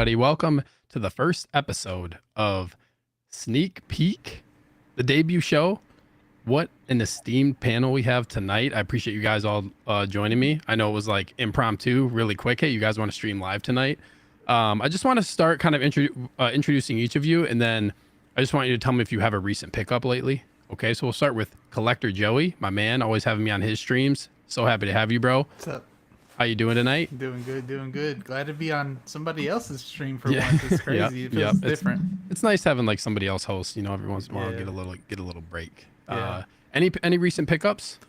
everybody. Welcome to the first episode of Sneak Peek, the debut show. What an esteemed panel we have tonight. I appreciate you guys all joining me. I know it was like impromptu, really quick. Hey, you guys want to stream live tonight? I just want to start kind of introducing each of you, and then I just want you to tell me if you have a recent pickup lately. Okay, so we'll start with Collector Joey, my man, always having me on his streams. So happy to have you, bro. What's up? How you doing tonight? Doing good. Glad to be on somebody else's stream for once. It's crazy. It feels different. It's nice having like somebody else host. You know, every once in a while, get a little break. Any recent pickups?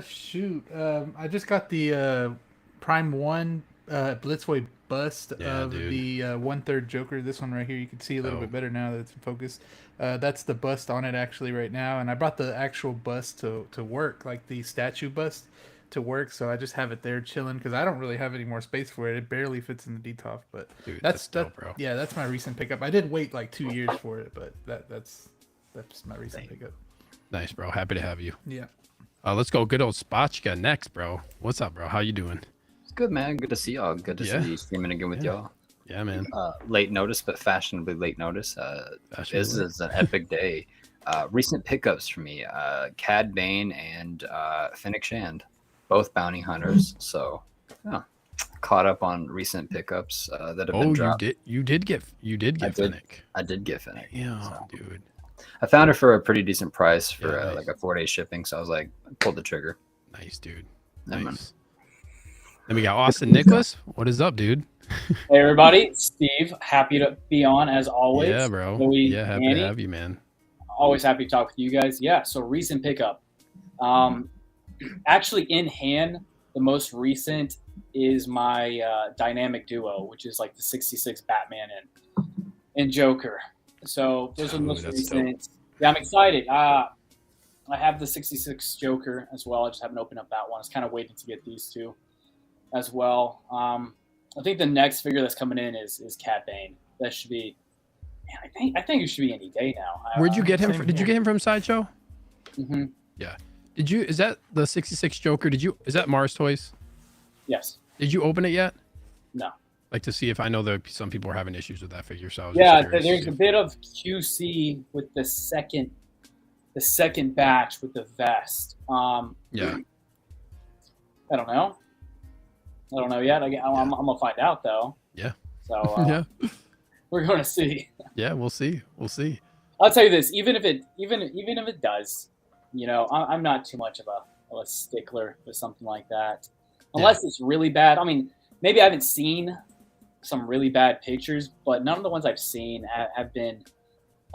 Shoot. I just got the Prime 1 Blitzway bust of the 1/3 Joker. This one right here, you can see a little bit better now that it's in focus. That's the bust on it actually right now, and I brought the actual bust to work, like the statue bust to work, so I just have it there chilling because I don't really have any more space for it. It barely fits in the DTOF, but dude, that's dope, bro. Yeah, that's my recent pickup. I did wait like 2 years for it, but that's my recent pickup. Nice, bro. Happy to have you. Yeah. Let's go. Good old Spotchka next, bro. What's up, bro? How you doing? It's good, man. Good to see y'all. Good to see you streaming again with y'all. Yeah, man. Late notice, but fashionably late notice. This is an epic day. Recent pickups for me: Cad Bane and Fennec Shand, both bounty hunters. So, caught up on recent pickups that have been dropped. You did get Fennec. I did get Fennec. Yeah, dude. I found her for a pretty decent price for nice. Like a 4-day shipping. So I was like, pulled the trigger. Nice, dude. Nice. Then we got Austin Nicholas. What is up, dude? Hey, everybody. Steve, happy to be on as always. Yeah, bro. Happy to have you, man. Always happy to talk with you guys. Yeah, so recent pickup. Actually, in hand, the most recent is my dynamic duo, which is like the 66 Batman and Joker. So those are the most recent. Dope. Yeah, I'm excited. I have the 66 Joker as well. I just haven't opened up that one. I was kind of waiting to get these two as well. I think the next figure that's coming in is Cad Bane. That should be. Man, I think it should be any day now. Where'd you get him from? Did you get him from Sideshow? Mm-hmm. Yeah. Did you? Is that the 66 Joker? Is that Mars Toys? Yes. Did you open it yet? No. Like to see if I know that some people are having issues with that figure. So I was there's a bit of QC with the second batch with the vest. Yeah. I don't know yet. I'm gonna find out though. Yeah. So yeah, we're gonna see. Yeah, we'll see. I'll tell you this: even if it does, you know, I'm not too much of a stickler with something like that, unless it's really bad. I mean, maybe I haven't seen some really bad pictures, but none of the ones I've seen have been,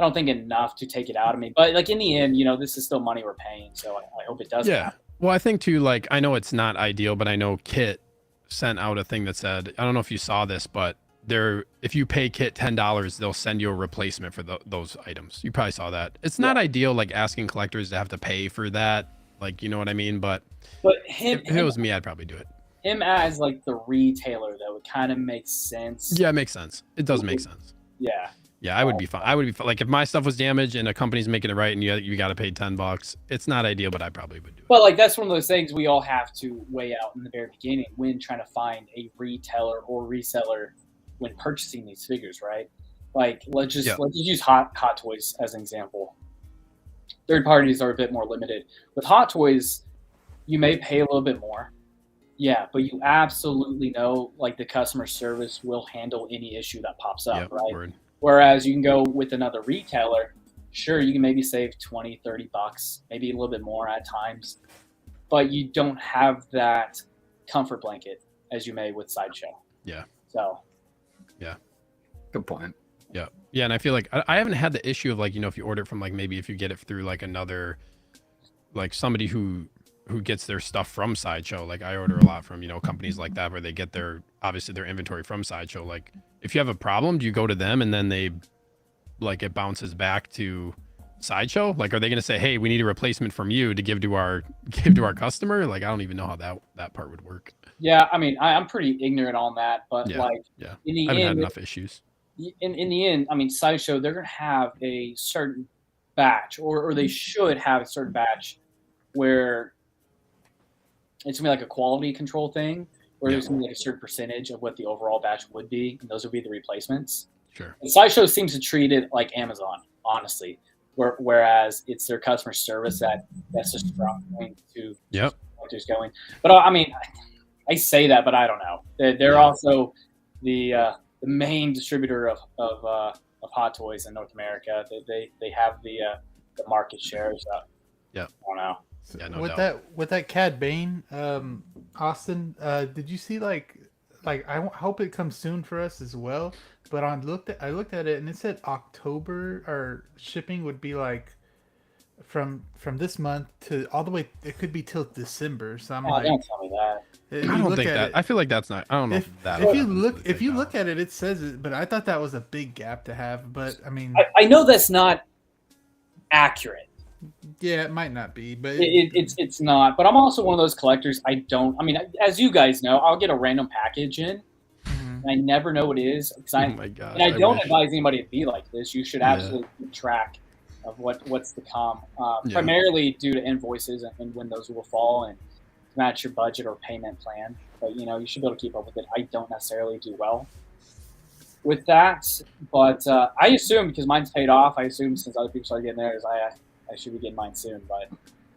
I don't think, enough to take it out of me. But like in the end, you know, this is still money we're paying, so I hope it does. Yeah. Well, I think too, like, I know it's not ideal, but I know Kit sent out a thing that said, I don't know if you saw this, but if you pay Kit $10, they'll send you a replacement for those items. You probably saw that. It's not ideal, like asking collectors to have to pay for that. Like, you know what I mean? But if it was me, I'd probably do it. Him as like the retailer, though, it kind of makes sense. Yeah, it makes sense. It does make sense. Yeah. Yeah, I would be fine. Like if my stuff was damaged and a company's making it right and you got to pay $10, it's not ideal, but I probably would do it. But like that's one of those things we all have to weigh out in the very beginning when trying to find a retailer or reseller when purchasing these figures, right? Like let's just use Hot Toys as an example. Third parties are a bit more limited. With Hot Toys, you may pay a little bit more. Yeah, but you absolutely know like the customer service will handle any issue that pops up, right? Word. Whereas you can go with another retailer, sure, you can maybe save $20, $30, maybe a little bit more at times, but you don't have that comfort blanket as you may with Sideshow. Yeah. So. Yeah. Good point. Yeah. Yeah, and I feel like I haven't had the issue of like, you know, if you order it from like maybe if you get it through like another, like somebody who gets their stuff from Sideshow. Like I order a lot from, you know, companies like that where they get obviously their inventory from Sideshow. Like if you have a problem, do you go to them and then they like it bounces back to Sideshow? Like are they going to say, hey, we need a replacement from you to give to our customer? Like I don't even know how that part would work. Yeah, I mean I'm pretty ignorant on that, but in the I haven't end, had enough issues. In the end, I mean Sideshow, they're going to have a certain batch or they should have a certain batch where it's gonna be like a quality control thing. where there's going to be like a certain percentage of what the overall batch would be, and those would be the replacements. Sure. And Sideshow seems to treat it like Amazon, honestly, whereas it's their customer service that's just strong point to collectors going. But I mean, I say that, but I don't know. They're also the main distributor of Hot Toys in North America. They have the market share. So I don't know. Yeah, no with doubt. that Cad Bane, Austin, did you see like I hope it comes soon for us as well. But I looked at it and it said October, or shipping would be like from this month to all the way. It could be till December. So I'm like, don't tell me that. I don't think that. I feel like that's not. I don't know if you look at it, it says it. But I thought that was a big gap to have. But I mean, I know that's not accurate. Yeah, it might not be, but it's not. But I'm also one of those collectors. I mean, as you guys know, I'll get a random package in, and I never know what it is. Oh my God! And I don't advise anybody to be like this. You should absolutely keep track of what's to come, primarily due to invoices and when those will fall and match your budget or payment plan. But you should be able to keep up with it. I don't necessarily do well with that, but I assume, because mine's paid off, I assume since other people started getting theirs, I should be getting mine soon. But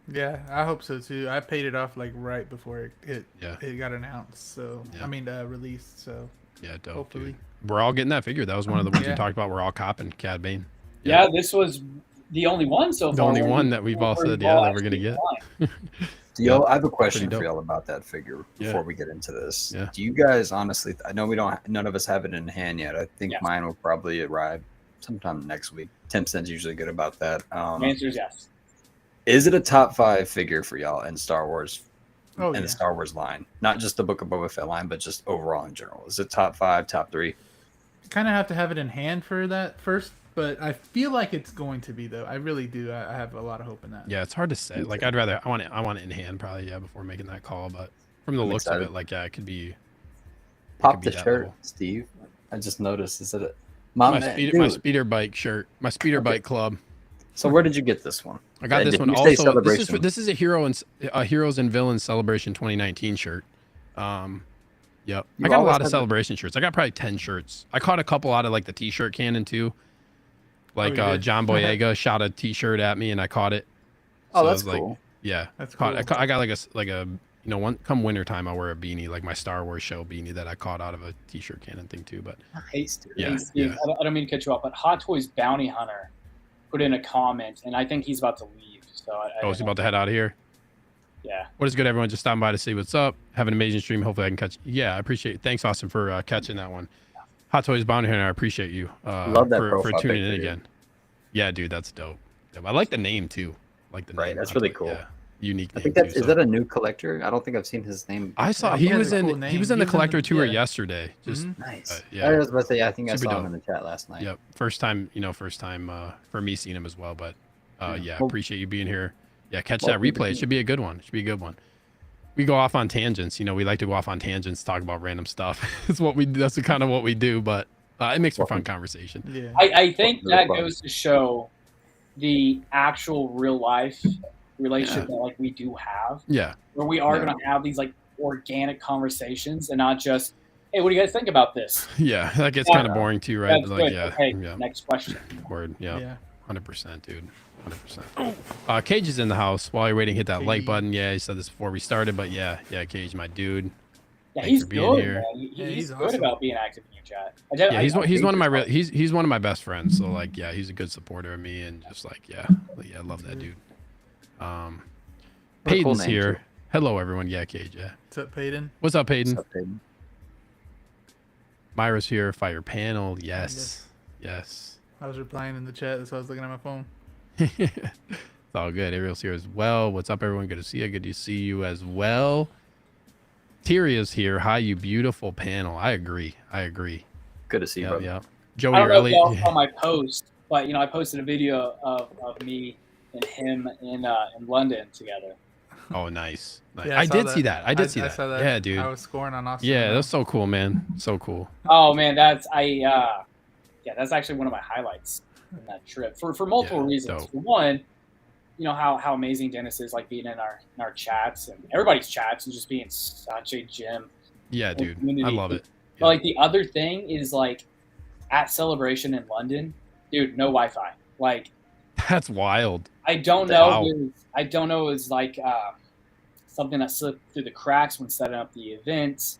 yeah, I hope so too. I paid it off like right before it got announced. So I mean released. So yeah, dope. Hopefully, dude. We're all getting that figure. That was one of the ones we talked about. We're all copping Cad Bane. Yeah, this was the only one so far. The only one that we've all said that we're gonna get. Yo, I have a question for y'all about that figure before we get into this. Yeah. Do you guys honestly? I know none of us have it in hand yet. I think mine will probably arrive sometime next week. Timpson's usually good about that. The answer is yes. Is it a top 5 figure for y'all in Star Wars? The Star Wars line, not just the Book of Boba Fett line, but just overall in general. Is it top 5, top 3? Kind of have to have it in hand for that first, but I feel like it's going to be though. I really do. I have a lot of hope in that. Yeah, it's hard to say. Like I want it in hand probably before making that call. But from the looks of it, like it could be. Pop the shirt, level. Steve. I just noticed. Is it my speeder bike shirt? My speeder bike club. So where did you get this one? I got this one also. This is a Heroes and Villains Celebration 2019 shirt. Yep. I got a lot of celebration shirts. I got probably 10 shirts. I caught a couple out of like the t-shirt cannon too. Like John Boyega shot a t-shirt at me and I caught it. So that's cool. Yeah. That's cool. I got like a come winter time I'll wear a beanie, like my Star Wars show beanie that I caught out of a t-shirt cannon thing too. But hey, Steve, I don't mean to cut you off, but Hot Toys Bounty Hunter put in a comment and I think he's about to leave. So he's about to head out of here. Yeah. What is good, everyone? Just stopping by to see what's up. Have an amazing stream. Hopefully I can catch. Yeah, I appreciate it. Thanks, Austin, for catching that one. Hot Toys Bounty Hunter, I appreciate you. Love that for tuning in again. Yeah, dude, that's dope. I like the name too. Like the name. That's really cool. Yeah. Unique name. I think is that a new collector? I don't think I've seen his name. I saw he was in the collector tour yesterday. Just nice. Yeah. I was about to say I think I saw him in the chat last night. Yep. First time for me seeing him as well. But appreciate you being here. Yeah, catch that replay. It should be a good one. We go off on tangents. We like to go off on tangents, talk about random stuff. That's kind of what we do, but it makes for fun conversation. Yeah. I think that goes to show the actual real life relationship that like we do have. Yeah. Where we are going to have these like organic conversations and not just, hey, what do you guys think about this? Yeah, that gets kind of boring too, right? That's like, good. Okay, next question. Word. Yeah. 100%, dude. 100%. Cage is in the house. While you're waiting, hit that like button. Yeah, he said this before we started, but yeah, Cage, my dude. Yeah, he's good. Here. He's good about being active in your chat. He's one of my he's one of my best friends. So like, yeah, he's a good supporter of me, and just like, I love that dude. Peyton's here. Too. Hello, everyone. Yeah, Cage. Yeah. What's up, Peyton? What's up, Peyton? Myra's here. Fire panel. Yes. I was replying in the chat, so I was looking at my phone. It's all good. Ariel's here as well. What's up, everyone? Good to see you. Good to see you as well. Tyria's here. Hi, you beautiful panel. I agree. Good to see you. Yeah. Joey, I don't know if y'all saw my post, but I posted a video of me and him in London together. Oh, nice. Yeah, I did see that. I saw that. Yeah, dude. I was scoring on Austin. Yeah, that's so cool, man. So cool. Oh man, that's actually one of my highlights in that trip for multiple reasons. Dope. For one, how amazing Dennis is, like being in our chats and everybody's chats and just being such a gem. Yeah, dude, I love it. But like the other thing is like at Celebration in London, dude, no Wi-Fi. Like that's wild. I don't know. I don't know. It was like something that slipped through the cracks when setting up the events,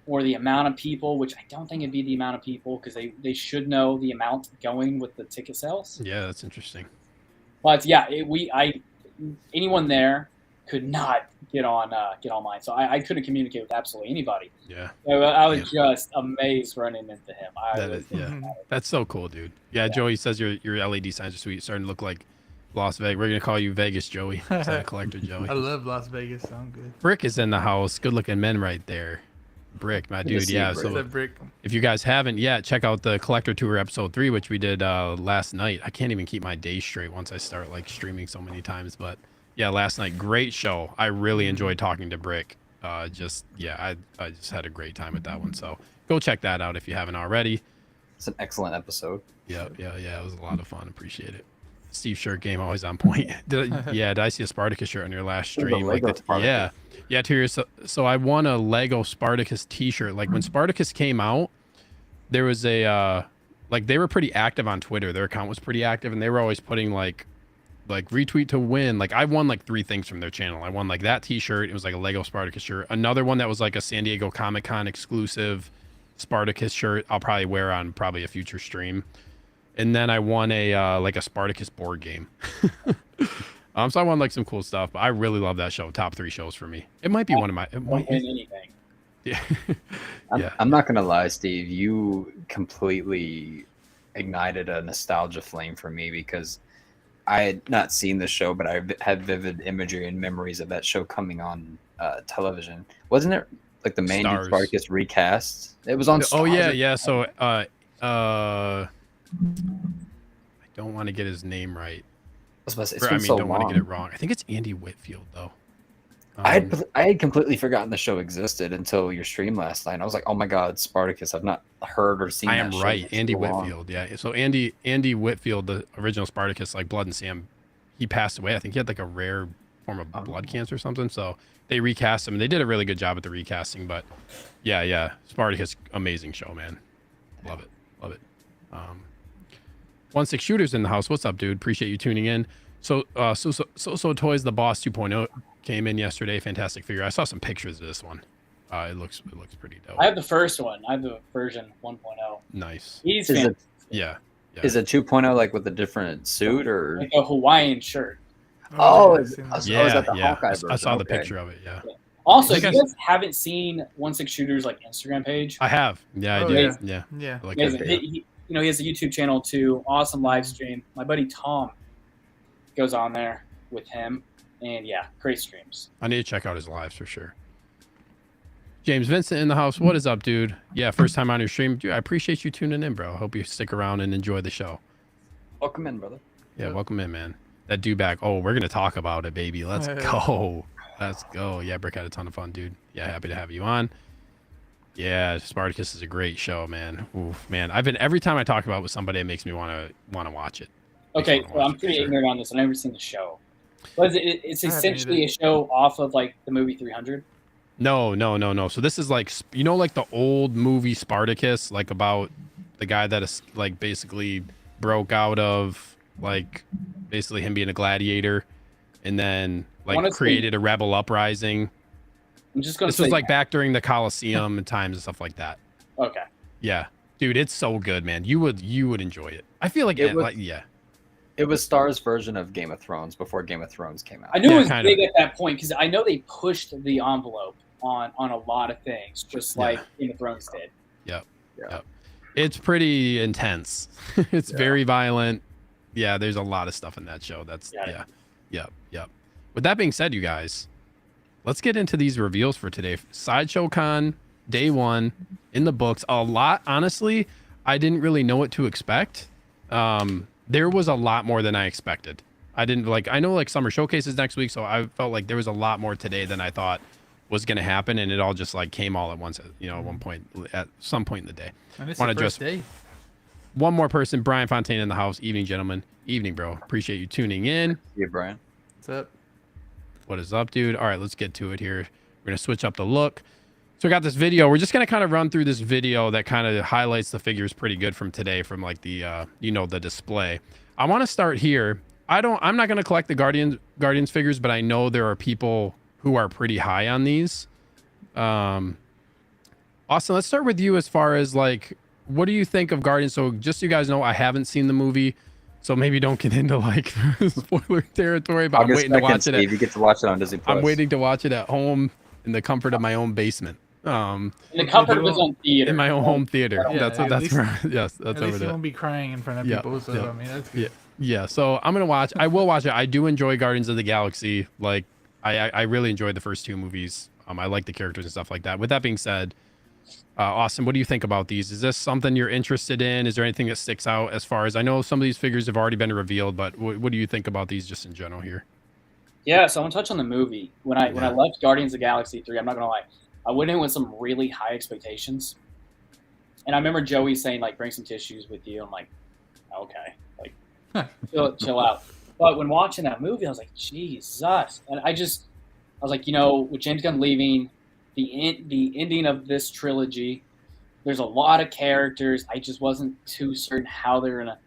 or the amount of people, which I don't think it'd be the amount of people because they should know the amount going with the ticket sales. Yeah, that's interesting. But yeah, anyone there could not get online, so I couldn't communicate with absolutely anybody. Yeah, I was just amazed running into him. That's so cool, dude. Yeah, Joey says your LED signs are sweet, starting to look like Las Vegas. We're gonna call you Vegas Joey, collector Joey. I love Las Vegas. Sound good. Brick is in the house. Good looking men right there. Brick, my dude. Yeah, so if you guys haven't yet, check out the collector tour episode 3, which we did last night. I can't even keep my days straight once I start like streaming so many times, but yeah, last night, great show. I really enjoyed talking to Brick. I just had a great time with that one. So go check that out if you haven't already. It's an excellent episode. Yeah. It was a lot of fun. Appreciate it. Steve shirt game always on point. Did I see a Spartacus shirt on your last stream? Yeah, 2 years. So I won a Lego Spartacus t-shirt. Like when Spartacus came out, there was a they were pretty active on Twitter. Their account was pretty active, and they were always putting like retweet to win. Like I won like 3 things from their channel. I won like that t-shirt. It was like a Lego Spartacus shirt. Another one that was like a San Diego Comic-Con exclusive Spartacus shirt. I'll probably wear on a future stream. And then I won a like a Spartacus board game. So I won like some cool stuff, but I really love that show. Top 3 shows for me. It might be one of my. Won't win anything. Yeah. I'm not gonna lie, Steve. You completely ignited a nostalgia flame for me because I had not seen the show, but I had vivid imagery and memories of that show coming on television. Wasn't it like the main dude Spartacus recast? It was on. Stars. Oh yeah. So I don't want to get his name right. Don't want to get it wrong. I think it's Andy Whitfield though. I had completely forgotten the show existed until your stream last night. I was like, oh my god, Spartacus! I've not heard or seen. I am right, Andy Whitfield. Yeah, so Andy Whitfield, the original Spartacus, like Blood and Sam, he passed away. I think he had like a rare form of blood cancer or something. So they recast him. And they did a really good job at the recasting. But yeah, Spartacus, amazing show, man. Love it. 16 Shooters in the house. What's up, dude? Appreciate you tuning in. So Toys the Boss 2.0 came in yesterday. Fantastic figure. I saw some pictures of this one. It looks pretty dope. I have the first one. I have the version 1.0. Nice. He's fantastic. Yeah. Is it 2.0 like with a different suit or like a Hawaiian shirt? I saw the picture of it. Yeah. Also, if you guys haven't seen 16 Shooters like Instagram page, I have. Yeah, I did. Yeah. Like he has a YouTube channel too. Awesome live stream. My buddy Tom goes on there with him, and great streams. I need to check out his lives for sure. James Vincent in the house. What is up, dude? Yeah, first time on your stream. Dude, I appreciate you tuning in, bro. Hope you stick around and enjoy the show. Welcome in, brother. Yeah, welcome in, man. That dude back. Oh, we're gonna talk about it, baby. Let's go. Let's go. Yeah, Brick had a ton of fun, dude. Yeah, happy to have you on. Yeah, Spartacus is a great show, man. Oof, man. Every time I talk about it with somebody, it makes me want to watch it. Okay, so I'm pretty ignorant on this. I've never seen the show. What is it? It's essentially a show off of like the movie 300. No. So this is like like the old movie Spartacus, like about the guy that is like basically broke out of like basically him being a gladiator, and then like created a rebel uprising. I'm just gonna. This was like back during the Colosseum and times and stuff like that. Okay. Yeah, dude, it's so good, man. You would enjoy it. I feel like It was Star's version of Game of Thrones before Game of Thrones came out. I knew it was big at that point because I know they pushed the envelope on a lot of things, just like Game of Thrones did. Yep. It's pretty intense. It's very violent. Yeah, there's a lot of stuff in that show. Yep. With that being said, you guys, let's get into these reveals for today. Sideshow Con, day 1, in the books. A lot, honestly, I didn't really know what to expect. There was a lot more than I expected. I know Summer Showcase is next week, so I felt like there was a lot more today than I thought was going to happen, and it all just like came all at once, at some point in the day. And it's the first day. One more person, Brian Fontaine in the house. Evening, gentlemen. Evening, bro. Appreciate you tuning in. Yeah, Brian. What's up? What is up, dude? All right, let's get to it here. We're going to switch up the look. So we got this video. We're just gonna kind of run through this video that kind of highlights the figures pretty good from today, from like the the display. I want to start here. I'm not gonna collect the Guardians figures, but I know there are people who are pretty high on these. Austin, let's start with you as far as like, what do you think of Guardians? So just so you guys know, I haven't seen the movie, so maybe don't get into like spoiler territory, but I'm waiting to watch it. You get to watch it on Disney Plus. I'm waiting to watch it at home in the comfort of my own basement. In the comfort of his own theater. In my own home theater. Yeah, that's right. Yes, that's at over least there. you won't be crying in front of people, so I mean that's good. Yeah, so I will watch it. I do enjoy Guardians of the Galaxy. Like I really enjoyed the first two movies. I like the characters and stuff like that. With that being said, Austin, what do you think about these? Is this something you're interested in? Is there anything that sticks out as far as, I know some of these figures have already been revealed, but what do you think about these just in general here? Yeah, so I want to touch on the movie. When I left Guardians of the Galaxy 3, I'm not gonna lie, I went in with some really high expectations. And I remember Joey saying, like, bring some tissues with you. I'm like, okay, like, chill out. But when watching that movie, I was like, Jesus. And I was like, with James Gunn leaving, the ending of this trilogy, there's a lot of characters. I just wasn't too certain how they're going to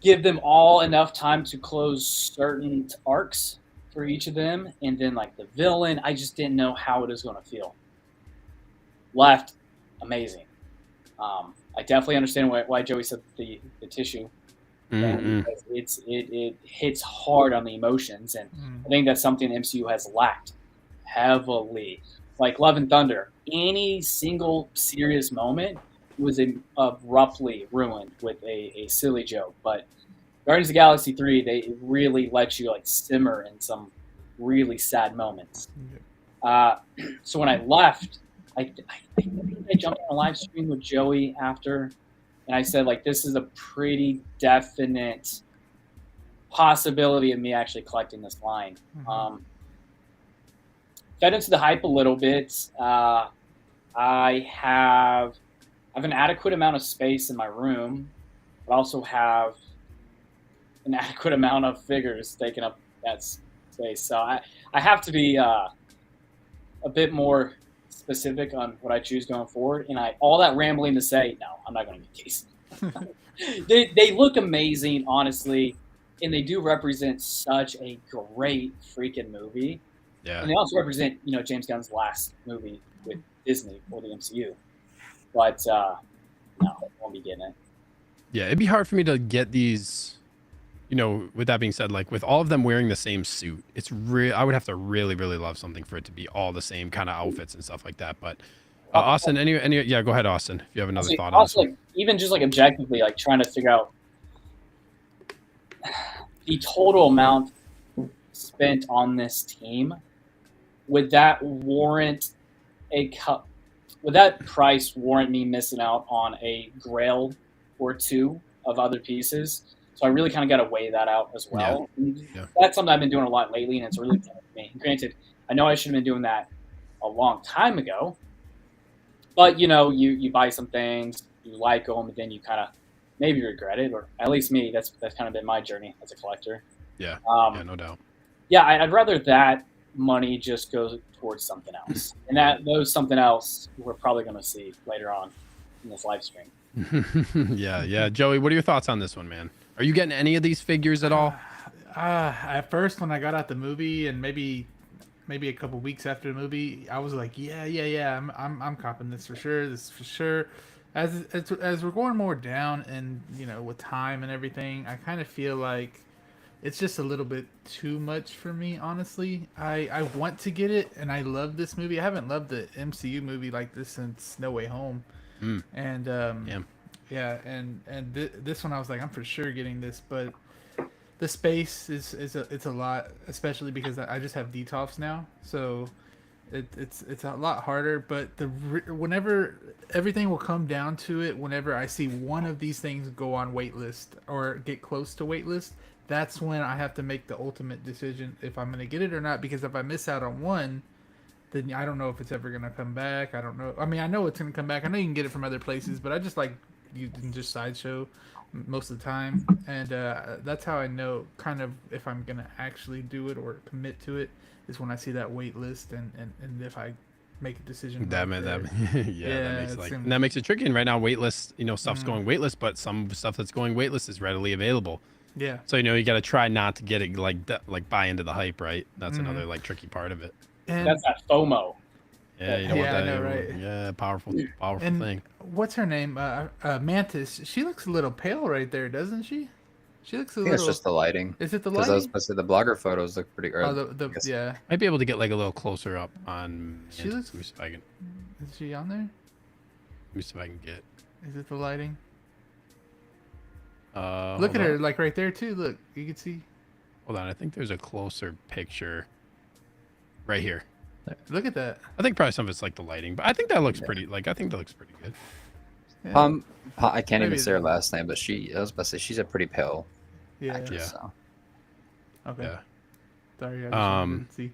give them all enough time to close certain arcs for each of them, and then like the villain, I just didn't know how it was going to feel. Left, amazing. I definitely understand why Joey said the tissue. Mm-hmm. It hits hard on the emotions, and I think that's something MCU has lacked heavily. Like Love and Thunder, any single serious moment was abruptly ruined with a silly joke, but Guardians of the Galaxy 3, they really let you like simmer in some really sad moments. So when I left, I think I jumped on a live stream with Joey after, and I said, like, this is a pretty definite possibility of me actually collecting this line. Fed into the hype a little bit. I have an adequate amount of space in my room, but also have an adequate amount of figures taking up that space. So I have to be a bit more specific on what I choose going forward. And all that rambling to say, no, I'm not going to get these. They look amazing, honestly, and they do represent such a great freaking movie. Yeah. And they also represent, James Gunn's last movie with Disney or the MCU. But no, I won't be getting it. Yeah, it'd be hard for me to get these. With that being said, like with all of them wearing the same suit, it's I would have to really, really love something for it to be all the same kind of outfits and stuff like that. But Austin, yeah, go ahead, Austin, if you have another thought on this. Like, even just like objectively, like trying to figure out the total amount spent on this team, would that price warrant me missing out on a grail or two of other pieces? So I really kind of got to weigh that out as well. Yeah. That's something I've been doing a lot lately, and it's really fun with me. Granted, I know I should have been doing that a long time ago, but you buy some things, you like them, and then you kind of maybe regret it, or at least me. That's kind of been my journey as a collector. Yeah, no doubt. Yeah, I'd rather that money just goes towards something else, and those something else we're probably going to see later on in this live stream. Yeah. Joey, what are your thoughts on this one, man? Are you getting any of these figures at all? At first, when I got out the movie, and maybe a couple weeks after the movie, I was like, yeah, I'm copping this for sure. This for sure. As we're going more down, and with time and everything, I kind of feel like it's just a little bit too much for me, honestly. I want to get it, and I love this movie. I haven't loved the MCU movie like this since No Way Home, and yeah, and this one I was like, I'm for sure getting this, but the space it's a lot, especially because I just have DTOFs now, so it's a lot harder. But whenever everything will come down to it, whenever I see one of these things go on waitlist or get close to waitlist, that's when I have to make the ultimate decision if I'm going to get it or not. Because if I miss out on one, then I don't know if it's ever going to come back. I don't know. I mean, I know it's going to come back. I know you can get it from other places, but I just like using just Sideshow most of the time, and that's how I know kind of if I'm going to actually do it or commit to it, is when I see that wait list, and if I make a decision. That That makes it tricky. And right now, waitlist, stuff's going waitlist, but some stuff that's going waitlist is readily available. Yeah. So you got to try not to get it like buy into the hype, right? That's another like tricky part of it. And that's that FOMO. Yeah, you don't want that. I know, right? Yeah, powerful thing. What's her name? Mantis. She looks a little pale right there, doesn't she? She looks a I think little. It's just the lighting. Is it the Because lighting? I was supposed to say the blogger photos look pretty. Yeah. Might be able to get like a little closer up on. She looks. Let me see if I can. Is she on there? Let me see if I can get. Is it the lighting? Look at her, like right there too. Look, you can see. Hold on, I think there's a closer picture. Right here. Look at that. I think probably some of it's like the lighting, but I think that looks pretty. Like I think that looks pretty good. Yeah. I can't even say her last name, but I was about to say she's a pretty pale actress. So. Okay. Yeah. Sorry, I just wanted to see.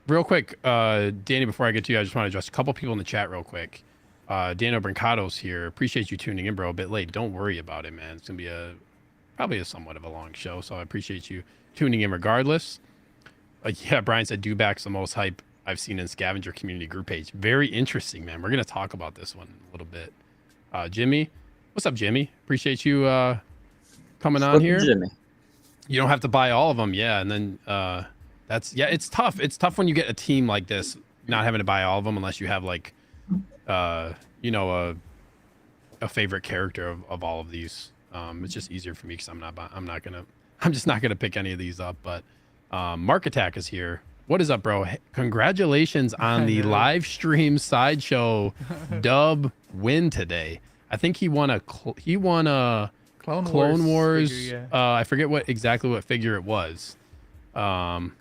Real quick, Danny, before I get to you, I just want to address a couple people in the chat real quick. Daniel Brancado's here. Appreciate you tuning in, bro. A bit late. Don't worry about it, man. It's gonna be probably a somewhat of a long show, so I appreciate you tuning in regardless. Yeah, Brian said Dewback's the most hype I've seen in Scavenger community group page. Very interesting, man. We're gonna talk about this one a little bit. Jimmy, what's up, Jimmy? Appreciate you coming on here. Jimmy. You don't have to buy all of them, yeah. And then it's tough. It's tough when you get a team like this, not having to buy all of them unless you have like a favorite character of all of these. It's just easier for me because I'm just not gonna pick any of these up. But Mark Attack is here. What is up, bro? Congratulations on the live stream Sideshow dub win today. I think he won a Clone Wars figure, yeah. I forget exactly what figure it was. Want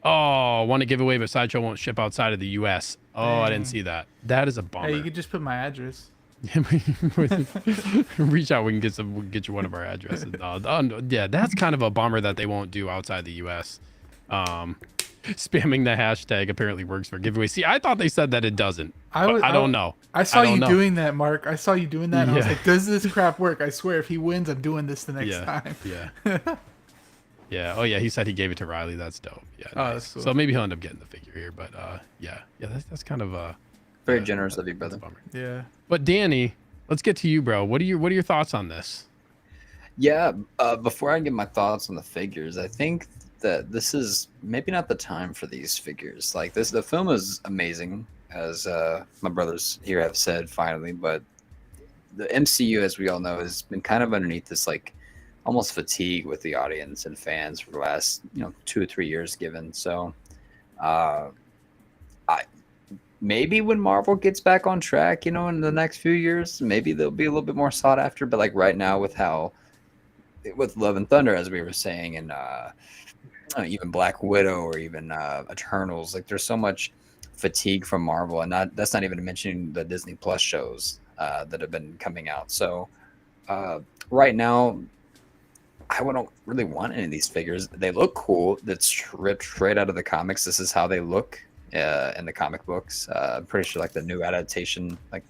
to give away, but Sideshow won't ship outside of the US. Oh, I didn't see that. That is a bummer. Hey, you could just put my address. Reach out. We can get you one of our addresses. Yeah, that's kind of a bummer that they won't do outside the US. Spamming the hashtag apparently works for giveaways. See, I thought they said that it doesn't. I don't know. I saw you doing that, Mark. I saw you doing that. And I was like, does this crap work? I swear, if he wins, I'm doing this the next time. Yeah. Yeah. Oh, yeah. He said he gave it to Riley. That's dope. Yeah. Nice. That's cool. So maybe he'll end up getting the figure here. But yeah. That's kind of very generous of you, brother. Yeah. But Danny, let's get to you, bro. What are your thoughts on this? Yeah. Before I give my thoughts on the figures, I think that this is maybe not the time for these figures. Like this, the film is amazing, as my brothers here have said finally, but the MCU, as we all know, has been kind of underneath this like almost fatigue with the audience and fans for the last 2 or 3 years given. So maybe when Marvel gets back on track, in the next few years, maybe they'll be a little bit more sought after. But like right now with Love and Thunder, as we were saying, and even Black Widow or even Eternals, like there's so much fatigue from Marvel, and that's not even mentioning the Disney Plus shows that have been coming out. So right now, I don't really want any of these figures. They look cool. That's ripped straight out of the comics. This is how they look in the comic books. I'm pretty sure like the new adaptation, like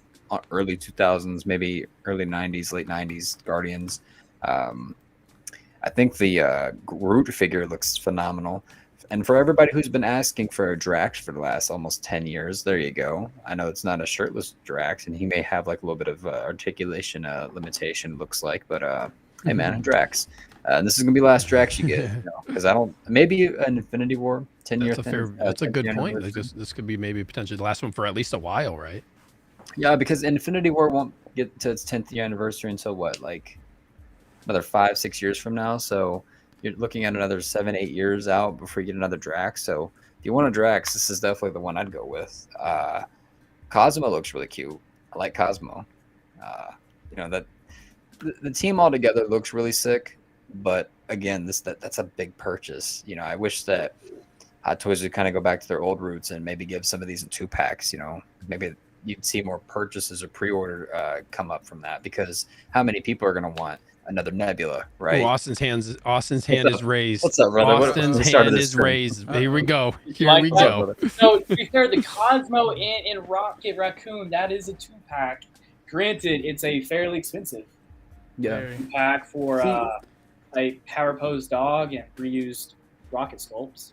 early 2000s, maybe early 90s, late 90s Guardians. I think the Groot figure looks phenomenal. And for everybody who's been asking for a Drax for the last almost 10 years, there you go. I know it's not a shirtless Drax, and he may have like a little bit of articulation limitation, looks like. But hey, man, Drax. This is going to be the last Drax you get. Because maybe an Infinity War 10-year thing. That's a good point. This could be maybe potentially the last one for at least a while, right? Yeah, because Infinity War won't get to its 10th year anniversary until what, like another 5-6 years from now. So you're looking at another 7-8 years out before you get another Drax. So if you want a Drax, this is definitely the one I'd go with. Cosmo looks really cute. I like Cosmo. That the team altogether looks really sick. But again, that's a big purchase. I wish that Hot Toys would kind of go back to their old roots and maybe give some of these in 2-packs. Maybe you'd see more purchases or pre-order come up from that, because how many people are going to want another Nebula, right? Ooh, Austin's hand is raised. What's up, brother? Austin's hand is raised. Here we go. Here we go. So to be fair, the Cosmo and Rocket Raccoon, that is a 2-pack. Granted, it's a fairly expensive 2-pack for a Power Pose dog and reused rocket sculpts.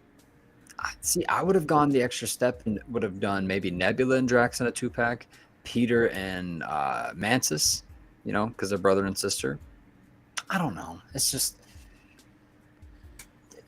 See, I would have gone the extra step and would have done maybe Nebula and Drax in a 2-pack, Peter and Mantis, because they're brother and sister. I don't know. It's just.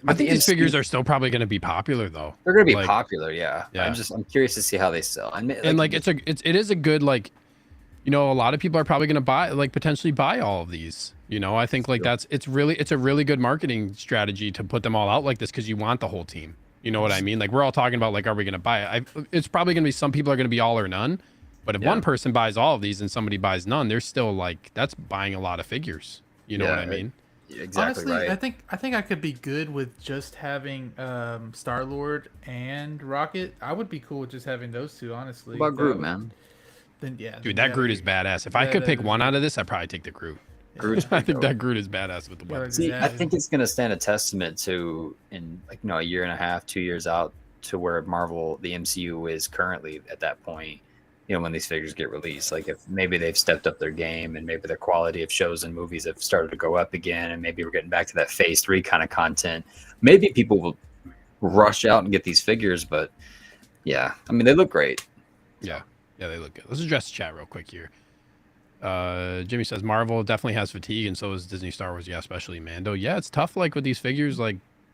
I think these figures are still probably going to be popular, though. They're going to be popular, yeah. Yeah. I'm curious to see how they sell. And it is a good a lot of people are probably going to potentially buy all of these. I think it's a really good marketing strategy to put them all out like this because you want the whole team. You know what I mean? Like we're all talking about are we going to buy it? It's probably going to be some people are going to be all or none. But if one person buys all of these and somebody buys none, they're still that's buying a lot of figures. You know what I mean? Exactly. Honestly, right. I think I could be good with just having Star-Lord and Rocket. I would be cool with just having those two, honestly. What about Groot, man? Then yeah. Dude, that Groot is badass. If I could pick one out of this, I'd probably take the Groot. I think that Groot is badass with the weapon. See, I think it's going to stand a testament to in a year and a half, 2 years out to where Marvel, the MCU is currently at that point. When these figures get released, if maybe they've stepped up their game and maybe the quality of shows and movies have started to go up again, and maybe we're getting back to that phase 3 kind of content, maybe people will rush out and get these figures. But yeah, I mean, they look great. Yeah, they look good. Let's address the chat real quick here. Jimmy says Marvel definitely has fatigue, and so is Disney Star Wars. Yeah, especially Mando. Yeah, it's tough. With these figures, they're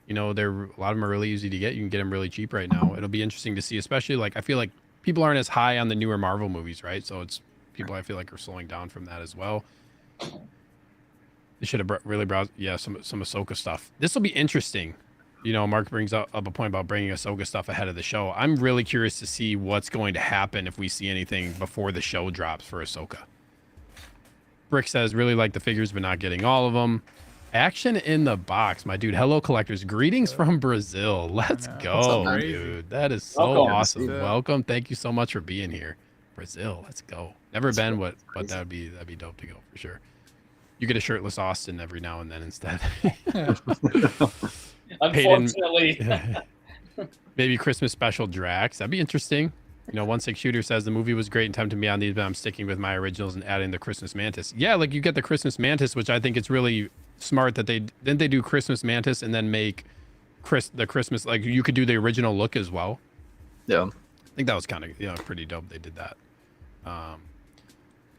a lot of them are really easy to get. You can get them really cheap right now. It'll be interesting to see, especially I feel like people aren't as high on the newer Marvel movies, right? So it's people I feel like are slowing down from that as well. They should have really browsed, some Ahsoka stuff. This will be interesting. Mark brings up a point about bringing Ahsoka stuff ahead of the show. I'm really curious to see what's going to happen if we see anything before the show drops for Ahsoka. Brick says, really like the figures, but not getting all of them. Action in the box, my dude. Hello, collectors. Greetings from Brazil. Let's go, dude. That is so awesome. Welcome. Thank you so much for being here. Brazil. Let's go. Never been, but that'd be dope to go for sure. You get a shirtless Austin every now and then instead. Unfortunately. Maybe Christmas special Drax. That'd be interesting. One Six Shooter says the movie was great and tempted me on these, but I'm sticking with my originals and adding the Christmas Mantis. Yeah, you get the Christmas Mantis, which I think it's really smart that they do Christmas Mantis and then make the Christmas you could do the original look as well. Yeah, I think that was kind of pretty dope. They did that.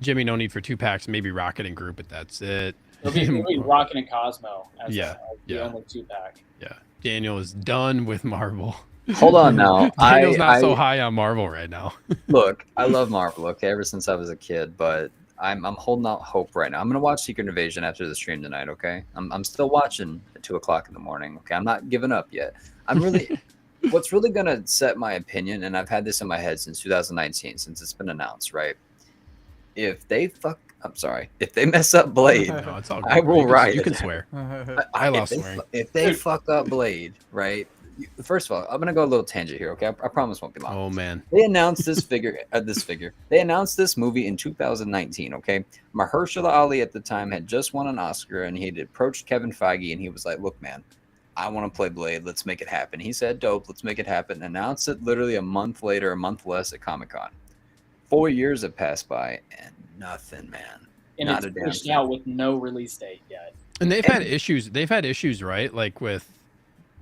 Jimmy, no need for 2-packs. Maybe Rocket and Groot, but that's it. It'll be Rocket and Cosmo as the only 2-pack. Yeah, Daniel is done with Marvel. Hold on now. Daniel's not so high on Marvel right now. Look, I love Marvel, okay, ever since I was a kid, but I'm holding out hope right now. I'm gonna watch Secret Invasion after the stream tonight, okay? I'm still watching at 2:00 in the morning, okay? I'm not giving up yet. What's really gonna set my opinion, and I've had this in my head since 2019, since it's been announced, right? If they mess up Blade, no, it's all good, I will riot. You can swear. I love swearing. If they fuck up Blade, right? First of all, I'm gonna go a little tangent here, okay? I promise it won't be long. Oh man, they announced this figure. They announced this movie in 2019. Okay, Mahershala Ali at the time had just won an Oscar, and he had approached Kevin Feige, and he was like, "Look, man, I want to play Blade. Let's make it happen." He said, "Dope, let's make it happen." Announced it literally a month later, a month less at Comic-Con. 4 years have passed by, and nothing, man. And Not it's pushed out with no release date yet. And they've had issues. They've had issues, right? With.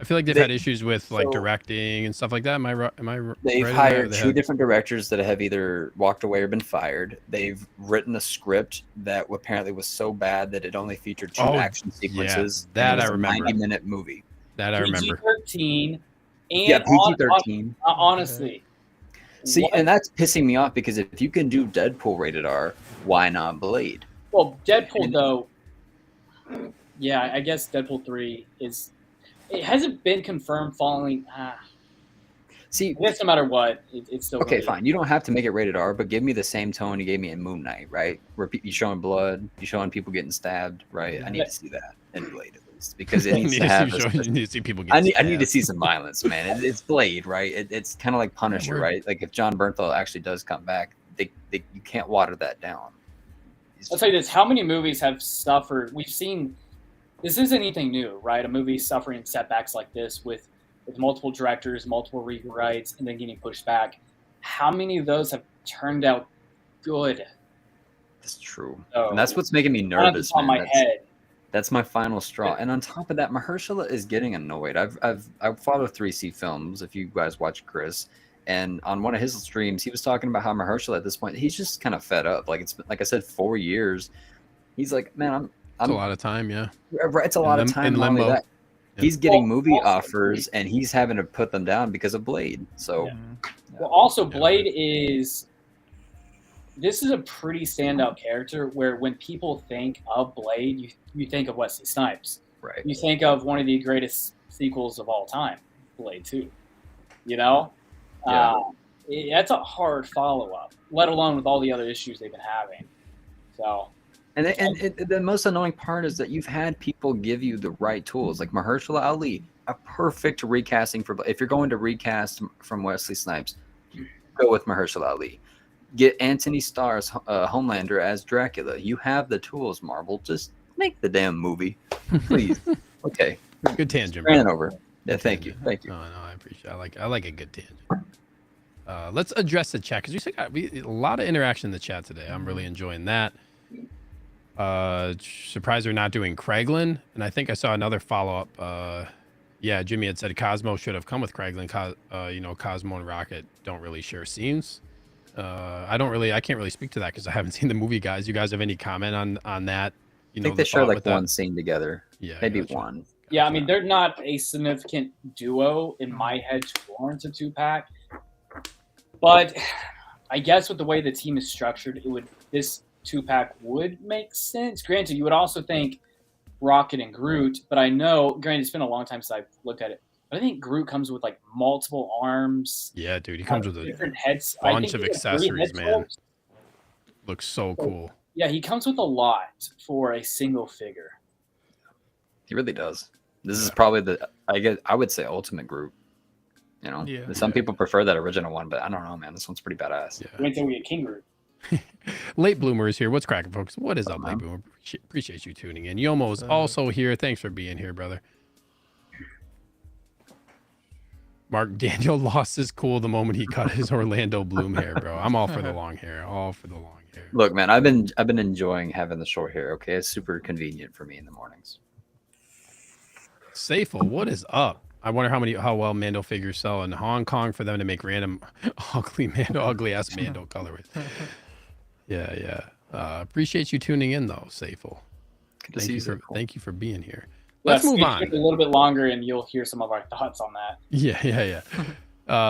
I feel like they've had issues with directing and stuff like that. Am I right? They've hired two different directors that have either walked away or been fired. They've written a script that apparently was so bad that it only featured 2 action sequences. Yeah, that I remember. A 90-minute movie. That I remember. PG-13. PG-13. Honestly. See, and that's pissing me off because if you can do Deadpool rated R, why not Blade? Well, Deadpool though. Yeah, I guess Deadpool 3 is. It hasn't been confirmed following. See, I guess no matter what, it's still okay. Fine, you don't have to make it rated R, but give me the same tone you gave me in Moon Knight, right? Where you're showing blood, you're showing people getting stabbed, right? I need to see that in Blade at least because it needs to have. You need to see people get. I need to see some violence, man. It's Blade, right? It's kind of like Punisher, right? Like if John Bernthal actually does come back, you can't water that down. I'll tell you this: how many movies have suffered? We've seen. This isn't anything new, right? A movie suffering setbacks like this with multiple directors, multiple rewrites, and then getting pushed back. How many of those have turned out good? That's true. So, and that's what's making me nervous. On my head. That's my final straw. And on top of that, Mahershala is getting annoyed. I've followed 3C Films. If you guys watch Chris, and on one of his streams, he was talking about how Mahershala at this point, he's just kind of fed up. Like it's been, like I said, 4 years. He's like, man, it's a lot of time. Yeah, it's a lot of time. In limbo. That, he's getting movie offers and he's having to put them down because of Blade. So, well, also Blade is. This is a pretty standout character where when people think of Blade, you think of Wesley Snipes. Right. You think of one of the greatest sequels of all time, Blade 2. You know? Yeah. That's a hard follow-up, let alone with all the other issues they've been having. So... And the most annoying part is that you've had people give you the right tools, like Mahershala Ali, a perfect recasting for... If you're going to recast from Wesley Snipes, go with Mahershala Ali. Get Anthony Starr's Homelander as Dracula. You have the tools, Marvel. Just make the damn movie, please. Okay. Good tangent. Ran over. Yeah, thank you. Thank you. No, I appreciate it. I like a good tangent. Let's address the chat because we a lot of interaction in the chat today. I'm really enjoying that. Surprised they're not doing Craiglin, and I think I saw another follow up. Yeah, Jimmy had said Cosmo should have come with Craiglin. Cosmo and Rocket don't really share scenes. I can't really speak to that because I haven't seen the movie, guys. You guys have any comment on that? I think they share like one scene together. Yeah, maybe one. Gotcha. Yeah, I mean they're not a significant duo in my head to warrant a 2-pack. But I guess with the way the team is structured, this 2-pack would make sense. Granted, you would also think Rocket and Groot, but I know, granted, it's been a long time since I've looked at it. But I think Groot comes with like multiple arms. Yeah, dude, he comes with a different heads. Bunch of accessories, man. Looks so cool. Yeah, he comes with a lot for a single figure. He really does. This is probably I would say ultimate Groot. You know, some people prefer that original one, but I don't know, man. This one's pretty badass. Yeah. Wait until we get King Groot. Late Bloomer is here. What's cracking, folks? What is up, Late Bloomer? Appreciate you tuning in. Yomo's also here. Thanks for being here, brother. Mark Daniel lost his cool the moment he cut his Orlando Bloom hair, bro. I'm all for the long hair. All for the long hair. Look, man, I've been enjoying having the short hair. Okay, it's super convenient for me in the mornings. Safel, what is up? I wonder how well Mando figures sell in Hong Kong for them to make random ugly ass Mando colorways. Yeah. Appreciate you tuning in though, Safel. Thank you for being here. Let's move on. A little bit longer, and you'll hear some of our thoughts on that. Yeah.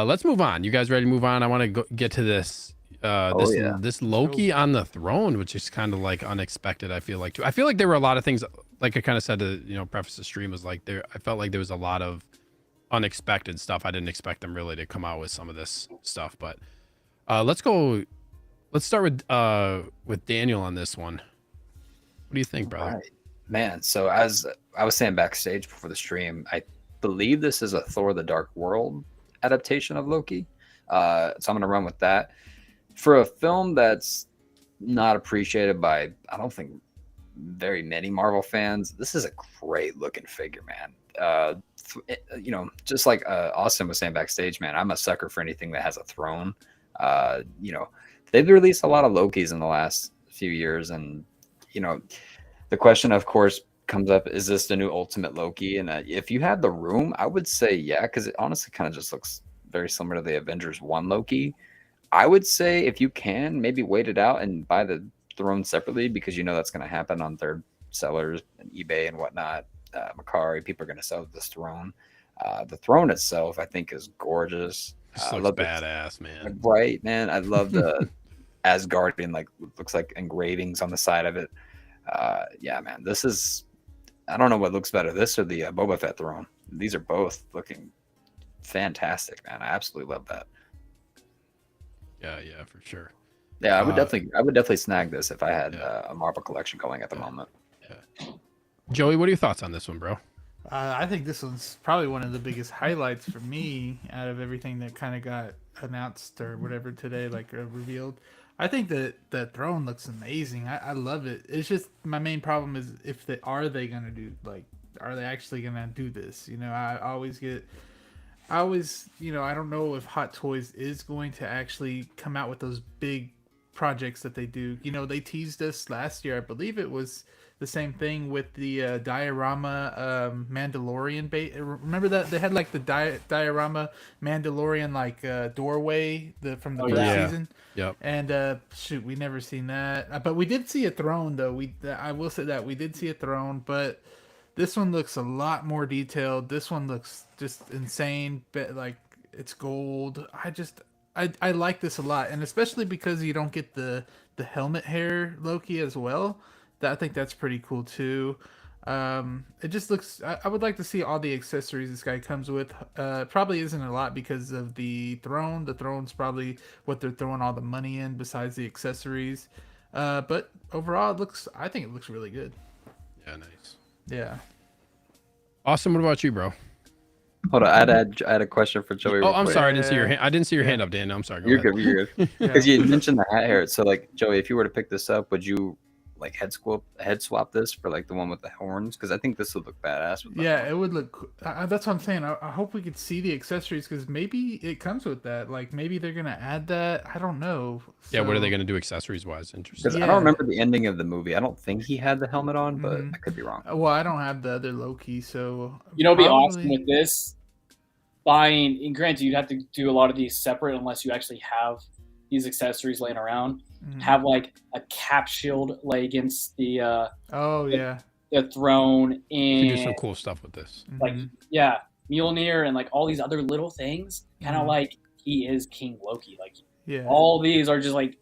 Let's move on. You guys ready to move on? I want to get to this. This Loki on the throne, which is kind of like unexpected. I feel like too. I feel like there were a lot of things. Like I kind of said to preface the stream was like I felt like there was a lot of unexpected stuff. I didn't expect them really to come out with some of this stuff. But let's go. Let's start with Daniel on this one. What do you think, brother? Right. Man, so as I was saying backstage before the stream, I believe this is a Thor: The Dark World adaptation of Loki. So I'm going to run with that. For a film that's not appreciated by, I don't think, very many Marvel fans, this is a great looking figure, man. Just like Austin was saying backstage, man, I'm a sucker for anything that has a throne. They've released a lot of Lokis in the last few years, and the question, of course, comes up: is this the new Ultimate Loki? And if you had the room, I would say yeah, because it honestly kind of just looks very similar to the Avengers 1 Loki. I would say if you can, maybe wait it out and buy the throne separately, because that's going to happen on third sellers and eBay and whatnot. Macari, people are going to sell this throne. The throne itself, I think, is gorgeous. Looks badass, man. Right, man. I love the Asgardian, looks like engravings on the side of it. Yeah, man. This is, I don't know what looks better, this or the Boba Fett throne. These are both looking fantastic, man. I absolutely love that. Yeah, for sure. Yeah, I would definitely snag this if I had a Marvel collection going at the moment. Yeah. Joey, what are your thoughts on this one, bro? I think this one's probably one of the biggest highlights for me out of everything that kind of got announced or whatever today, revealed. I think that the throne looks amazing. I love it. It's just my main problem is are they actually gonna do this? I don't know if Hot Toys is going to actually come out with those big projects that they do. They teased us last year. I believe it was the same thing with the diorama Mandalorian bait. Remember that they had like the diorama Mandalorian like doorway from the first season. Yep. And shoot, we never seen that. But we did see a throne though. I will say that we did see a throne, but this one looks a lot more detailed. This one looks just insane. But like it's gold. I like this a lot, and especially because you don't get the helmet hair Loki as well. I think that's pretty cool too. It just looks. I would like to see all the accessories this guy comes with. Probably isn't a lot because of the throne. The throne's probably what they're throwing all the money in, besides the accessories. But overall, I think it looks really good. Yeah, nice. Yeah. Awesome. What about you, bro? Hold on, I had a question for Joey. Oh, I'm sorry, I didn't see your hand. I didn't see your hand up, Dan. I'm sorry. You're good. You're good. Because you mentioned the hat hair. So, like, Joey, if you were to pick this up, would you like head swap this for like the one with the horns? Because I think this would look badass. With it would look. That's what I'm saying. I hope we could see the accessories because maybe it comes with that. Like maybe they're gonna add that. I don't know. Yeah, what are they gonna do accessories wise? Interesting. Because I don't remember the ending of the movie. I don't think he had the helmet on, but I could be wrong. Well, I don't have the other Loki, so it'd be awesome with this. Buying, and granted, you'd have to do a lot of these separate unless you actually have these accessories laying around. Have like a cap shield lay against the the throne, and you can do some cool stuff with this. Like Mjolnir and like all these other little things, kind of like he is King Loki. Like all these are just like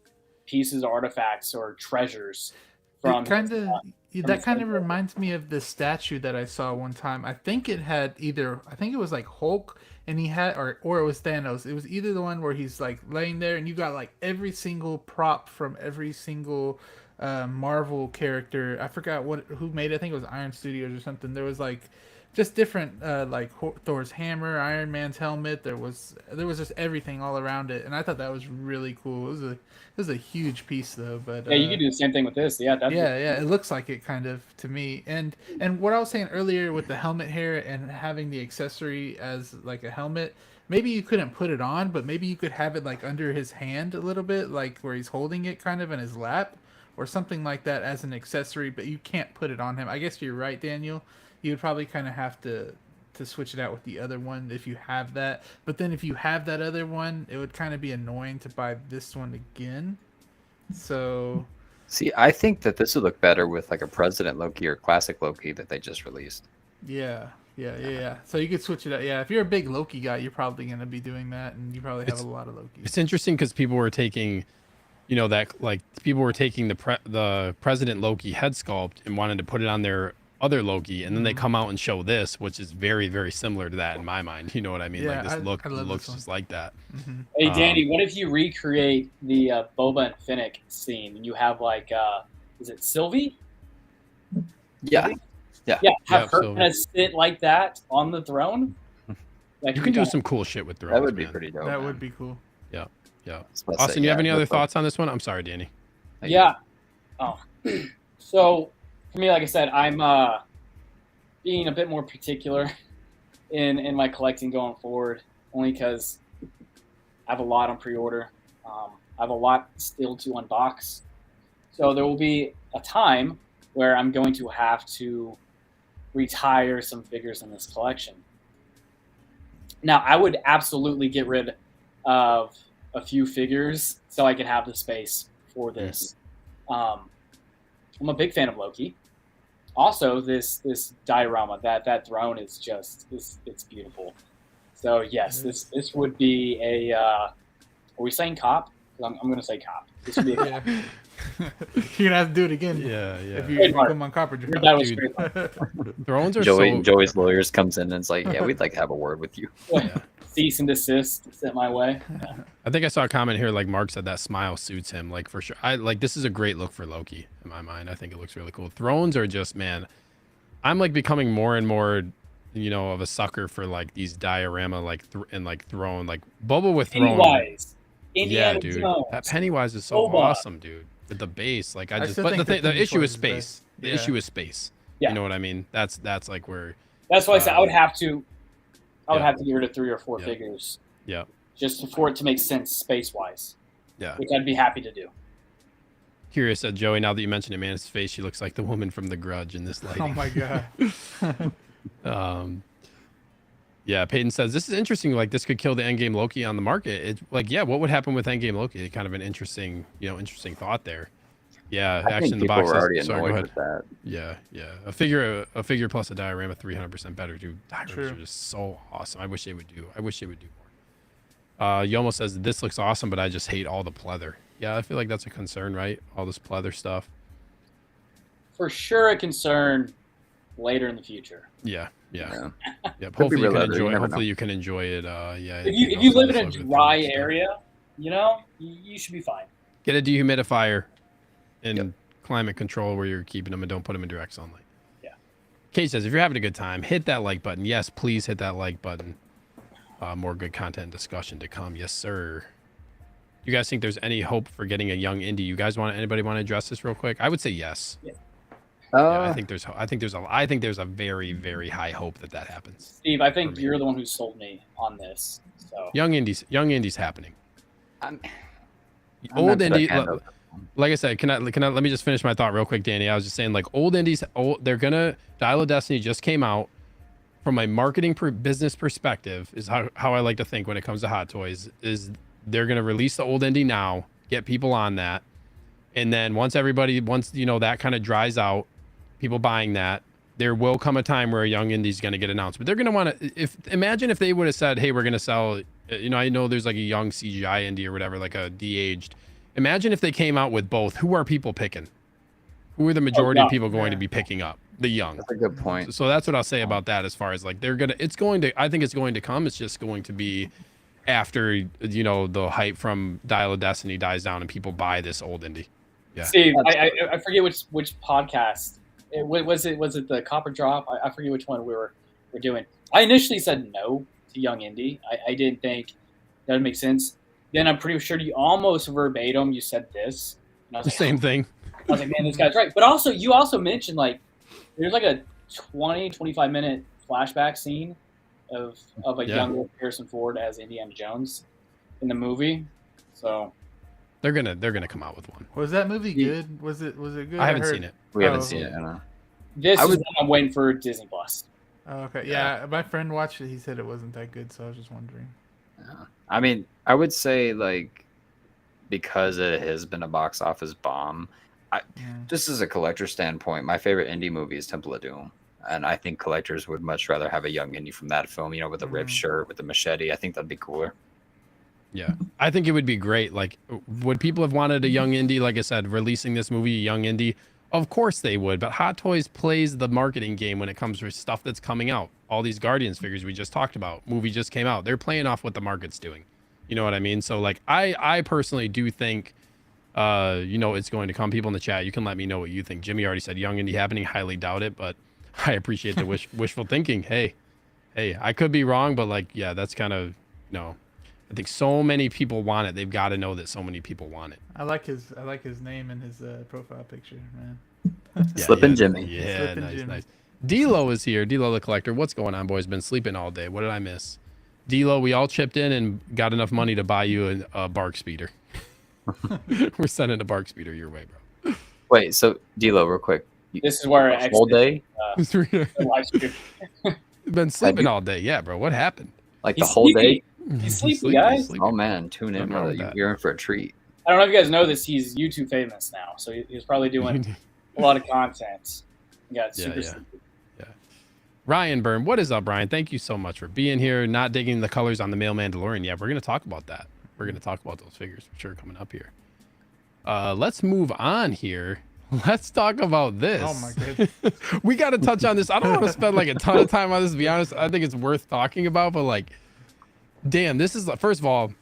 pieces, artifacts, or treasures from. That kind of reminds me of the statue that I saw one time. I think it was like Hulk, and he had, or it was Thanos. It was either the one where he's like laying there, and you got like every single prop from every single Marvel character. I forgot who made it. I think it was Iron Studios or something. There was like just different like Thor's hammer, Iron Man's helmet. There was just everything all around it, and I thought that was really cool. It was a huge piece though. But you can do the same thing with this. It looks like it kind of to me. And what I was saying earlier with the helmet hair and having the accessory as like a helmet, maybe you couldn't put it on, but maybe you could have it like under his hand a little bit, like where he's holding it kind of in his lap or something like that as an accessory, but you can't put it on him. I guess you're right, Daniel. You would probably kind of have to switch it out with the other one if you have that. But then if you have that other one, it would kind of be annoying to buy this one again. So, see, I think that this would look better with like a President Loki or Classic Loki that they just released. Yeah. So you could switch it out. Yeah, if you're a big Loki guy, you're probably going to be doing that, and you probably have a lot of Loki. It's interesting because people were taking, the President Loki head sculpt and wanted to put it on their other Loki, and then they come out and show this, which is very, very similar to that in my mind. You know what I mean? Yeah, like this looks just like that. Hey, Danny, what if you recreate the Boba and Finnick scene and you have like, is it Sylvie? Yeah. Have her kind of sit like that on the throne. Like you can do some cool shit with thrones. That would be pretty dope. That would be cool. Yeah. Austin, you have any other thoughts on this one? I'm sorry, Danny. Yeah. Oh, so. For me, like I said, I'm being a bit more particular in my collecting going forward, only because I have a lot on pre-order. I have a lot still to unbox. So there will be a time where I'm going to have to retire some figures in this collection. Now, I would absolutely get rid of a few figures so I can have the space for this. I'm a big fan of Loki. Also, this diorama, that throne is just it's beautiful. So yes, this would be a. Are we saying cop? I'm going to say cop. This would be a cop. You're gonna have to do it again. Yeah. If you come on copper, Thrones are Joey's lawyers comes in and it's like, yeah, we'd like to have a word with you. Yeah. Cease and desist sent my way. I think I saw a comment here like Mark said that smile suits him, like for sure. This is a great look for Loki in my mind. I think it looks really cool. Thrones are just, man, I'm like becoming more and more of a sucker for like these diorama throne, like Boba with throne. Pennywise. Yeah, dude. Jones. That Pennywise is so awesome, dude. With the base, like but the issue is space. The issue is space. Yeah. You know what I mean? That's like where. That's why I said I would have to get rid of 3 or 4 figures. Yeah. Just for it to make sense space wise. Yeah. Which I'd be happy to do. curious, Joey, now that you mentioned Amanda's face, she looks like the woman from The Grudge in this lighting. Oh my god. Yeah, Peyton says this is interesting. Like this could kill the Endgame Loki on the market. It's like, yeah, what would happen with Endgame Loki? Kind of an interesting, interesting thought there. Yeah, I action think in the people box. were already Sorry, go annoyed ahead. with that. Yeah. A figure plus a diorama 300% better, dude. Dioramas True. are just so awesome. I wish they would do more. Yomo says this looks awesome, but I just hate all the pleather. Yeah, I feel like that's a concern, right? All this pleather stuff. For sure, a concern later in the future. Yeah. Could be Hopefully you real can leather, you enjoy. never Hopefully know. you can enjoy it. Yeah. If you live in a dry area, you should be fine. Get a dehumidifier and climate control where you're keeping them, and don't put them in direct sunlight. Yeah. Kate says, if you're having a good time, hit that like button. Yes, please hit that like button. More good content and discussion to come. Yes, sir. You guys think there's any hope for getting a young indie? You guys anybody want to address this real quick? I would say yes. Yeah. I think there's a very, very high hope that happens. Steve, I think you're the one who sold me on this. So young indies happening. I'm Old not indie, that kind of- like I said, can I let me just finish my thought real quick, Danny? I was just saying, like, old indies, they're gonna Dial of Destiny just came out. From a marketing business perspective, is how I like to think when it comes to Hot Toys. Is they're gonna release the old indie now, get people on that, and then once that kind of dries out, people buying that, there will come a time where a young indie is gonna get announced. But they're gonna want to. Imagine if they would have said, "Hey, we're gonna sell." I know there's like a young CGI indie or whatever, like a de-aged. Imagine if they came out with both. Who are people picking? Who are the majority of people going to be picking up? The young. That's a good point. So that's what I'll say about that. As far as like I think it's going to come. It's just going to be after the hype from Dial of Destiny dies down and people buy this old indie. Yeah. Steve, I forget which podcast. Was it the Copper Drop? I forget which one we're doing. I initially said no to young indie. I didn't think that would make sense. Then I'm pretty sure you almost verbatim you said this. And I was The like, same thing. I was like, man, this guy's right. But also, you also mentioned like there's like a 25 minute flashback scene of a younger Harrison Ford as Indiana Jones in the movie. So they're gonna come out with one. Was that movie good? Was it good? I haven't seen it. We haven't seen it. I know. This is what I'm waiting for Disney Plus. Oh, okay. Yeah, my friend watched it. He said it wasn't that good, so I was just wondering. Yeah. I mean, I would say like because it has been a box office bomb. Just as a collector standpoint, my favorite indie movie is Temple of Doom, and I think collectors would much rather have a young indie from that film. With the ripped shirt, with the machete. I think that'd be cooler. Yeah, I think it would be great. Like, would people have wanted a young indie? Like I said, releasing this movie, a young indie. Of course they would, but Hot Toys plays the marketing game when it comes to stuff that's coming out. All these Guardians figures we just talked about, movie just came out. They're playing off what the market's doing. You know what I mean? So like, I personally do think, it's going to come. People in the chat, you can let me know what you think. Jimmy already said young indie happening. Highly doubt it, but I appreciate the wishful thinking. Hey, I could be wrong, but like, yeah, that's kind of I think so many people want it. They've got to know that so many people want it. I like his name and his profile picture, man. Slippin' Jimmy. Yeah, Slippin' nice. D-Lo is here. D-Lo the collector. What's going on, boys? Been sleeping all day. What did I miss? D-Lo, we all chipped in and got enough money to buy you a bark speeder. We're sending a bark speeder your way, bro. Wait, so D-Lo, real quick. This is where the whole day. live stream. Been sleeping all day, yeah, bro. What happened? Like He's the whole sleepy. day. He's sleepy, guys. Oh man, tune in, Nothing wrong brother. with that. You're in for a treat. I don't know if you guys know this. He's YouTube famous now, so he's probably doing a lot of content. He got super sleepy. Ryan Byrne, what is up, Brian? Thank you so much for being here. Not digging the colors on the male Mandalorian. Yeah, we're going to talk about that. We're going to talk about those figures for sure coming up here. Let's move on here. Let's talk about this. Oh my goodness. We got to touch on this. I don't want to spend like a ton of time on this, to be honest. I think it's worth talking about, but like, damn, this is, first of all,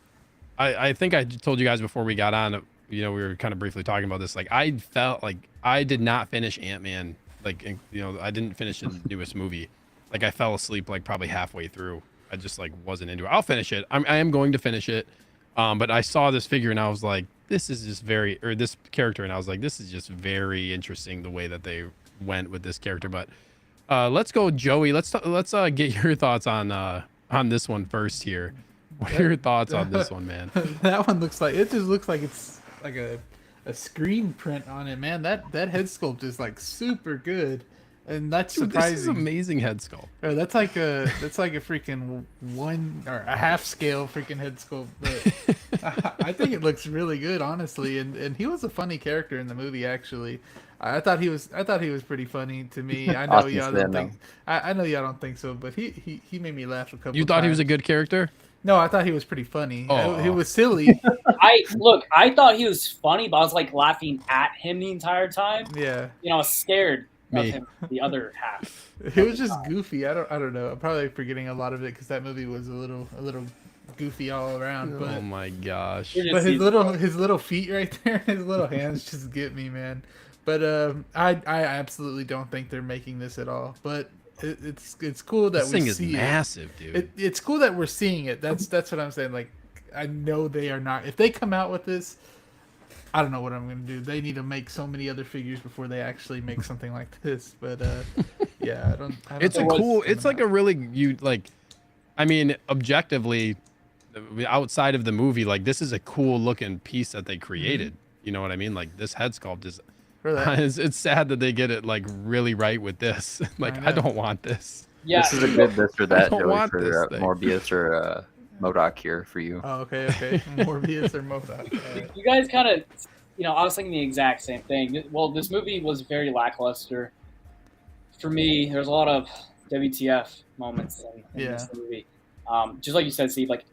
I think I told you guys before we got on, we were kind of briefly talking about this. Like, I felt like I did not finish Ant-Man. Like, I didn't finish the newest movie. Like, I fell asleep like probably halfway through. I just like wasn't into it. I'll finish it. I am going to finish it. But I saw this figure and I was like, this is just this character. And I was like, this is just very interesting the way that they went with this character. But let's go, Joey. Let's get your thoughts on this one first here. What are your thoughts on this one, man? That one looks like, it just looks like it's like a a screen print on it, man. That head sculpt is like super good, and that's Dude, surprising. this is amazing head sculpt. Oh, that's like a freaking one or a half scale freaking head sculpt. But I think it looks really good, honestly. And he was a funny character in the movie, actually. I thought he was pretty funny to me. I know y'all don't think. I know y'all don't think so, but he made me laugh a couple. You thought times. He was a good character? No, I thought he was pretty funny. Oh. He was silly. I thought he was funny, but I was like laughing at him the entire time. Yeah. I was scared of him the other half. It was just goofy. I don't know. I'm probably forgetting a lot of it because that movie was a little goofy all around. But, oh my gosh! But his little feet right there, his little hands just get me, man. But I absolutely don't think they're making this at all. But it's cool that this thing we is see massive, it. dude. It's cool that we're seeing it. That's what I'm saying. Like, I know they are not. If they come out with this, I don't know what I'm gonna do. They need to make so many other figures before they actually make something like this. But yeah, I don't. It's a cool. It's like a really I mean, objectively, outside of the movie, like this is a cool looking piece that they created. You know what I mean? Like this head sculpt is. It's sad that they get it like really right with this. Like I don't want this. Yeah, this is a good this or that Joey for Morbius or MODOK here for you. Oh, okay. Morbius or MODOK. You guys kind of, I was thinking the exact same thing. Well, this movie was very lackluster. For me, there's a lot of WTF moments in this movie. Just like you said, Steve, like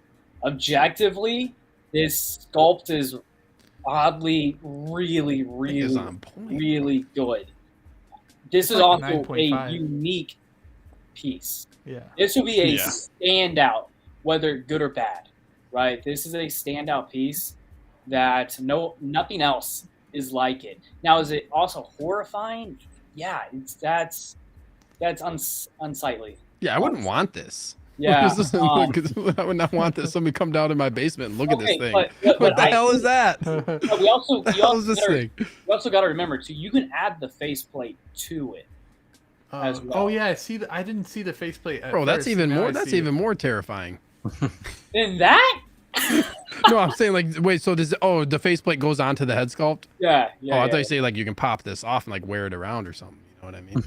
objectively, this sculpt is oddly really good. This is also 9.5. A unique piece. Yeah. This would be a standout, whether good or bad, right? This is a standout piece that nothing else is like it. Now, is it also horrifying? Yeah, that's unsightly. Yeah, I wouldn't want this. Yeah, I would not want this. Somebody come down to my basement and look at this thing. But what the hell is that? We also got to remember too. You can add the faceplate to it. As well. Oh yeah, I didn't see the faceplate. Bro, that's even more. That's even more terrifying. Than that? No, I'm saying like, wait. So the faceplate goes onto the head sculpt? Yeah. I thought you say like you can pop this off and like wear it around or something. You know what I mean?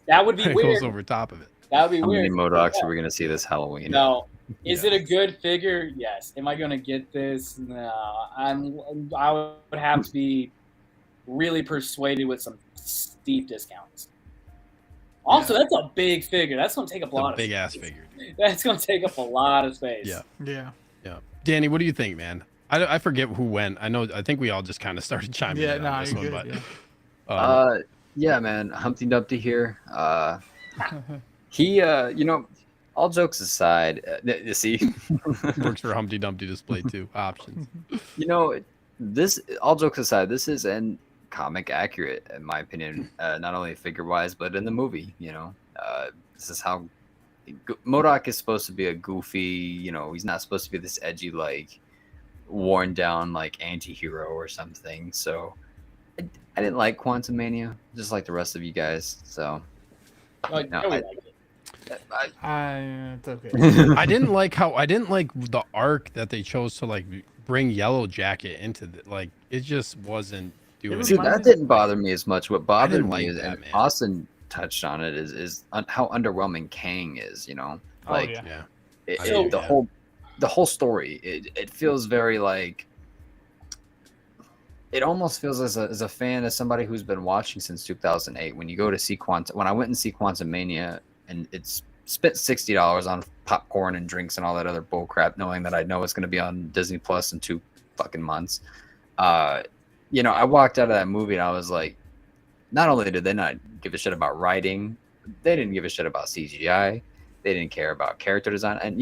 That would be weird. It goes over top of it. That would be weird. How many MODOKs are we going to see this Halloween? No. Is it a good figure? Yes. Am I going to get this? No. I would have to be really persuaded with some steep discounts. Also, that's a big figure. That's going to take up a lot of space. Big ass figure. That's going to take up a lot of space. Yeah. Danny, what do you think, man? I forget who went. I think we all just kind of started chiming in on this one. Good, but, yeah, man. Humpty Dumpty here. He, all jokes aside, you see, works for Humpty Dumpty Display too. Options. This, all jokes aside, this is an comic accurate, in my opinion, not only figure wise, but in the movie. This is how MODOK is supposed to be a goofy. He's not supposed to be this edgy, like worn down, like anti-hero or something. So I didn't like Quantum Mania, just like the rest of you guys. So it's okay. I didn't like the arc that they chose to like bring Yellow Jacket into it just wasn't doing it. That didn't bother me as much. What bothered me is, and Austin touched on it, is how underwhelming Kang is. The whole story. It feels very like. It almost feels as a fan, as somebody who's been watching since 2008. When you go to see when I went and see Quantum Mania, and it's spent $60 on popcorn and drinks and all that other bull crap, knowing that I know it's going to be on Disney Plus in 2 fucking months. I walked out of that movie and I was like, not only did they not give a shit about writing, they didn't give a shit about CGI. They didn't care about character design. And,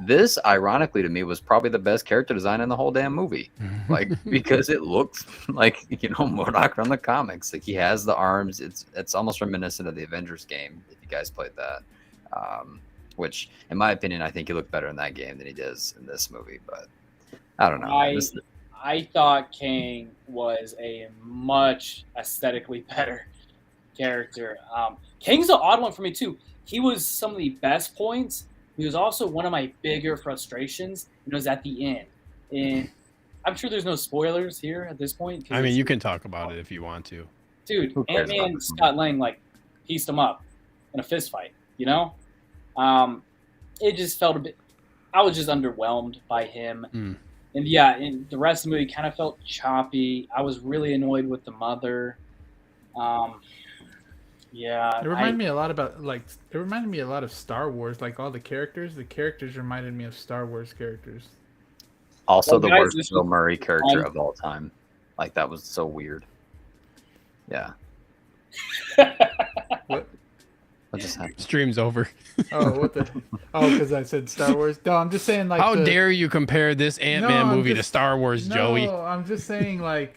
this, ironically to me, was probably the best character design in the whole damn movie. Because it looks like, MODOK from the comics. Like, he has the arms. It's almost reminiscent of the Avengers game, if you guys played that. Which, in my opinion, I think he looked better in that game than he does in this movie. But I don't know. I thought Kang was a much aesthetically better character. Kang's an odd one for me, too. He was some of the best points. He was also one of my bigger frustrations, and it was at the end. And I'm sure there's no spoilers here at this point. I mean, you can talk about it if you want to. Dude, Ant-Man, Scott Lang, like, pieced him up in a fist fight, you know? It just felt a bit... I was just underwhelmed by him. And yeah, and the rest of the movie kind of felt choppy. I was really annoyed with the mother. Yeah. It reminded me a lot of Star Wars, like all the characters. The characters reminded me of Star Wars characters. Also, the worst Bill Murray character of all time. Like, that was so weird. Yeah. What? What just happened? Stream's over. Oh, what the? Oh, because I said Star Wars. No, I'm just saying, like, how dare you compare this Ant-Man movie to Star Wars, Joey? No, I'm just saying, like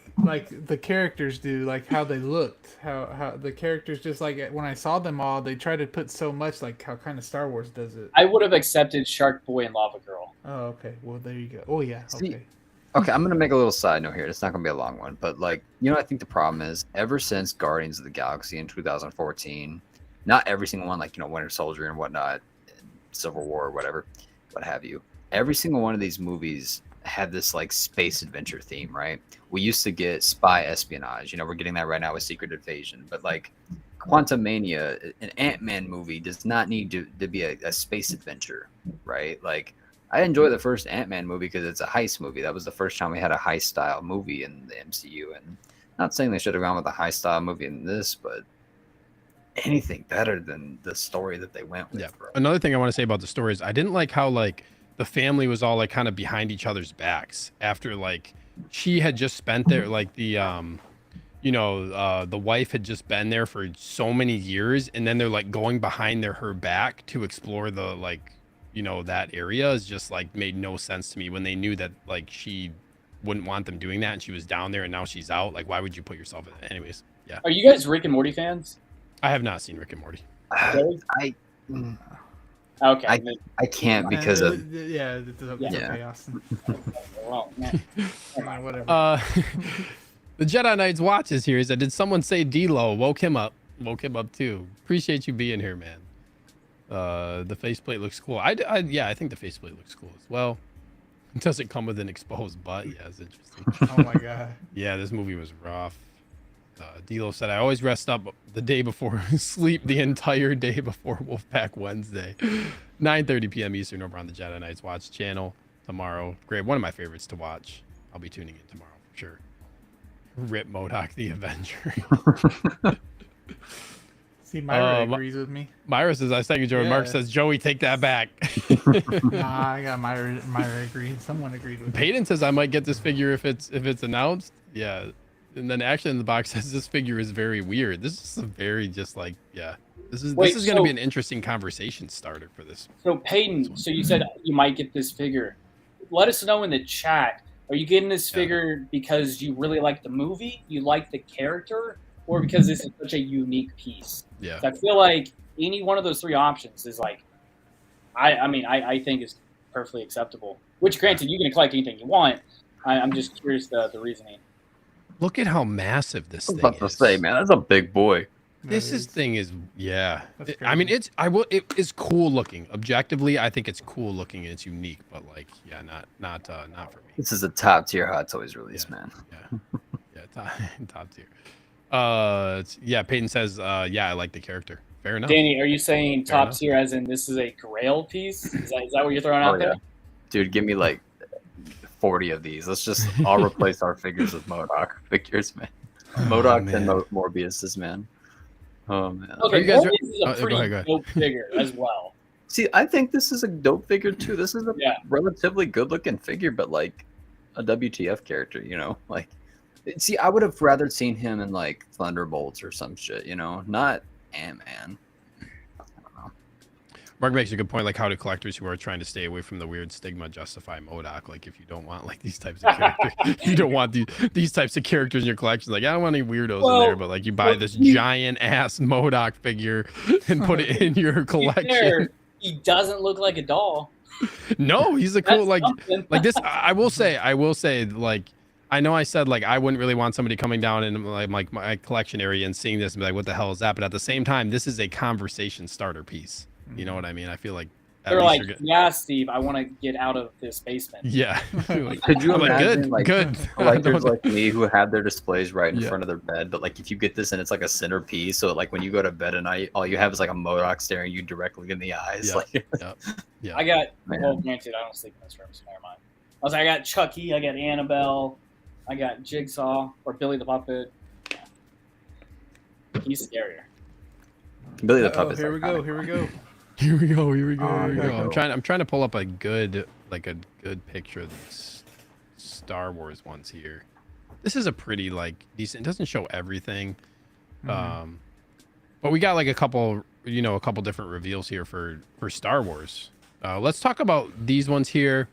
the characters do, like how they looked, how the characters, just like when I saw them all, they try to put so much, like how kind of Star Wars does it. I would have accepted Shark Boy and Lava Girl. Oh, okay. Well, there you go. Oh, yeah. Okay. Okay, I'm gonna make a little side note here. It's not gonna be a long one, but like, you know, I think the problem is ever since Guardians of the Galaxy in 2014, not every single one, like, you know, Winter Soldier and whatnot, Civil War or whatever, what have you. Every single one of these movies had this like space adventure theme, right? We used to get spy espionage. You know, we're getting that right now with Secret Invasion. But like Quantumania, an Ant-Man movie does not need to be a space adventure, right? Like, I enjoy the first Ant-Man movie because it's a heist movie. That was the first time we had a heist style movie in the MCU. And not saying they should have gone with a heist style movie in this, but anything better than the story that they went with. Yeah. Bro. Another thing I want to say about the story is I didn't like how like the family was all like kind of behind each other's backs after like she had just spent there, like the the wife had just been there for so many years, and then they're like going behind her back to explore the like, you know, that area is just like made no sense to me when they knew that like she wouldn't want them doing that and she was down there and now she's out. Like, why would you put yourself in it? Anyways, yeah. Are you guys Rick and Morty fans? I have not seen Rick and Morty. Okay. I can't because of it's okay, Austin. Well, whatever. The Jedi Knight's watch is here. He said, did someone say D-Lo? Woke him up too. Appreciate you being here, man. The faceplate looks cool. I think the faceplate looks cool as well. It doesn't come with an exposed butt. Yeah, it's interesting. Oh my god. Yeah, this movie was rough. D-Lo said, I always rest up the day before, sleep the entire day before Wolfpack Wednesday. 9:30 p.m. Eastern over on the Jedi Knights Watch channel tomorrow. Great. One of my favorites to watch. I'll be tuning in tomorrow for sure. Rip MODOK the Avenger. See, Myra agrees with me. Myra says, I second Joey. Yeah. Mark says, Joey, take that back. Nah, I got Myra agreed. Someone agreed with me. Peyton says, I might get this figure if it's announced. Yeah. And then Action in the Box says this figure is very weird. This is a very just like, yeah. This is going to be an interesting conversation starter for this. So Peyton, so you said you might get this figure. Let us know in the chat. Are you getting this figure because you really like the movie, you like the character, or because this is such a unique piece? Yeah. So I feel like any one of those three options is like, I think is perfectly acceptable. Which, granted, you can collect anything you want. I'm just curious the reasoning. Look at how massive this thing is. I was about to say, man, that's a big boy. This thing is, yeah. I mean, it is cool looking. Objectively, I think it's cool looking and it's unique, but like, yeah, not for me. This is a top tier Hot Toys release, man. Yeah, top tier. Yeah, Peyton says, yeah, I like the character. Fair enough. Danny, are you saying top tier as in this is a grail piece? Is that what you're throwing out there? Dude, give me like 40 of these. Let's just all replace our figures with MODOK figures, man. MODOK and Morbius's, man. Oh man. Okay, Morbius is a pretty dope figure as well. See, I think this is a dope figure too. This is a relatively good looking figure, but like a WTF character, you know? Like, see, I would have rather seen him in like Thunderbolts or some shit, you know, not Ant-Man. Mark makes a good point, like how do collectors who are trying to stay away from the weird stigma justify MODOK? Like, if you don't want like these types of characters, you don't want these types of characters in your collection. Like, I don't want any weirdos in there, but like you buy this giant ass MODOK figure and put it in your collection. He doesn't look like a doll. No, he's a cool like this. I will say like, I know I said like I wouldn't really want somebody coming down in like my collection area and seeing this and be like, what the hell is that? But at the same time, this is a conversation starter piece. You know what I mean? I feel like They're like, yeah, Steve, I want to get out of this basement. Yeah. Could you imagine good collectors like me who have their displays right in front of their bed, but like if you get this and it's like a centerpiece, so like when you go to bed at night, all you have is like a MODOK staring you directly in the eyes. Yeah. I got, well, granted, I don't sleep in this room, so never mind. I got Chucky, I got Annabelle, I got Jigsaw, or Billy the Puppet. Yeah. He's scarier. Billy the Puppet. Here we go. Here we go. Here we go. I'm trying to pull up a good picture of these Star Wars ones here. This is a pretty decent. It doesn't show everything, but we got like a couple different reveals here for Star Wars. Let's talk about these ones here.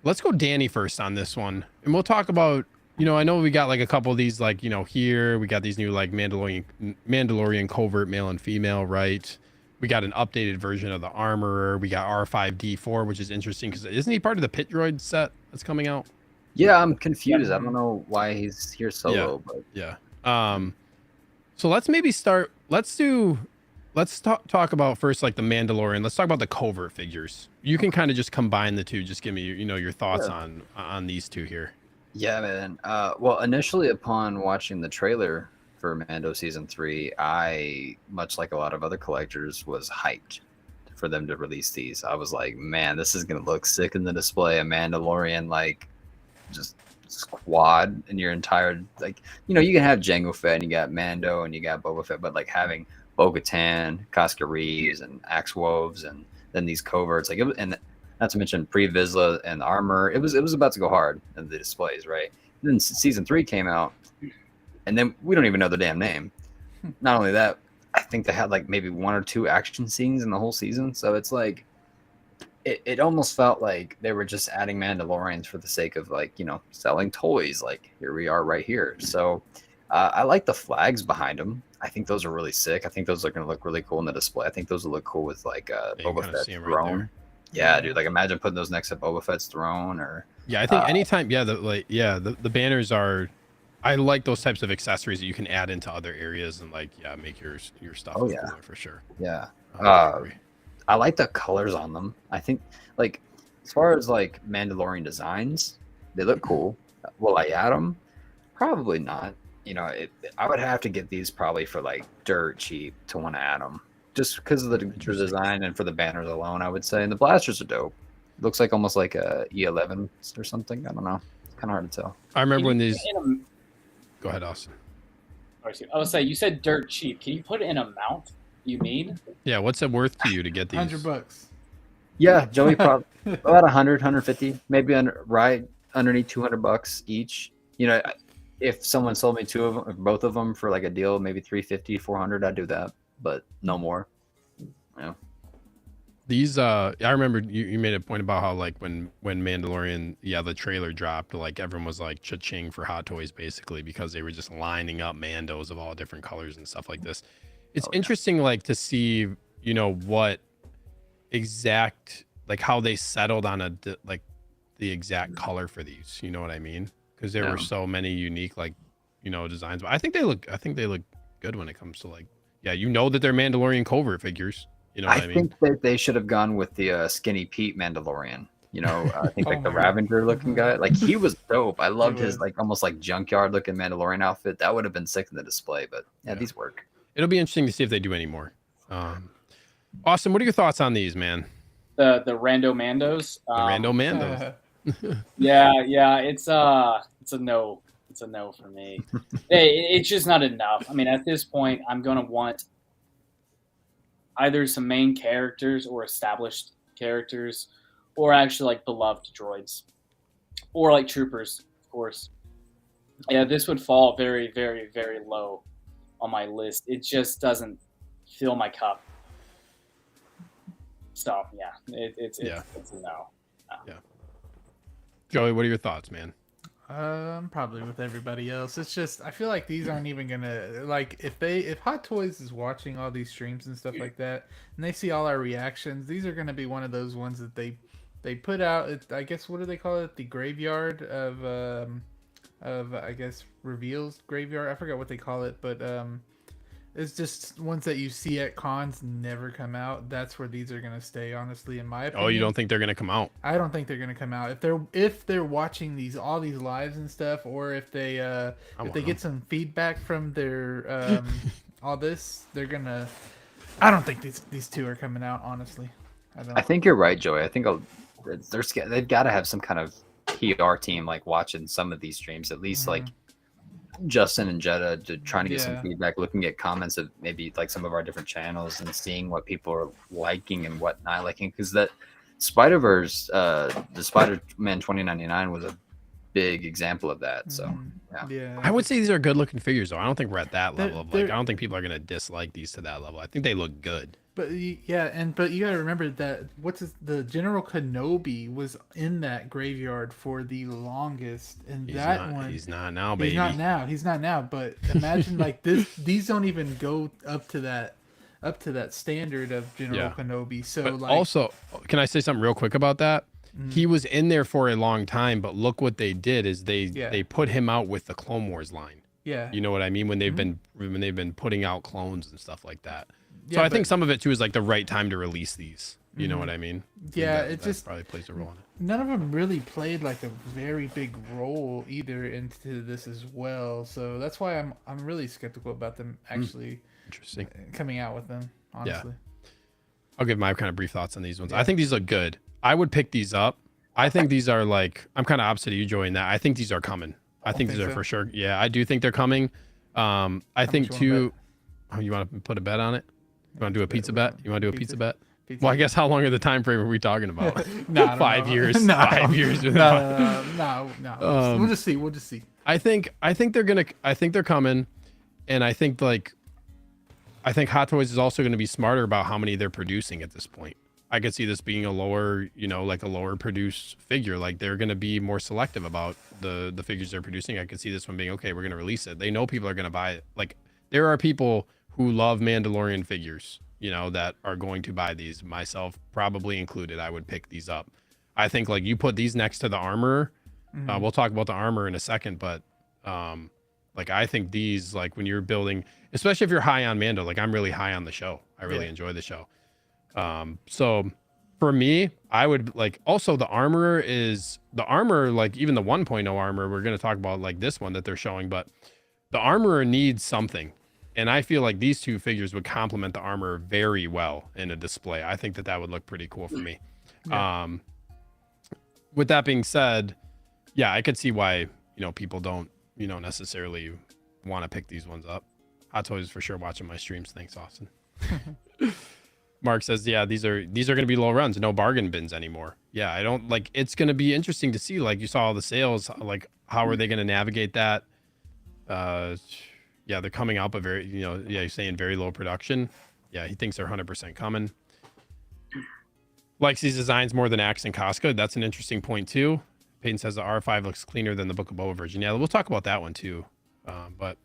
Let's go Danny first on this one, and we'll talk about. I know we got like a couple of these here we got these new like Mandalorian covert male and female, right? We got an updated version of the Armorer. We got R5D4, which is interesting because isn't he part of the Pit Droid set that's coming out? Yeah, I'm confused. I don't know why he's here solo, but yeah. So let's maybe start. Let's talk about first like the Mandalorian. Let's talk about the covert figures. You can kind of just combine the two. Just give me your thoughts on these two here. Yeah, man. Well, initially upon watching the trailer for Mando Season 3, I, much like a lot of other collectors, was hyped for them to release these. I was like, man, this is going to look sick in the display. A Mandalorian, like, just squad in your entire, like, you can have Jango Fett and you got Mando and you got Boba Fett, but, like, having Bo-Katan, Casca Reeves, and Axe Woves, and then these coverts, like, and not to mention Pre-Vizsla and Armor, it was about to go hard in the displays, right? And then Season 3 came out, and then we don't even know the damn name. Not only that, I think they had like maybe one or two action scenes in the whole season. So it's like, it almost felt like they were just adding Mandalorians for the sake of like, selling toys. Like here we are right here. So I like the flags behind them. I think those are really sick. I think those are going to look really cool in the display. I think those will look cool with like Boba Fett's throne. Right, yeah, dude. Like imagine putting those next to Boba Fett's throne or. Yeah, I think anytime. Yeah, the banners are. I like those types of accessories that you can add into other areas and like make your stuff cooler for sure. Yeah. I like the colors on them. I think like as far as like Mandalorian designs, they look cool. Will I add them? Probably not. I would have to get these probably for like dirt cheap to want to add them, just because of the design and for the banners alone. I would say, and the blasters are dope. Looks like almost like a E11 or something. I don't know. It's kind of hard to tell. I remember when these. Go ahead, Austin. I was saying, you said dirt cheap. Can you put it in amount? You mean? Yeah. What's it worth to you to get these? $100. Yeah, Joey, probably about 100, 150, maybe underneath $200 each. If someone sold me two of them, or both of them for like a deal, maybe 350, 400, I'd do that, but no more. Yeah. These I remember you made a point about how like when Mandalorian the trailer dropped, like everyone was like cha-ching for Hot Toys basically because they were just lining up Mandos of all different colors and stuff like this. It's interesting like to see what exact like how they settled on the exact color for these, you know what I mean? Because there were so many unique like designs, but I think they look good when it comes to like that they're Mandalorian covert figures. You know what I mean? think that they should have gone with the Skinny Pete Mandalorian. I think like the Ravager looking guy, like he was dope. I loved his like almost like junkyard looking Mandalorian outfit. That would have been sick in the display, but these work. It'll be interesting to see if they do any more. Austin, what are your thoughts on these, man? The Rando Mandos. The Rando Mandos. Yeah, it's a no. It's a no for me. It's just not enough. I mean, at this point, I'm gonna want either some main characters or established characters, or actually like beloved droids, or like troopers, of course. Yeah, this would fall very, very, very low on my list. It just doesn't fill my cup. So yeah, it's a no. Yeah. Joey, what are your thoughts, man? Probably with everybody else. It's just I feel like these aren't even gonna like if Hot Toys is watching all these streams and stuff like that, and they see all our reactions, these are gonna be one of those ones that they put out. I guess what do they call it? The graveyard of I guess reveals graveyard. I forgot what they call it, but It's just ones that you see at cons never come out. That's where these are gonna stay, honestly, in my opinion. Oh, you don't think they're gonna come out? I don't think they're gonna come out. If they're watching all these lives and stuff, or if they get some feedback from their all this, they're gonna. I don't think these two are coming out, honestly. I think you're right, Joey. I think they've got to have some kind of PR team like watching some of these streams, at least like Justin and Jetta, trying to get some feedback, looking at comments of maybe like some of our different channels and seeing what people are liking and what not liking. Because that Spider-Verse, the Spider-Man 2099 was a big example of that. So yeah, I would say these are good looking figures though. I don't think we're at that level of like, I don't think people are gonna dislike these to that level. I think they look good. But yeah, but you gotta remember that the General Kenobi was in that graveyard for the longest, and he's not now, baby. He's not now. But imagine like these don't even go up to that standard of General Kenobi. So but like, also, can I say something real quick about that? He was in there for a long time, but look what they did is they put him out with the Clone Wars line. Yeah, you know what I mean, when they've been putting out clones and stuff like that. So I think some of it too is like the right time to release these. You know what I mean? Yeah, that just probably plays a role in it. None of them really played like a very big role either into this as well. So that's why I'm really skeptical about them actually coming out with them. Honestly, I'll give my kind of brief thoughts on these ones. I think these look good. I would pick these up. I think these are like, I'm kind of opposite of you, Joey, in that I think these are coming. I think these are for sure. Yeah, I do think they're coming. I think too. Oh, you want to put a bet on it? You want to do a pizza bet? You want to do a pizza bet? Well, I guess how long of the time frame are we talking about? 5 years. 5 years. No. We'll just see. I think they're coming, and I think Hot Toys is also going to be smarter about how many they're producing at this point. I could see this being a lower produced figure. Like they're going to be more selective about the figures they're producing. I could see this one being, okay, we're going to release it. They know people are going to buy it. Like there are people who love Mandalorian figures, that are going to buy these, myself probably included. I would pick these up. I think like you put these next to the armor. We'll talk about the armor in a second, but like I think these, like when you're building, especially if you're high on Mando, like I'm really high on the show. I really enjoy the show. So for me, I would like, also the armor, like even the 1.0 armor, we're going to talk about like this one that they're showing, but the armor needs something. And I feel like these two figures would complement the armor very well in a display. I think that would look pretty cool for me. Yeah. With that being said, yeah, I could see why, people don't, necessarily want to pick these ones up. Hot Toys for sure watching my streams. Thanks, Austin. Mark says, yeah, these are going to be low runs, no bargain bins anymore. Yeah, I don't like, it's going to be interesting to see, like you saw all the sales, like how are they going to navigate that? Yeah, they're coming out, but very, you're saying very low production. Yeah, he thinks they're 100% coming. Likes these designs more than Axe and Casca. That's an interesting point too. Peyton says the R5 looks cleaner than the Book of Boba version. Yeah, we'll talk about that one too. But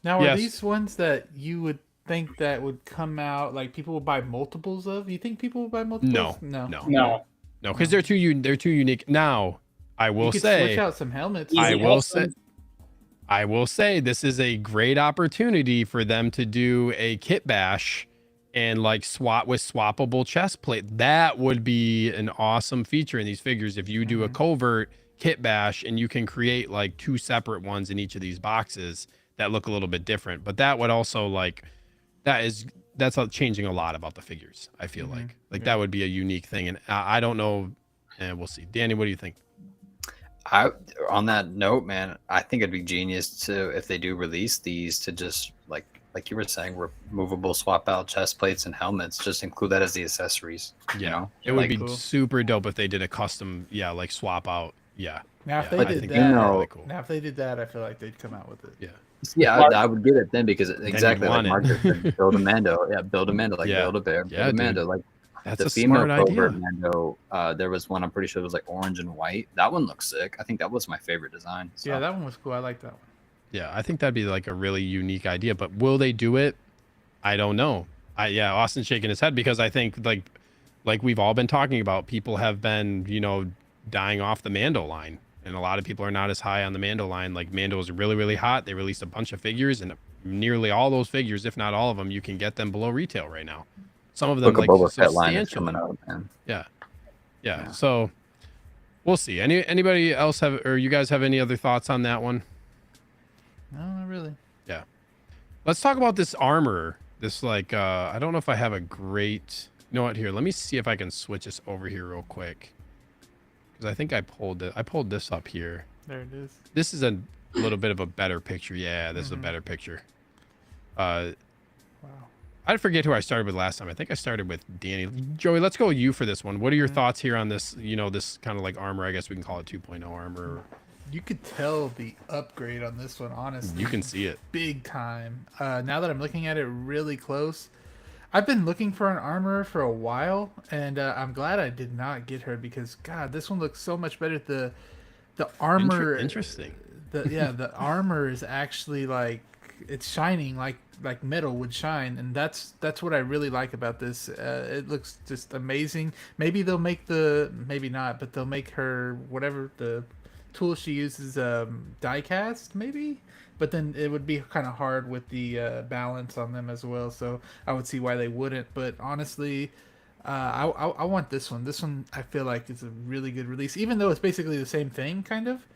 now, are these ones that you would think that would come out, like people will buy multiples of? You think people will buy multiples? No, because they're too unique. Now, I will say, switch out some helmets. I will say this is a great opportunity for them to do a kit bash and like swap with swappable chest plate. That would be an awesome feature in these figures. If you do a covert kit bash and you can create like 2 separate ones in each of these boxes that look a little bit different, but that would also like, that's changing a lot about the figures. I feel like that would be a unique thing. And I don't know. And we'll see. Danny, what do you think? On that note, man, I think it'd be genius if they do release these, to just like you were saying, removable swap out chest plates and helmets, just include that as the accessories. It would be super dope if they did a custom, like swap out. Now if they did that, really cool. Now if they did that, I feel like they'd come out with it. I would get it then, because exactly like Mark said, build a Mando, build a Mando, like build a bear, build a Mando, like. That's the female covert Mando, there was one, I'm pretty sure it was like orange and white. That one looks sick. I think that was my favorite design. So. Yeah, that one was cool. I like that one. Yeah, I think that'd be like a really unique idea, but will they do it? I don't know. Austin's shaking his head, because I think like we've all been talking about, people have been, dying off the Mando line, and a lot of people are not as high on the Mando line. Like Mando was really, really hot. They released a bunch of figures, and nearly all those figures, if not all of them, you can get them below retail right now. Some of them Book of like Boba Fett line is substantially. coming out, man. Yeah. So we'll see. Anybody else have, or you guys have any other thoughts on that one? No, not really. Yeah. Let's talk about this armor. This like, I don't know if I have a great, you know what, here, let me see if I can switch this over here real quick. Because I think I pulled it. I pulled this up here. There it is. This is a little bit of a better picture. Yeah, this is a better picture. Wow. I forget who I started with last time. I think I started with Danny. Joey, let's go with you for this one. What are your thoughts here on this, you know, this kind of like armor? I guess we can call it 2.0 armor. You could tell the upgrade on this one, honestly. You can see it. Big time. Now that I'm looking at it really close, I've been looking for an armor for a while, and I'm glad I did not get her because, God, this one looks so much better. The armor... Interesting. The armor is actually like, it's shining like metal would shine, and that's what I really like about this. It looks just amazing. Maybe they'll make maybe not, but they'll make her whatever the tool she uses die cast maybe, but then it would be kind of hard with the balance on them as well, so I would see why they wouldn't. But honestly, I want this one. I feel like is a really good release, even though it's basically the same thing kind of.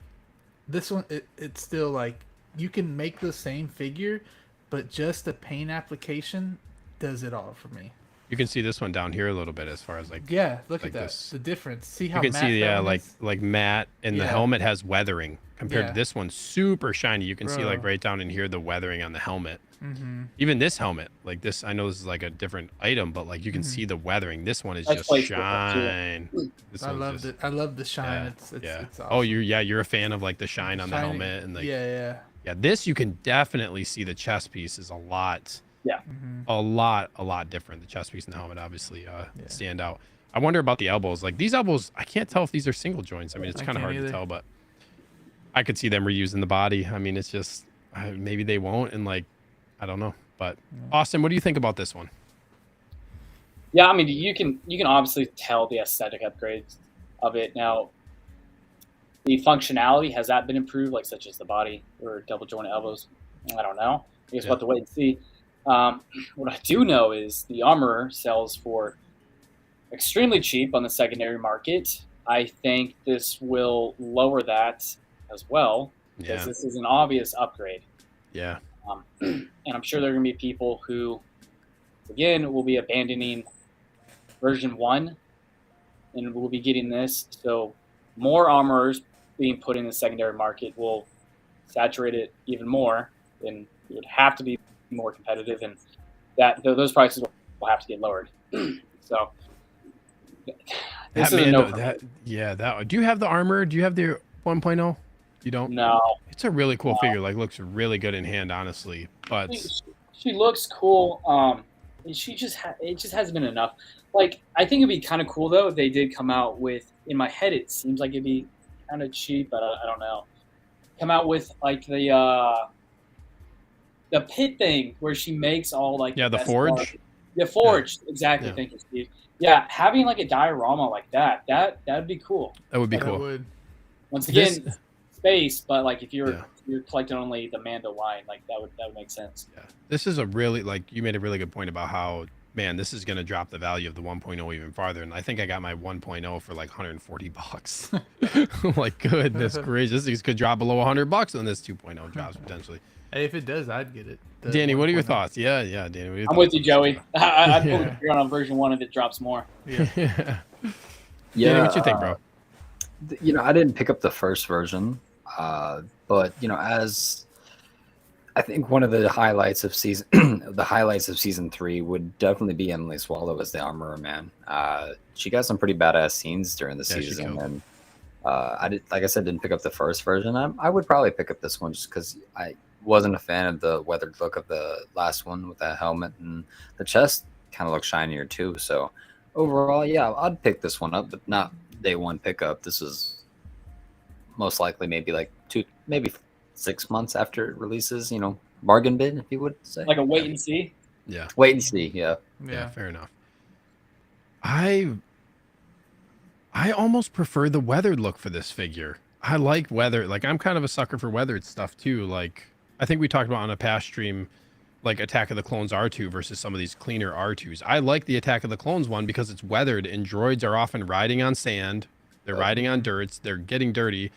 This one, it's still like you can make the same figure, but just the paint application does it all for me. You can see this one down here a little bit as far as like, yeah, look like at that, this. the difference. See how you can matte see, yeah, that is? like matte, and the helmet has weathering compared to this one, super shiny. You can see like right down in here the weathering on the helmet. Even this helmet, like this, I know this is like a different item, but like you can see the weathering. This one is just shine. I love it. I love the shine. Yeah, it's awesome. Oh, you're a fan of like the shine on the helmet, and like yeah. This you can definitely see the chest piece is a lot. Yeah. A lot different. The chest piece and the helmet obviously stand out. I wonder about the elbows. Like these elbows, I can't tell if these are single joints. I mean, it's kind of hard to tell, but I could see them reusing the body. I mean, it's just maybe they won't, and like I don't know. But Austin, what do you think about this one? Yeah, I mean, you can obviously tell the aesthetic upgrades of it. Now, the functionality, has that been improved, like such as the body or double jointed elbows? I don't know. I guess we'll have to wait and see. What I do know is the armor sells for extremely cheap on the secondary market. I think this will lower that as well because this is an obvious upgrade. Yeah. And I'm sure there are going to be people who, again, will be abandoning version 1 and will be getting this. So more armors being put in the secondary market will saturate it even more, and it would have to be more competitive, and that those prices will have to get lowered. So this is a no. Do you have the armor? Do you have the 1.0? You don't? No. It's a really cool figure. Like looks really good in hand, honestly. But she looks cool. It just hasn't been enough. Like I think it'd be kind of cool though if they did come out with. In my head, it seems like it'd be kind of cheap, but I don't know. Come out with like the pit thing where she makes all like the forge. The forge, exactly. Thank you, Steve. Yeah, having like a diorama like that'd be cool. That would be cool. Would. Once again, space, but like if you're collecting only the Mando line, like that would make sense. Yeah, this is a really you made a really good point about how. Man, this is going to drop the value of the 1.0 even farther. And I think I got my 1.0 for like $140. Like, goodness gracious. This could drop below $100 when this 2.0 drops potentially. Hey, if it does, I'd get it. Danny, what are your thoughts? Yeah, Danny. I'm with you, Joey. I'd pull the trigger on version 1 if it drops more. Yeah. Danny, what you think, bro? I didn't pick up the first version, but, as I think one of the highlights of season 3 would definitely be Emily Swallow as the Armorer Man. She got some pretty badass scenes during the season, and like I said, didn't pick up the first version. I would probably pick up this one just because I wasn't a fan of the weathered look of the last one with that helmet, and the chest kind of looks shinier too. So overall, yeah, I'd pick this one up, but not day one pickup. This is most likely maybe like 6 months after it releases, bargain bin, if you would say. Like a wait and see? Yeah. Wait and see, yeah. Yeah, fair enough. I almost prefer the weathered look for this figure. I like weather. Like, I'm kind of a sucker for weathered stuff, too. Like, I think we talked about on a past stream, like Attack of the Clones R2 versus some of these cleaner R2s. I like the Attack of the Clones one because it's weathered and droids are often riding on sand. They're riding on dirts. They're getting dirty.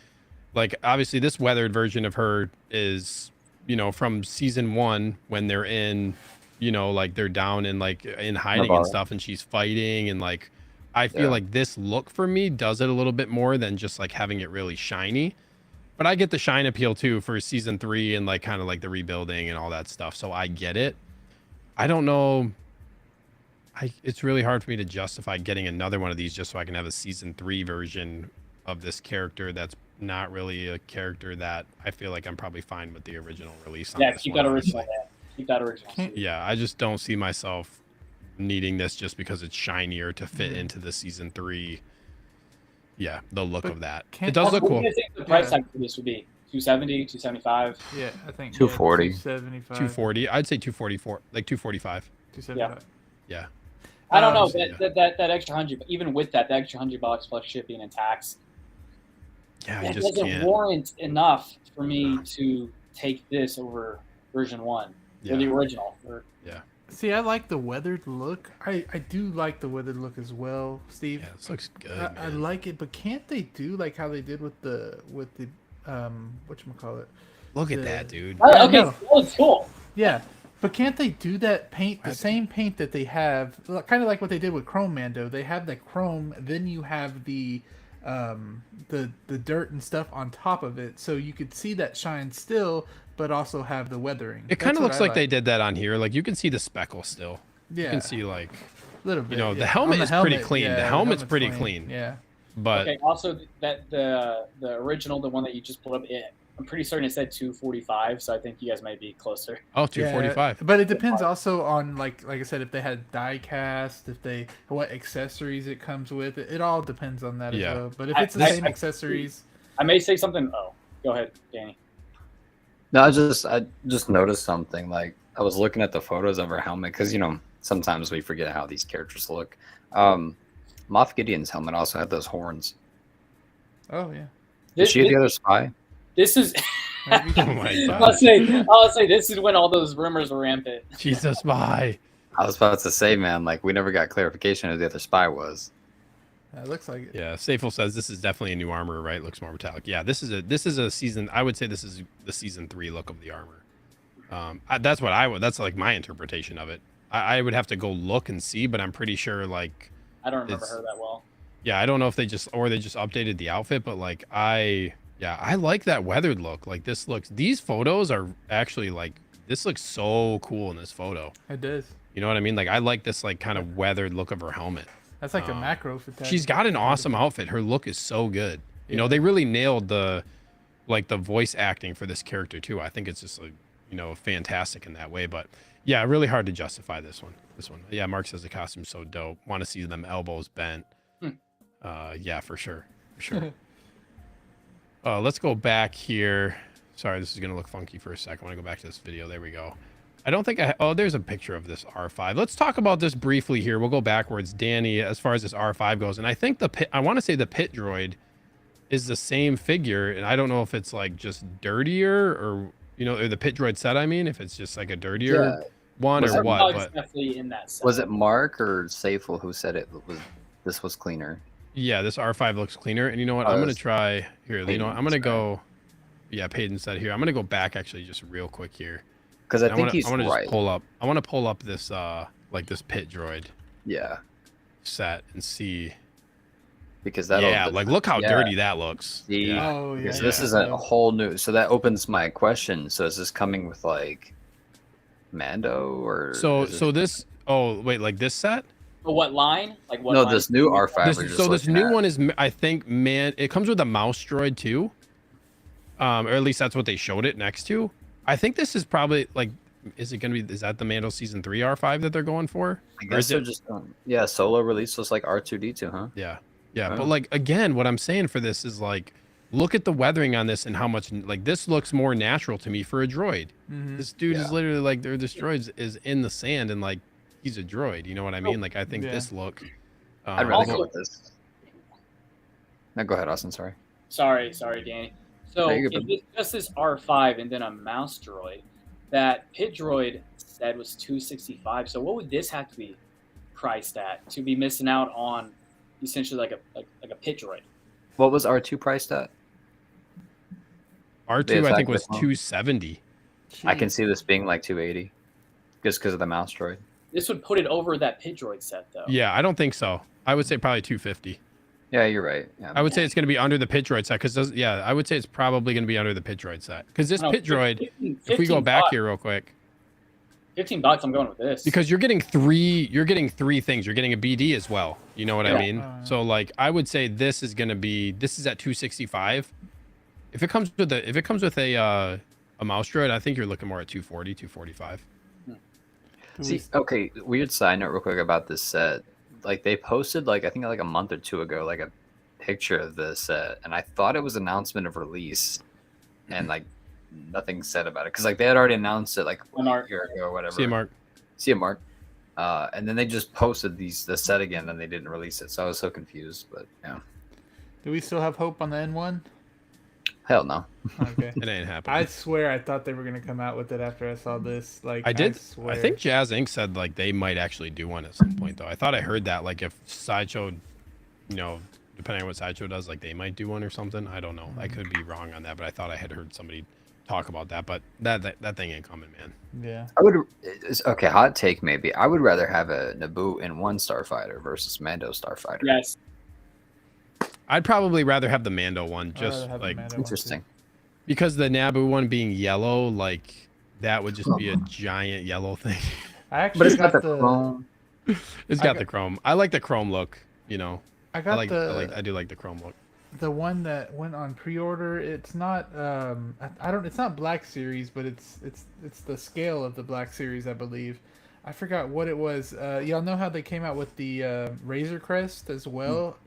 Like, obviously, this weathered version of her is, you know, from season 1 when they're in, you know, like they're down in like in hiding and stuff, and she's fighting, and like I feel like this look for me does it a little bit more than just like having it really shiny. But I get the shine appeal too for season 3 and like kind of like the rebuilding and all that stuff. So I get it. I don't know. It's really hard for me to justify getting another one of these just so I can have a season 3 version of this character that's not really a character that I feel like I'm probably fine with the original release on. Yeah, keep that original. Keep that original. Yeah, I just don't see myself needing this just because it's shinier to fit into the season 3. Yeah, the look of that. It does look cool. I think the price tag for this would be 270, 275. Yeah, I think 240. 240. I'd say 244, like 245. 275. Yeah. I don't know that extra $100, but even with that, the extra $100 plus shipping and tax, yeah, it doesn't warrant enough for me to take this over version 1 or the original. Yeah. See, I like the weathered look. I do like the weathered look as well, Steve. Yeah, this looks good. I like it, but can't they do like how they did with the whatchamacallit? Look at that, dude. Okay, that was cool. Yeah. But can't they do that paint, the same paint that they have, kind of like what they did with Chrome Mando? They have the chrome, then you have the dirt and stuff on top of it, so you could see that shine still, but also have the weathering. It kind of looks like they did that on here. Like you can see the speckle still. Yeah. You can see like a little bit. You know, the helmet is pretty clean. Yeah, the helmet's pretty clean. Yeah. But okay, also that the original, the one that you just pulled up, I'm pretty certain it said 245, so I think you guys might be closer. Oh, 245. Yeah, but it depends also on like I said, if they had die cast, what accessories it comes with. It all depends on that as well. But if it's the same accessories, I may say something. Oh, go ahead, Danny. No, I just noticed something. Like I was looking at the photos of her helmet because you know sometimes we forget how these characters look. Moff Gideon's helmet also had those horns. Oh yeah. Is she the other spy? This is. Oh my God. I'll say this is when all those rumors were rampant. She's a spy. I was about to say, man, like we never got clarification who the other spy was. It looks like it. Yeah, Safel says this is definitely a new armor, right? Looks more metallic. Yeah, this is a season. I would say this is the season 3 look of the armor. That's what that's like my interpretation of it. I would have to go look and see, but I'm pretty sure like. I don't remember her that well. Yeah, I don't know if they just updated the outfit, but like I like that weathered look. Like these photos are actually like, this looks so cool in this photo. It does. You know what I mean? Like I like this like kind of weathered look of her helmet. That's like a macro for that. She's got an awesome outfit. Her look is so good. You know, they really nailed the voice acting for this character too. I think it's just like, you know, fantastic in that way. But yeah, really hard to justify this one. Yeah, Mark says the costume's so dope. Want to see them elbows bent. Yeah, for sure. Let's go back here. Sorry, this is gonna look funky for a second. I want to go back to this video. There we go. I don't think there's a picture of this R5. Let's talk about this briefly here. We'll go backwards. Danny, as far as this R5 goes, and I think I want to say the pit droid is the same figure, and I don't know if it's like just dirtier or, you know, or the pit droid set, I mean, if it's just like a dirtier one or what. But definitely in that set. Was it Mark or Safel who said this was cleaner? Yeah, this R5 looks cleaner. And you know what? I'm going to try here. You know what? I'm going to go. Yeah, Peyton said here. I'm going to go back actually just real quick here. Because I think he's right. I want to pull up this like this pit droid. Yeah. Set and see. Because that like look how dirty that looks. Yeah. Oh yeah. Because this is a whole new. So that opens my question. So is this coming with like Mando or? So this. Oh wait, like this set. But what line? Like what? No, line? this new R5. This new one is, I think, it comes with a mouse droid too. Or at least that's what they showed it next to. I think this is probably like, is that the Mando season 3 R5 that they're going for? I guess they're just solo release was like R2D2, huh? Yeah. But like again, what I'm saying for this is like, look at the weathering on this and how much like this looks more natural to me for a droid. This dude is literally like, this droid is in the sand and like he's a droid. You know what I mean? Like I think this look. I'd rather go with this. Now go ahead, Austin. Sorry, Danny. So if it's just this R5 and then a mouse droid, that pit droid said was 265. So what would this have to be priced at to be missing out on essentially like a pit droid? What was R2 priced at? R2 I think was 270. I can see this being like 280 just because of the mouse droid. This would put it over that pit droid set though. Yeah, I don't think so. I would say probably 250. Yeah, you're right. Yeah, I would say it's going to be under the pit droid set because I would say it's probably going to be under the pit droid set because this pit droid. If we go back here real quick, $15, I'm going with this because you're getting three things. You're getting a BD as well. You know what I mean? So like I would say this is at 265. If it comes with a mouse droid, I think you're looking more at 240, 245. See, okay, weird side note real quick about this set. Like they posted like I think like a month or two ago like a picture of the set, and I thought it was an announcement of release, and like nothing said about it because like they had already announced it like a year ago or whatever. See a mark. And then they just posted the set again, and they didn't release it, so I was so confused. But yeah. Do we still have hope on the N1? Hell no. Okay. It ain't happening. I swear I thought they were gonna come out with it after I saw this. Like I did. I think Jazz Inc. said like they might actually do one at some point though. I thought I heard that like if Sideshow, depending on what Sideshow does, like they might do one or something. I don't know. I could be wrong on that, but I thought I had heard somebody talk about that. But that thing ain't coming, man. Yeah. Okay, hot take maybe. I would rather have a Naboo in one starfighter versus Mando starfighter. Yes. I'd probably rather have the Mando one, just like interesting. Because the Naboo one being yellow, like that would just be a giant yellow thing. But it's got the chrome. It's got the chrome. I like the chrome look. I do like the chrome look. The one that went on pre-order, it's not it's not Black Series, but it's the scale of the Black Series, I believe. I forgot what it was. Y'all know how they came out with the Razor Crest as well.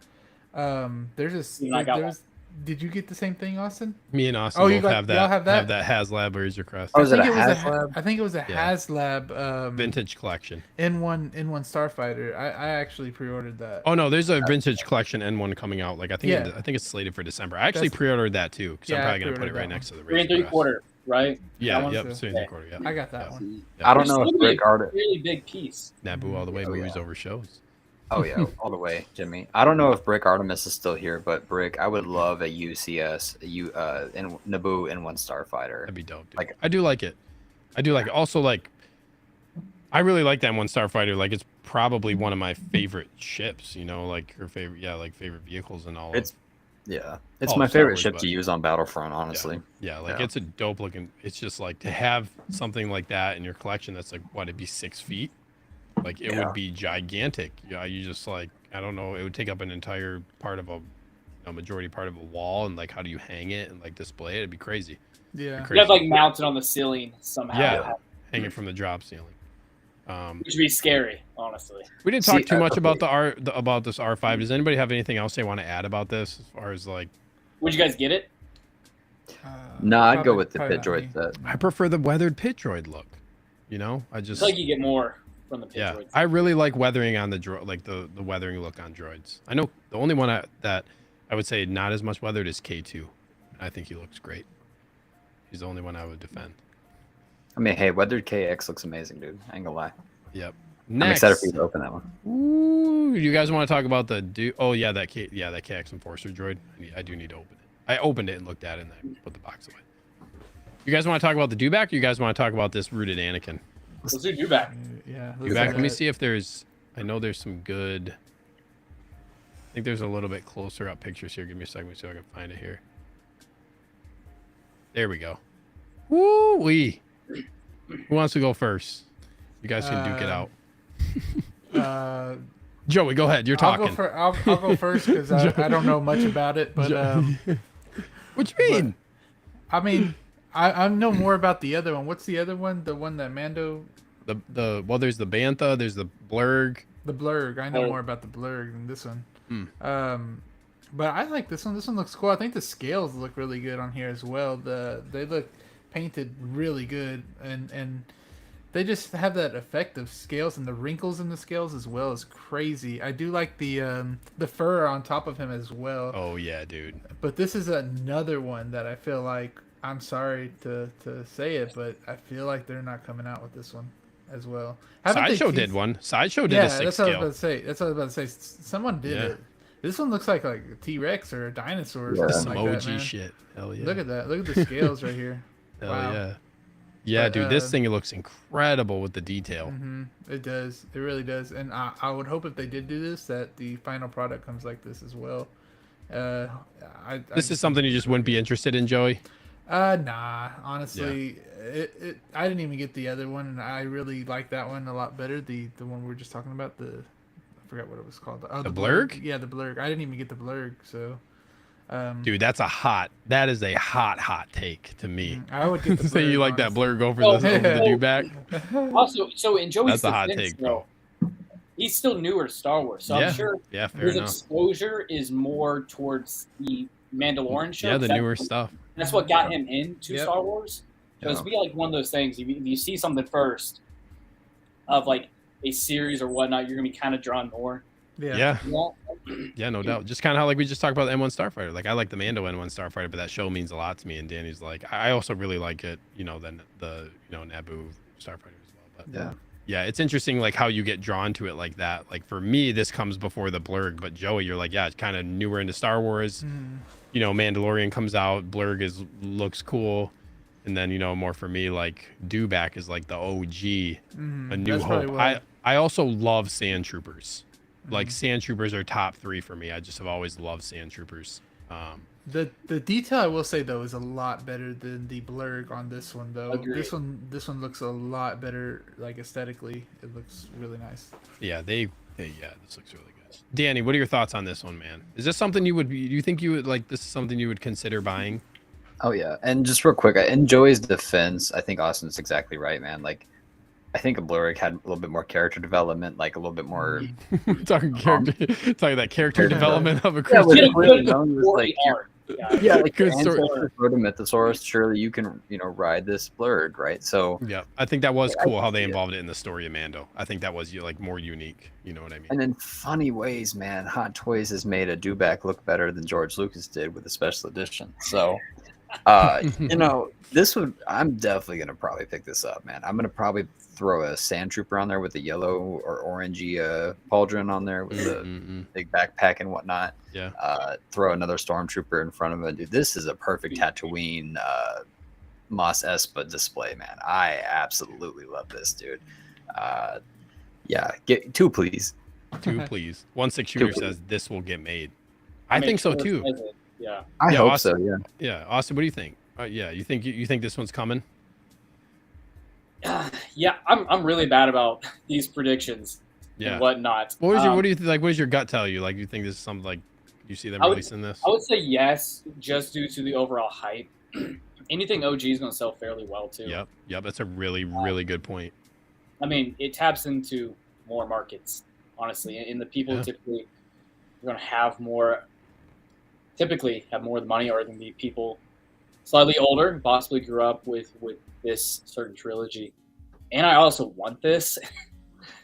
Did you get the same thing, Austin? Me and Austin both have that. Y'all have that HasLab Razor Crest. Oh, is it a HasLab? I think it was a HasLab vintage collection. N1 Starfighter. I actually pre-ordered that. Oh no, there's a vintage collection N1 coming out. Like I think it's slated for December. I actually pre-ordered that too because I'm probably gonna put it right next to the Razor 3 3/4, right? Yeah, yep, 3 3/4. Yeah, I got that one. Yeah. I don't know if Brick Artemis. Really big piece. Naboo all the way, movies over shows. Oh yeah, all the way, Jimmy. I don't know if Brick Artemis is still here, but Brick, I would love a UCS, in Naboo in one starfighter. That'd be dope, dude. Like I do like it. Also, like, I really like that one starfighter. Like, it's probably one of my favorite ships. Like her favorite, favorite vehicles and all. It's my favorite ship to use on Battlefront, honestly. Yeah, it's a dope looking. It's just like to have something like that in your collection. That's like it'd be 6 feet. Like it would be gigantic. Yeah, you just like I don't know. It would take up an entire part of a majority part of a wall, and like how do you hang it and like display it? It'd be crazy. Yeah, you have like mount it on the ceiling somehow. Yeah, hang it from the drop ceiling. Which would be scary, honestly. We didn't talk too much about about this R5. Does anybody have anything else they want to add about this as far as like? Would you guys get it? No, I'd go with the pit droid set. I prefer the weathered pit droid look. I just feel like you get more. From the pit droids. I really like weathering on the weathering look on droids. I know the only one that I would say not as much weathered is K2. I think he looks great. He's the only one I would defend. I mean, hey, weathered KX looks amazing, dude. I ain't gonna lie. Yep. Next. I'm excited for you to open that one. Ooh, you guys want to talk about that KX Enforcer droid? I do need to open it. I opened it and looked at it and I put the box away. You guys want to talk about the dewback, or you guys want to talk about this rooted Anakin? Let's do dewback. Yeah. Let me see if there's. I know there's some good. I think there's a little bit closer up pictures here. Give me a second so I can find it here. There we go. Woo wee. Who wants to go first? You guys can duke it out. Joey, go ahead. You're talking. I'll go first because I don't know much about it. But what you mean? I mean. I know more about the other one. What's the other one? The one that Mando. There's the Bantha. There's the Blurg. The Blurg. I know more about the Blurg than this one. But I like this one. This one looks cool. I think the scales look really good on here as well. They look painted really good, and they just have that effect of scales, and the wrinkles in the scales as well is crazy. I do like the fur on top of him as well. Oh yeah, dude. But this is another one that I feel like, I'm sorry to say it, but I feel like they're not coming out with this one as well. Sideshow did one. Sideshow did a 6 that's scale. what I was about to say. That's what I was about to say. Someone did it. This one looks like a T-Rex or a dinosaur or something like that, man. shit. Hell yeah. Look at that. Look at the scales right here. Hell wow. yeah. Yeah, dude, this thing looks incredible with the detail. It does. It really does. And I would hope if they did do this, that the final product comes like this as well. This is something you just wouldn't be interested in, Joey? Nah. Honestly, I didn't even get the other one, and I really like that one a lot better. The one we were just talking about. I forgot what it was called. Oh, the blurg? Yeah, the blurg. I didn't even get the blurg, so. Dude, that is a hot take to me. I would get the say you like that blurg over the dewback. Also, so in Joey's that's a hot take, bro. He's still newer to Star Wars, so I'm sure his exposure is more towards the Mandalorian show. Yeah, the newer stuff. That's what got him into Star Wars. So it's be like one of those things. If you see something first of like a series or whatnot, you're gonna be kind of drawn more. Yeah, no doubt. Just kind of how like we just talked about the N1 Starfighter. Like I like the Mando N1 Starfighter, but that show means a lot to me. And Danny's like, I also really like it. You know, then the Naboo Starfighter as well. But yeah, it's interesting like how you get drawn to it like that. Like for me, this comes before the blurg, but Joey, you're like, it's kind of newer into Star Wars. You know, Mandalorian comes out, blurg looks cool. And then, more for me, like dewback is like the OG, A New Hope. I also love Sand Troopers. Like Sand Troopers are top 3 for me. I just have always loved Sand Troopers. The detail I will say though is a lot better than the blurg on this one though. Agreed. This one looks a lot better, like aesthetically. It looks really nice. Yeah, this looks really good. Danny, what are your thoughts on this one, man? Is this something you think you would like? This is something you would consider buying? Oh yeah, and just real quick, in Joey's defense, I think Austin's exactly right, man. Like, I think a blurg had a little bit more character development, like a little bit more. talking that character development of a creature. Yeah, like your ancestors rode a mythosaurus. Surely you can, ride this blurg, right? So yeah, I think that was cool how they involved it in the story of Mando. I think that was like more unique. You know what I mean? And in funny ways, man, Hot Toys has made a dewback look better than George Lucas did with the special edition. So. I'm definitely gonna probably pick this up, man. I'm gonna probably throw a sand trooper on there with a yellow or orangey pauldron on there with a big backpack and whatnot. Throw another stormtrooper in front of it. Dude, this is a perfect Tatooine Mos Espa display, man. I absolutely love this, dude. Get 2, please. 2, please. 1/6 shooter says this will get made. I think so too. Yeah, I hope Austin, so. Yeah, Austin, what do you think? You think this one's coming? Yeah, I'm really bad about these predictions and whatnot. What do you think? Like, what does your gut tell you? Like, you think this is something like you see them releasing this? I would say yes, just due to the overall hype. Anything OG is going to sell fairly well too. Yep. That's a really, really good point. I mean, it taps into more markets, honestly, and the people typically are going to have more. Typically have more of the money, or than the people slightly older, possibly grew up with this certain trilogy. And I also want this,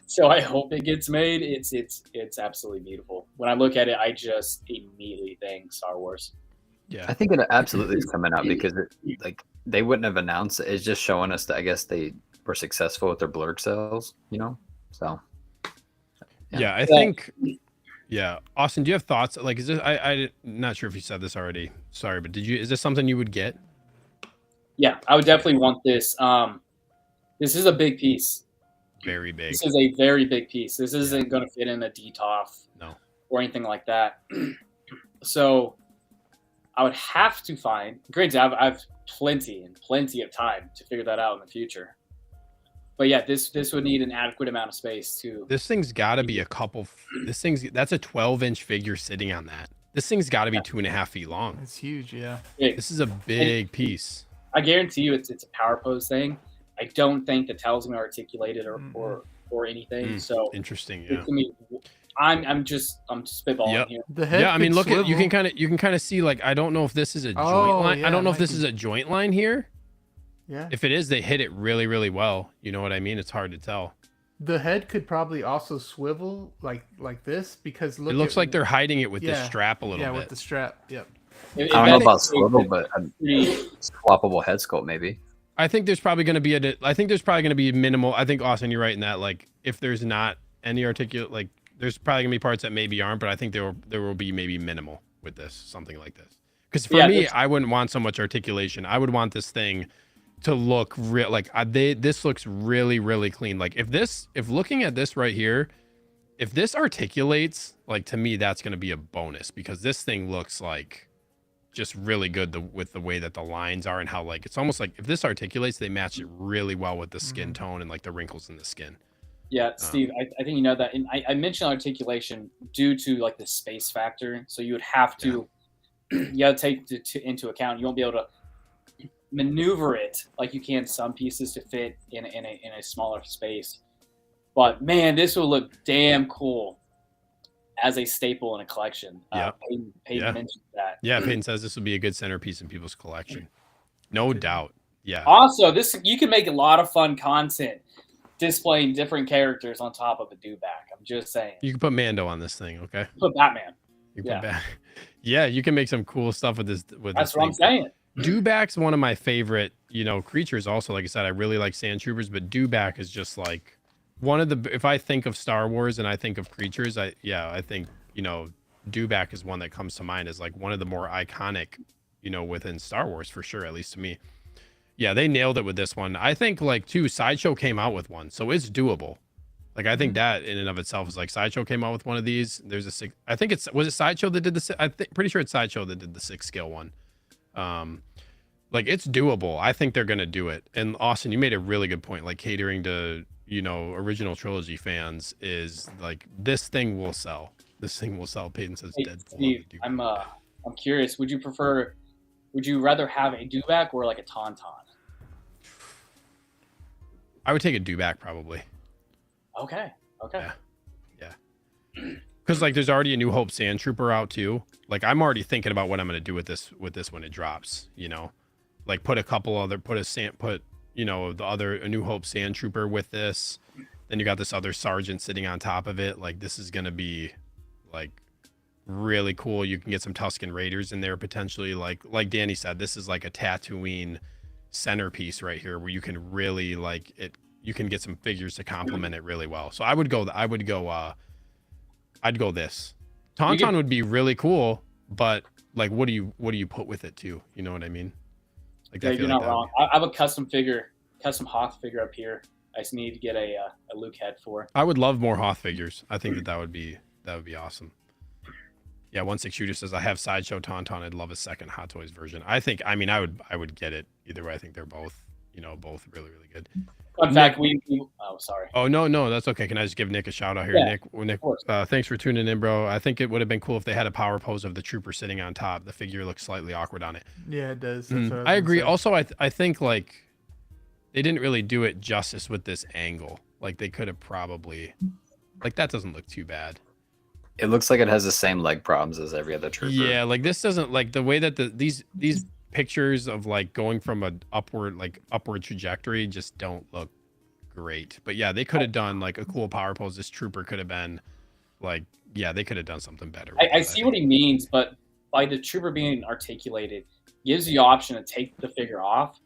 so I hope it gets made. It's absolutely beautiful. When I look at it, I just immediately think Star Wars. Yeah, I think it absolutely is coming out because they wouldn't have announced it. It's just showing us that I guess they were successful with their blurg sales, So yeah, I think. Yeah, Austin, do you have thoughts? Like, is this? I'm not sure if you said this already. Sorry, but is this something you would get? Yeah, I would definitely want this. This is a big piece. Very big. This is a very big piece. This isn't going to fit in a DTOF or anything like that. So I would have to find. Granted, I've plenty of time to figure that out in the future. But yeah, this would need an adequate amount of space too. This thing's got to be that's a 12-inch figure sitting on that. This thing's got to be 2.5 feet long. It's huge, yeah. This is a big piece. I guarantee you, it's a power pose thing. I don't think the tail's gonna articulate it or anything. So interesting, yeah. I'm just spitballing here. Yeah, I mean, look at you can kind of see like I don't know if this is a joint line. I don't know if this is a joint line here. Yeah. If it is, they hit it really, really well. You know what I mean? It's hard to tell. The head could probably also swivel like this because look. It looks like they're hiding it with this yeah, strap a little bit. Yeah, with the strap. Yep. I don't know about swivel, but a swappable head sculpt maybe. I think there's probably going to be minimal. I think Austin, you're right in that. Like, if there's not any articulate, like, there's probably gonna be parts that maybe aren't, but I think there will be maybe minimal with this, something like this. Because for me, I wouldn't want so much articulation. I would want this thing to look real. Like, this looks really, really clean. Like, if looking at this right here, if this articulates, like, to me, that's gonna be a bonus because this thing looks like just really good with the way that the lines are and how, like, it's almost like if this articulates, they match it really well with the skin tone and like the wrinkles in the skin. Yeah, Steve, I think you know that. And I mentioned articulation due to like the space factor. So you would have to, you got to take into account. You won't be able to maneuver it like you can some pieces to fit in a smaller space. But man, this will look damn cool as a staple in a collection. Yeah, Peyton mentioned that. Yeah, Peyton says this will be a good centerpiece in people's collection. No doubt. Yeah. Also, you can make a lot of fun content displaying different characters on top of a dewback. I'm just saying. You can put Mando on this thing, okay? Put Batman. Yeah, you can make some cool stuff with this. That's what I'm saying. Dewback's one of my favorite, creatures. Also, like I said, I really like sand troopers, but Dewback is just like one of the. If I think of Star Wars and I think of creatures, I think Dewback is one that comes to mind as like one of the more iconic, within Star Wars for sure, at least to me. Yeah, they nailed it with this one. I think Sideshow came out with one, so it's doable. Like, I think that in and of itself is like Sideshow came out with one of these. There's I think was it Sideshow that did the pretty sure it's Sideshow that did the 6-scale one. Like, it's doable. I think they're gonna do it. And Austin, you made a really good point. Like, catering to original trilogy fans is like, this thing will sell. This thing will sell. Peyton says, hey, Deadpool. Steve, I'm curious. Would you rather have a dewback or like a tauntaun? I would take a dewback probably. Okay. Yeah. Because like there's already a New Hope Sand Trooper out too. Like, I'm already thinking about what I'm gonna do with this when it drops. Like put a New Hope Sand Trooper with this. Then you got this other sergeant sitting on top of it. Like, this is gonna be like really cool. You can get some Tusken Raiders in there potentially. Like Danny said, this is like a Tatooine centerpiece right here where you can really you can get some figures to complement it really well. So I'd go this. Tauntaun would be really cool, but like, what do you put with it too? You know what I mean? Like, yeah, you're not wrong. I have a custom Hoth figure up here. I just need to get a Luke head for. I would love more Hoth figures. I think that would be awesome. Yeah, 16 Shooter says, I have Sideshow Tauntaun. I'd love a second Hot Toys version. I would get it either way. I think they're both really, really good. In fact, sorry. Oh, no, that's okay. Can I just give Nick a shout out here? Yeah, Nick, thanks for tuning in, bro. I think it would have been cool if they had a power pose of the trooper sitting on top. The figure looks slightly awkward on it. Yeah, it does. I agree. Also, I think like they didn't really do it justice with this angle. Like, they could have probably, like, that doesn't look too bad. It looks like it has the same leg problems as every other trooper. Yeah, like this doesn't, like the way that these pictures of like going from an upward trajectory just don't look great. But yeah, they could have done like a cool power pose. This trooper could have been like, yeah, they could have done something better. I see what he means, but by the trooper being articulated, gives you the option to take the figure off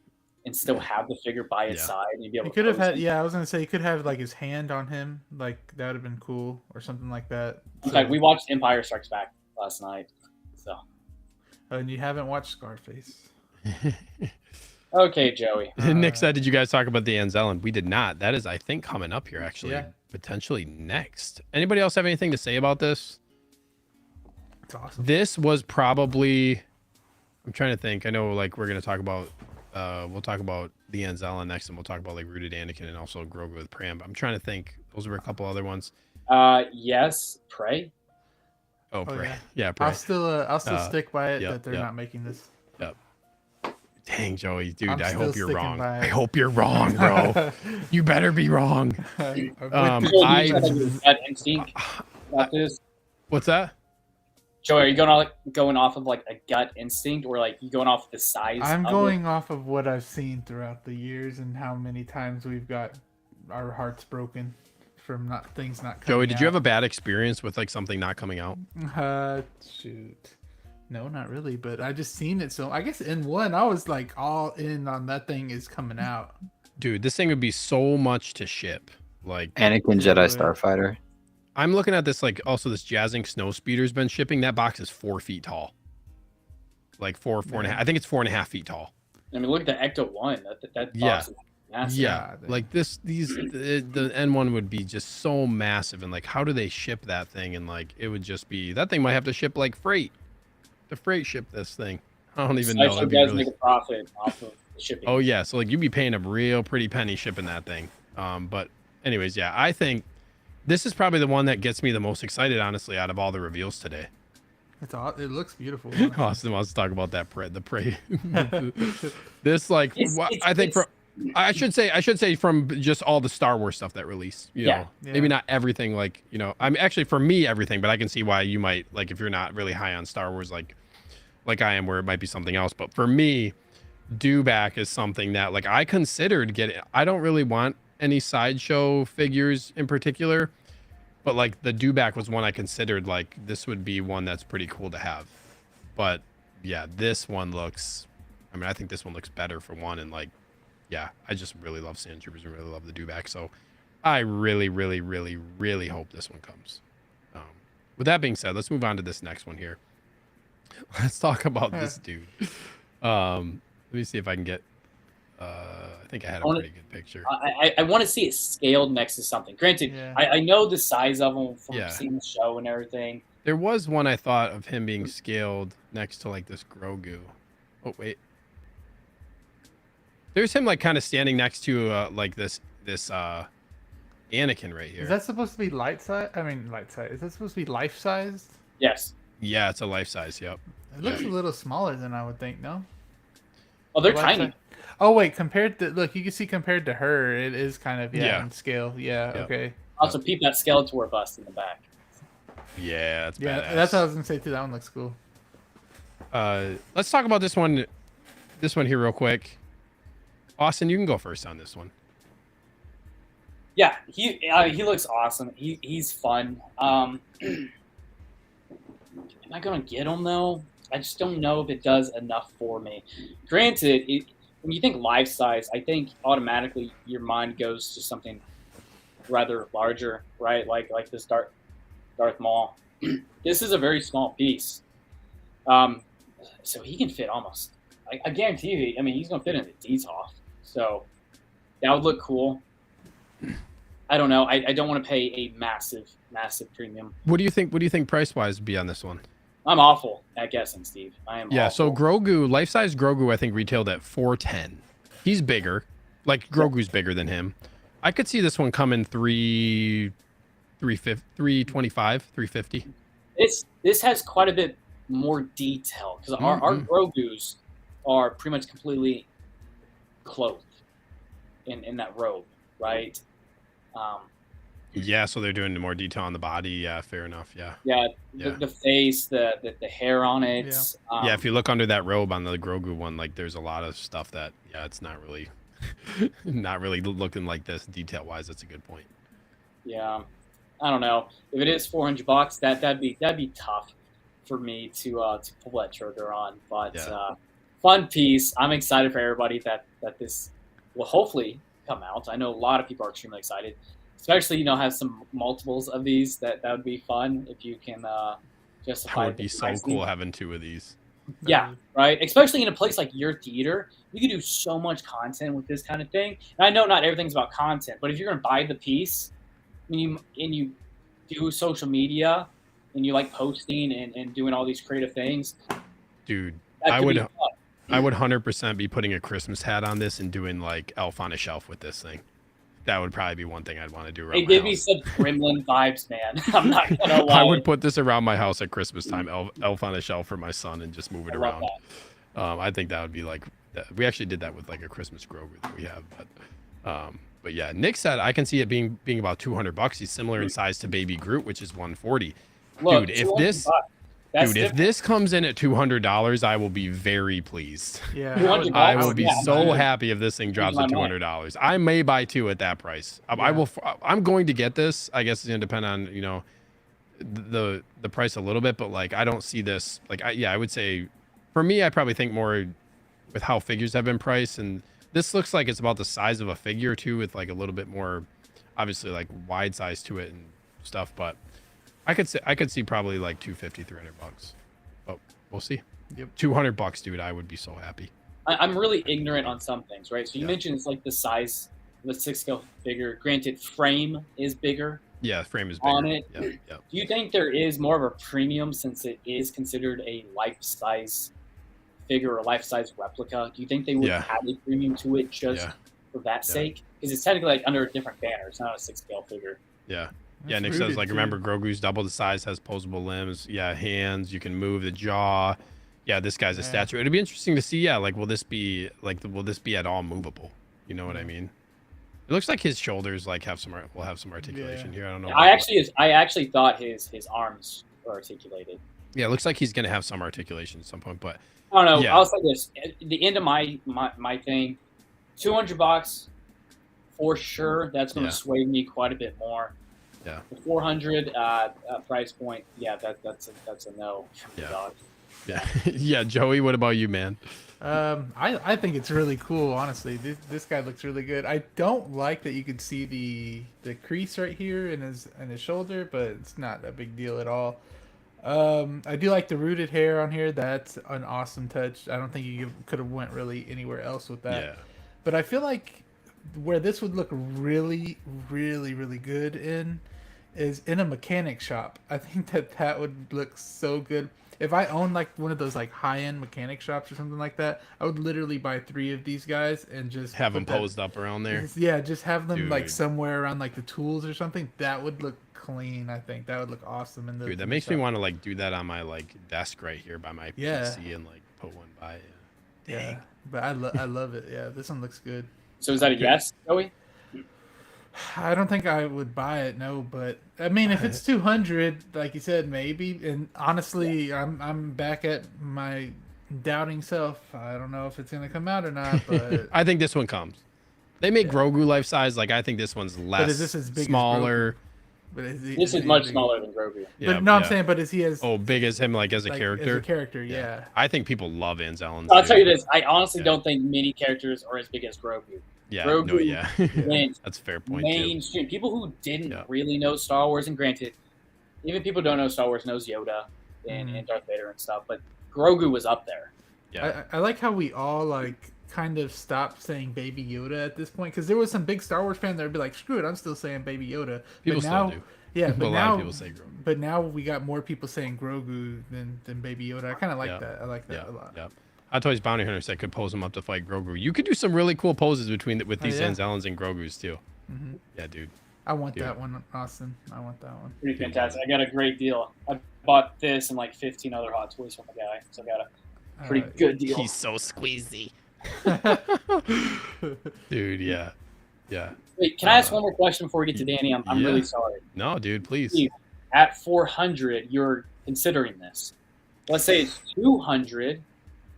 and still have the figure by its side. And you'd be able could have had, I was gonna say, you could have like his hand on him, like that would have been cool, or something like that. In fact, we watched Empire Strikes Back last night, so. And you haven't watched Scarface. Okay, Joey. Nick said, did you guys talk about the Anzellan? We did not. That is, I think, coming up here actually, potentially next. Anybody else have anything to say about this? It's awesome. This was probably, I'm trying to think. I know, like, we're gonna talk about. We'll talk about the Anzellan next, and we'll talk about like Rooted Anakin and also Grogu with Pram. But I'm trying to think. Those were a couple other ones. Yes, Prey. Oh, Prey. Yeah, Prey. I'll still stick by it that they're not making this. Yep. Dang, Joey, dude, I hope you're wrong. I hope you're wrong, bro. You better be wrong. What's that? Joey, are you going off of like a gut instinct, or like you going off the size? I'm going off of what I've seen throughout the years and how many times we've got our hearts broken from things not coming Joey, did out. you have a bad experience with like something not coming out? Shoot. No, not really, but I just seen it. So I guess in one, I was like all in on that thing is coming out. Dude, this thing would be so much to ship. Like Anakin Jedi Starfighter. I'm looking at this, like also this Jazzing Snowspeeder's been shipping. That box is 4 feet tall. Like four and a half. I think it's 4.5 feet tall. I mean, look at the Ecto 1. That box is massive. Yeah. Like the N1 would be just so massive, and like how do they ship that thing? And like it would just be, that thing might have to ship like freight. The freight ship this thing. I don't even know. You guys make a profit off of shipping. Oh yeah, so like you'd be paying a real pretty penny shipping that thing. But anyways, yeah, I think this is probably the one that gets me the most excited, honestly, out of all the reveals today. It looks beautiful. Austin wants to talk about that prey. This like I think I should say from just all the Star Wars stuff that released. You know, maybe not everything. Like I'm actually, for me, everything, but I can see why you might, like, if you're not really high on Star Wars, like I am, where it might be something else. But for me, Dewback is something that like I considered getting. I don't really want any Sideshow figures in particular, but like the Dewback was one I considered, like this would be one that's pretty cool to have. But yeah, this one looks, I mean, I think this one looks better for one, and like, yeah, I just really love Sand Troopers and really love the Dewback, so I really, really, really, really hope this one comes. With that being said, let's move on to this next one here. Let's talk about this dude. Let me see if I can get. I think I had a pretty good picture. I want to see it scaled next to something. Granted, I know the size of them from seeing the show and everything. There was one I thought of him being scaled next to like this Grogu. Oh wait, there's him like kind of standing next to like this Anakin right here. Is that supposed to be light size? I mean, light size. Is that supposed to be life sized? Yes. Yeah, it's a life size. Yep. It looks a little smaller than I would think. No. Oh, they're tiny. Oh wait, compared to, look, you can see compared to her, it is kind of in scale. Yeah. Yep. Okay. Also, peep that Skeletor bust in the back. Yeah, that's badass. That's what I was gonna say too. That one looks cool. Let's talk about this one here real quick. Austin, you can go first on this one. Yeah, he looks awesome. He's fun. Am I gonna get him though? I just don't know if it does enough for me. Granted, when you think life size, I think automatically your mind goes to something rather larger, right? Like this Darth Maul. This is a very small piece, so he can fit almost. I guarantee you. I mean, he's gonna fit in the DTOF, so that would look cool. I don't know. I don't want to pay a massive premium. What do you think price wise would be on this one? I'm awful at guessing, Steve. I am. Yeah. Awful. So Grogu, life size Grogu, I think retailed at $410. He's bigger. Like Grogu's bigger than him. I could see this one coming $325, $350. This has quite a bit more detail because our Grogus are pretty much completely clothed in that robe, right? Yeah, so they're doing more detail on the body. Yeah, fair enough. Yeah. Yeah, the face, the hair on it. Yeah, if you look under that robe on the Grogu one, like there's a lot of stuff that, yeah, it's not really, not really looking like this detail wise. That's a good point. Yeah, I don't know if it is $400. That'd be tough for me to pull that trigger on. But fun piece. I'm excited for everybody that this will hopefully come out. I know a lot of people are extremely excited. Especially, have some multiples of these. That would be fun if you can justify. That would be so cool having 2 of these. Yeah, right. Especially in a place like your theater, you can do so much content with this kind of thing. And I know not everything's about content, but if you're gonna buy the piece, and you do social media, and you like posting and doing all these creative things, dude, I would 100% be putting a Christmas hat on this and doing like Elf on a Shelf with this thing. That would probably be one thing I'd want to do. It gave me some Gremlin vibes, man. I'm not gonna lie. I would put this around my house at Christmas time, Elf on a Shelf for my son, and just move it around. I think that would be like, we actually did that with like a Christmas Grogu that we have. But yeah, Nick said I can see it being about $200. He's similar in size to Baby Groot, which is $140. Look, dude, if this, Dude, if this comes in at $200, I will be very pleased. Yeah, I will be so happy if this thing drops at $200. I may buy 2 at that price. I'm going to get this. I guess it's gonna depend on the price a little bit, but like I don't see this. Like I would say, for me, I probably think more with how figures have been priced, and this looks like it's about the size of a figure too, with like a little bit more, obviously like wide size to it and stuff, but. I could see probably like $250, $300, but we'll see. Yep. $200, dude. I would be so happy. I'm really ignorant on some things, right? So you mentioned it's like the size of the 6-scale figure. Granted, frame is bigger. Yeah, frame is bigger on it. Yep. Do you think there is more of a premium since it is considered a life-size figure or life-size replica? Do you think they would add a premium to it just for that sake? Because it's technically like under a different banner. It's not a 6-scale figure. Yeah. Yeah, Nick says, like, remember, Grogu's double the size, has posable limbs. Yeah, hands. You can move the jaw. Yeah, this guy's a statue. It'd be interesting to see, like, will this be at all movable? You know what I mean? It looks like his shoulders, like, will have some articulation here. I don't know. I actually thought his arms were articulated. Yeah, it looks like he's going to have some articulation at some point, but... I don't know. I'll say this. At the end of my thing, $200, for sure, that's going to sway me quite a bit more. Yeah. The 400 price point, that's a no. Yeah. Yeah, Joey, what about you, man? I think it's really cool, honestly. This guy looks really good. I don't like that you could see the crease right here in his shoulder, but it's not a big deal at all. I do like the rooted hair on here. That's an awesome touch. I don't think you could have went really anywhere else with that. Yeah. But I feel like where this would look really, really, really good is in a mechanic shop. I think that would look so good. If I owned like one of those like high-end mechanic shops or something like that, I would literally buy 3 of these guys and just have them posed up around there. Yeah, just have them like somewhere around like the tools or something. That would look clean. I think that would look awesome in the dude. That makes me want to like do that on my like desk right here by my PC and like put one by it. Dang. Yeah, but I love it. Yeah, this one looks good. So is that a yes, Joey? I don't think I would buy it, no. But I mean, if it's 200, like you said, maybe. And honestly, I'm back at my doubting self. I don't know if it's gonna come out or not, but I think this one comes. They make Grogu life size. Like I think this one's less, but is this as big smaller. But this is much smaller than Grogu. Yeah, but no, I'm saying, but is he as big as him, like as a character? As a character, yeah. I think people love Anzelans. I'll tell you this: I honestly don't think many characters are as big as Grogu. Yeah, Grogu went that's a fair point. Mainstream. People who didn't really know Star Wars, and granted, even people who don't know Star Wars knows Yoda and Darth Vader and stuff, but Grogu was up there. Yeah, I like how we all like kind of stopped saying Baby Yoda at this point, because there was some big Star Wars fan that would be like, "Screw it, I'm still saying Baby Yoda." People now, still do. Yeah, but now, a lot of people say Grogu. But now we got more people saying Grogu than Baby Yoda. I kind of like that. I like that a lot. Yeah. Hot Toys Bounty Hunter said could pose him up to fight Grogu. You could do some really cool poses with these Anzelans and Grogus too. Mm-hmm. Yeah, dude. I want that one, Austin. I want that one. Pretty fantastic. I got a great deal. I bought this and like 15 other Hot Toys from a guy, so I got a pretty good deal. He's so squeezy. Dude, yeah. Wait, can I ask one more question before we get to Danny? I'm really sorry. No, dude, please. Steve, at 400, you're considering this. Let's say it's 200.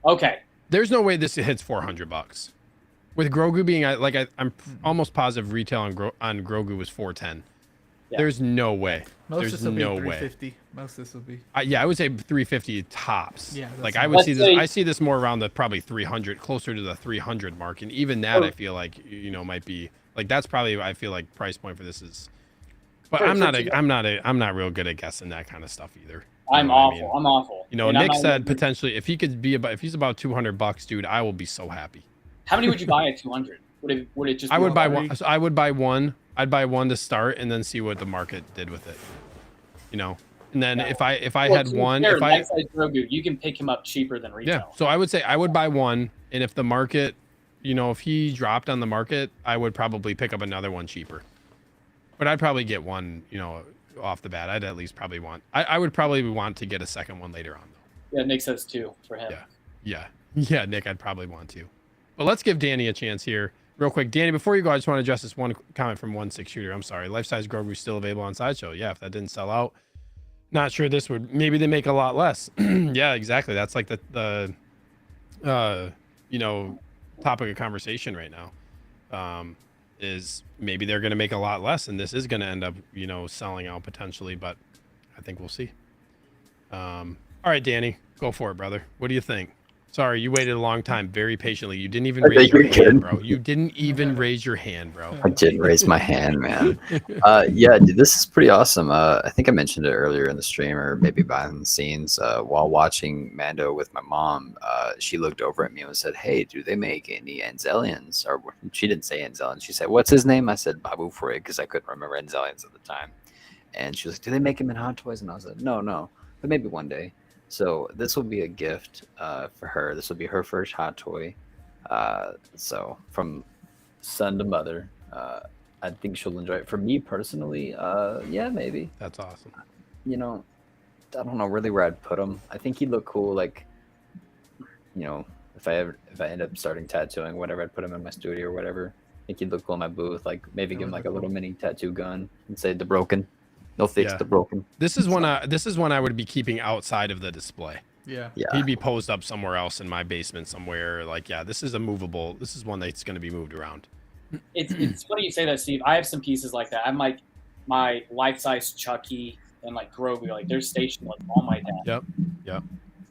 Okay. There's no way this hits $400. With Grogu being like I'm almost positive retail on Grogu was $410. Yeah. There's no way. Most of this will be $350. Most of this will be. I would say $350 tops. Yeah. Like I would see this. I see this more around the probably 300, closer to the 300 mark, and even that I feel like might be like that's probably I feel like price point for this is. But I'm not real good at guessing that kind of stuff either. I'm awful. I'm awful. Nick said potentially if he's about $200, dude, I will be so happy. How many would you buy at 200? Would it just? I would buy one. I would buy one. I'd buy one to start and then see what the market did with it. And then if I had one, if I Grogu, you can pick him up cheaper than retail. Yeah. So I would say I would buy one, and if the market, if he dropped on the market, I would probably pick up another one cheaper. But I'd probably get one, off the bat. I'd at least probably want. I would probably want to get a second one later on though. Yeah, Nick says 2 for him. Yeah, Nick, I'd probably want to. But let's give Danny a chance here. Real quick, Danny, before you go, I just want to address this one comment from 1/6 Shooter. I'm sorry. Life-size Grogu still available on Sideshow. Yeah, if that didn't sell out, Not sure this would. Maybe they make a lot less. Yeah, exactly. That's like the topic of conversation right now. Is maybe they're going to make a lot less, and this is going to end up selling out potentially. But I think we'll see. All right, Danny, go for it, brother. What do you think? Sorry, you waited a long time, very patiently. You didn't even raise your hand, bro. You didn't even raise your hand, bro. I didn't raise my hand, man. Yeah, dude, this is pretty awesome. I think I mentioned it earlier in the stream, or maybe behind the scenes. While watching Mando with my mom, she looked over at me and said, "Hey, do they make any Anzelians?" Or she didn't say Anzelians. She said, "What's his name?" I said, "Babu Fray," because I couldn't remember Anzelians at the time. And she was like, "Do they make him in Hot Toys?" And I was like, "No, but maybe one day." So this will be a gift for her. This will be her first Hot Toy. So from son to mother, I think she'll enjoy it. For me personally, yeah, maybe. That's awesome. I don't know really where I'd put him. I think he'd look cool, like, if I end up starting tattooing, whatever, I'd put him in my studio or whatever. I think he'd look cool in my booth. Like maybe give him like a little mini tattoo gun and say "the broken." They'll fix the broken. This is one I would be keeping outside of the display. Yeah. He'd be posed up somewhere else in my basement somewhere. Like, yeah, this is one that's going to be moved around. It's funny you say that, Steve. I have some pieces like that. I'm like my life-size Chucky and like Grogu, like they're stationed like on my desk. Yep.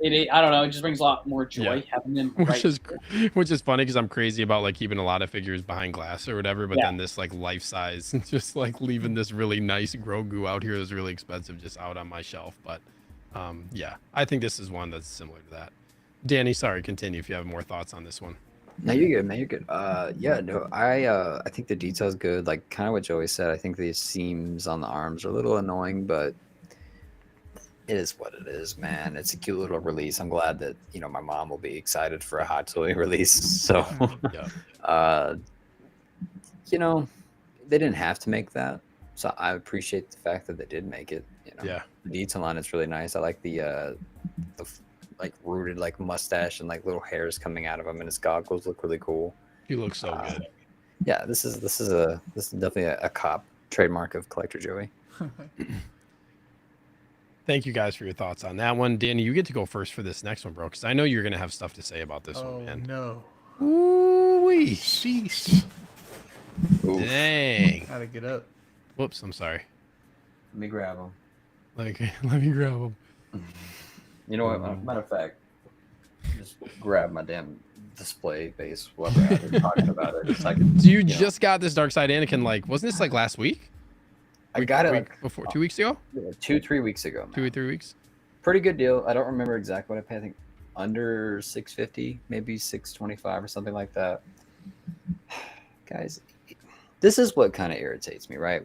I don't know. It just brings a lot more joy having them. Which is funny because I'm crazy about like keeping a lot of figures behind glass or whatever. But then this like life size, just like leaving this really nice Grogu out here is really expensive just out on my shelf. But yeah, I think this is one that's similar to that. Danny, sorry, continue if you have more thoughts on this one. No, you're good, man. You're good. Yeah, no, I think the detail's good. Like kind of what Joey said. I think the seams on the arms are a little annoying, but it is what it is, man. It's a cute little release. I'm glad that my mom will be excited for a Hot Toy release. So, they didn't have to make that. So I appreciate the fact that they did make it. Yeah. The detail on it's really nice. I like the like rooted like mustache and like little hairs coming out of him, and his goggles look really cool. He looks so good. Yeah, this is definitely a cop trademark of Collector Joey. Thank you guys for your thoughts on that one. Danny, you get to go first for this next one, bro, because I know you're going to have stuff to say about this one, man. No. Ooh-wee. Sheesh. Dang. Gotta get up. Whoops, I'm sorry. Let me grab him. Let me grab him. You know what? Matter of fact, just grab my damn display base while we're talking about it. So you just got this Dark Side Anakin, like, wasn't this like last week? I got it like before 2 weeks ago. 2-3 weeks ago. Man. 2 or 3 weeks. Pretty good deal. I don't remember exactly what I paid. I think under $650, maybe $625 or something like that. Guys, this is what kind of irritates me, right?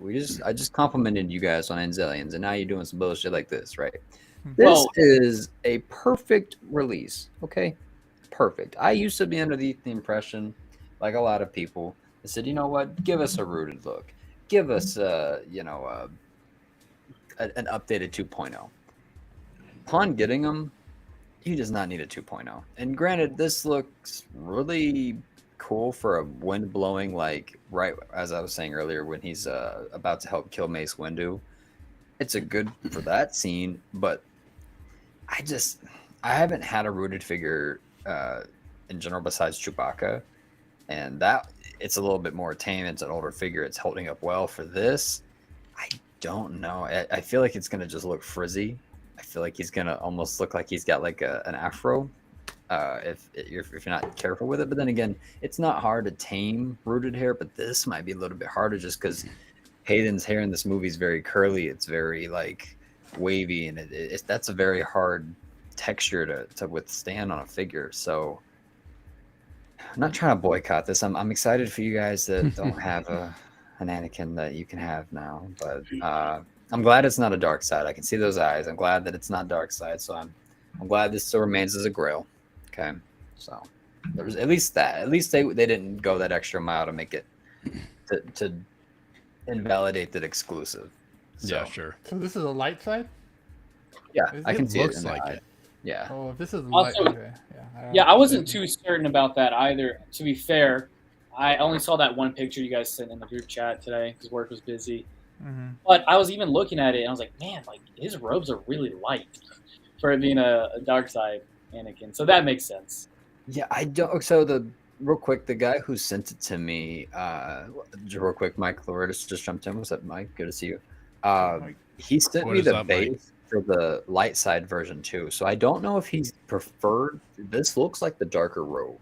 I just complimented you guys on Anzelians, and now you're doing some bullshit like this, right? This is a perfect release. Okay, perfect. I used to be under the impression, like a lot of people, that said, you know what? Give us a rooted look. Give us, an updated 2.0. Upon getting them, he does not need a 2.0. And granted, this looks really cool for a wind blowing, like right as I was saying earlier, when he's about to help kill Mace Windu. It's a good for that scene, but I haven't had a rooted figure in general besides Chewbacca, and that. It's a little bit more tame. It's an older figure. It's holding up well. For this, I don't know. I feel like it's going to just look frizzy. I feel like he's going to almost look like he's got like an afro if you're not careful with it. But then again, it's not hard to tame rooted hair, but this might be a little bit harder just because Hayden's hair in this movie is very curly. It's very like wavy, and that's a very hard texture to withstand on a figure. So I'm not trying to boycott this. I'm excited for you guys that don't have an Anakin that you can have now. But I'm glad it's not a dark side. I can see those eyes. I'm glad that it's not dark side. So I'm glad this still remains as a Grail. Okay, so there was at least that. At least they didn't go that extra mile to make it to invalidate that exclusive. So, yeah, sure. So this is a light side. Yeah, I can see it. Looks like it. Yeah. Oh, this is Also, light. Okay. I wasn't too certain about that either. To be fair, I only saw that one picture you guys sent in the group chat today because work was busy. But I was even looking at it, and I was like, man, like his robes are really light for it being a dark side Anakin. So that makes sense. Yeah, I don't. So real quick, the guy who sent it to me, real quick, Mike Lourdes just jumped in. What's up, Mike? Good to see you. He sent me the base for the light side version too. So I don't know if he's preferred. This looks like the darker robe.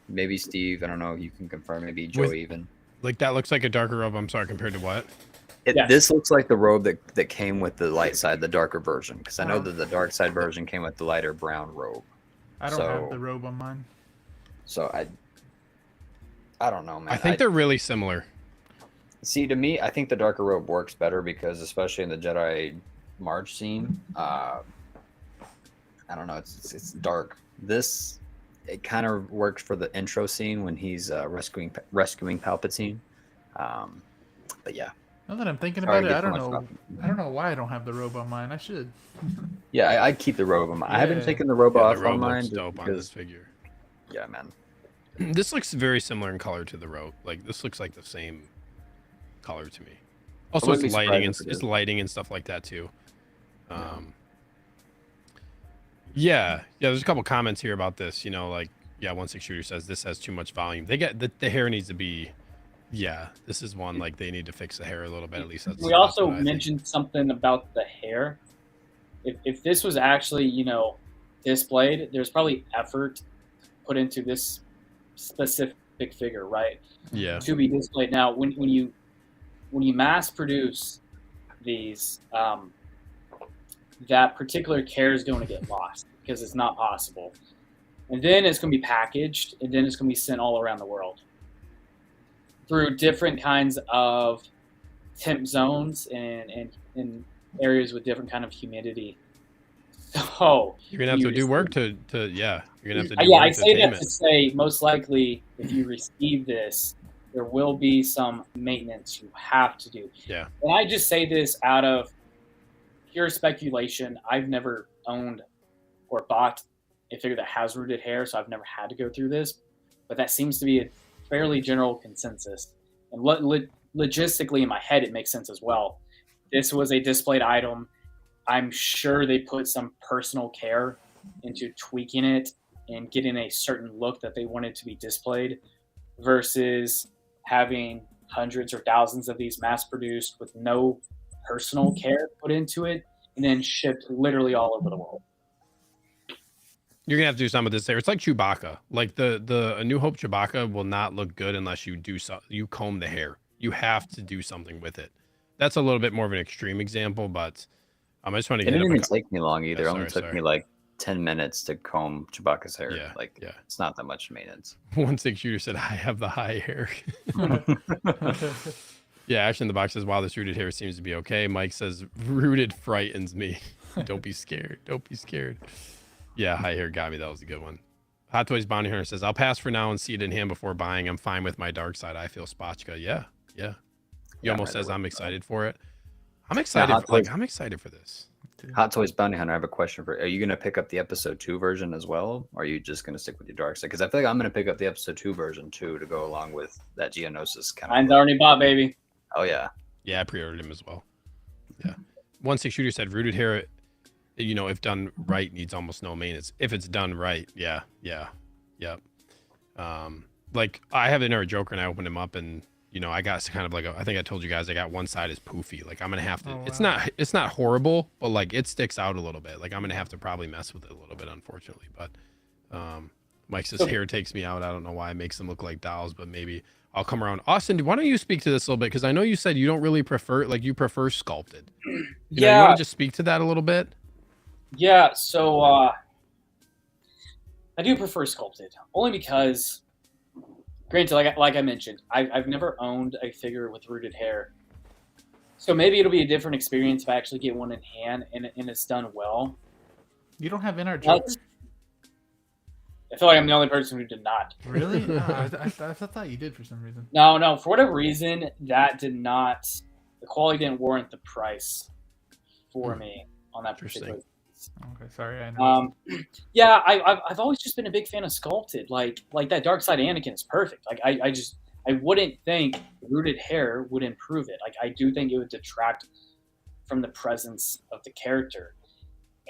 Maybe Steve, I don't know. You can confirm. Maybe Joe even. Like that looks like a darker robe. I'm sorry, compared to what? This looks like the robe that came with the light side, the darker version. Because I know that the dark side version came with the lighter brown robe. I don't have the robe on mine. So I don't know, man. I think they're really similar. See, to me, I think the darker robe works better because, especially in the Jedi March scene, I don't know, it's dark. This, it kind of works for the intro scene when he's rescuing Palpatine. But yeah. Now that I'm thinking about it, I don't know why I don't have the robe on mine. I should. Yeah, I keep the robe on mine. I haven't taken the robe off on mine. Dope on this figure. Yeah, man. This looks very similar in color to the robe. Like this looks like the same color to me. Also, it's lighting and stuff like that too. Yeah. There's a couple comments here about this. You know, like 16 Shooter says this has too much volume. They get the hair needs to be. Yeah, this is one like they need to fix the hair a little bit at least. We also mentioned something about the hair. If this was actually displayed, there's probably effort put into this specific figure, right? Yeah. To be displayed. Now, when you mass produce these, that particular care is going to get lost because it's not possible, and then it's going to be packaged, and then it's going to be sent all around the world through different kinds of temp zones and areas with different kind of humidity. So you're gonna have to do work to you're gonna have to do work I say that to say most likely if you receive this, there will be some maintenance you have to do. Yeah. And I just say this out of pure speculation. I've never owned or bought a figure that has rooted hair, so I've never had to go through this. But that seems to be a fairly general consensus. And logistically in my head, it makes sense as well. This was a displayed item. I'm sure they put some personal care into tweaking it and getting a certain look that they wanted to be displayed versus having hundreds or thousands of these mass produced with no personal care put into it and then shipped literally all over the world. You're gonna have to do some of this there. It's like Chewbacca. Like the A New Hope Chewbacca will not look good unless you you comb the hair. You have to do something with it. That's a little bit more of an extreme example, but I just want to get. It didn't even take me long either. It only took me like 10 minutes to comb Chewbacca's hair. Yeah, it's not that much maintenance. 16 Shooter said, "I have the high hair." Yeah, Action in the Box says, "Wow, this rooted hair seems to be okay." Mike says, "Rooted frightens me." Don't be scared. Don't be scared. Yeah, high hair got me. That was a good one. Hot Toys Bounty Hunter says, "I'll pass for now and see it in hand before buying. I'm fine with my dark side. I feel Spotchka." Yeah. He almost says, "I'm excited for it." I'm excited. I'm excited for this. Hot Toys Bounty Hunter, I have a question for you. Are you going to pick up the episode 2 version as well? Or are you just going to stick with your dark side? Because I feel like I'm going to pick up the episode 2 version too to go along with that Geonosis kind of. Mine's already bought, baby. Oh, yeah. Yeah, I pre-ordered him as well. Yeah. 16 Shooter said, "Rooted hair, if done right, needs almost no maintenance. If it's done right, yeah. Like I have an inner Joker and I opened him up and I got kind of like I think I told you guys I got one side is poofy. Like I'm gonna have to. Oh, wow. It's not horrible, but like it sticks out a little bit. Like I'm gonna have to probably mess with it a little bit, unfortunately. But Mike says hair takes me out. I don't know why it makes them look like dolls, but maybe I'll come around. Austin, why don't you speak to this a little bit? Because I know you said you don't really prefer you prefer sculpted. You want to just speak to that a little bit? Yeah. So I do prefer sculpted only because. Granted, like I mentioned, I've never owned a figure with rooted hair. So maybe it'll be a different experience if I actually get one in hand and it's done well. You don't have inner Joker? I feel like I'm the only person who did not. Really? No, I thought you did for some reason. No. For whatever reason, that did not... The quality didn't warrant the price for me on that particular... Okay, sorry. I know. Yeah, I've always just been a big fan of sculpted. Like that Dark Side Anakin is perfect. Like I wouldn't think rooted hair would improve it. Like, I do think it would detract from the presence of the character.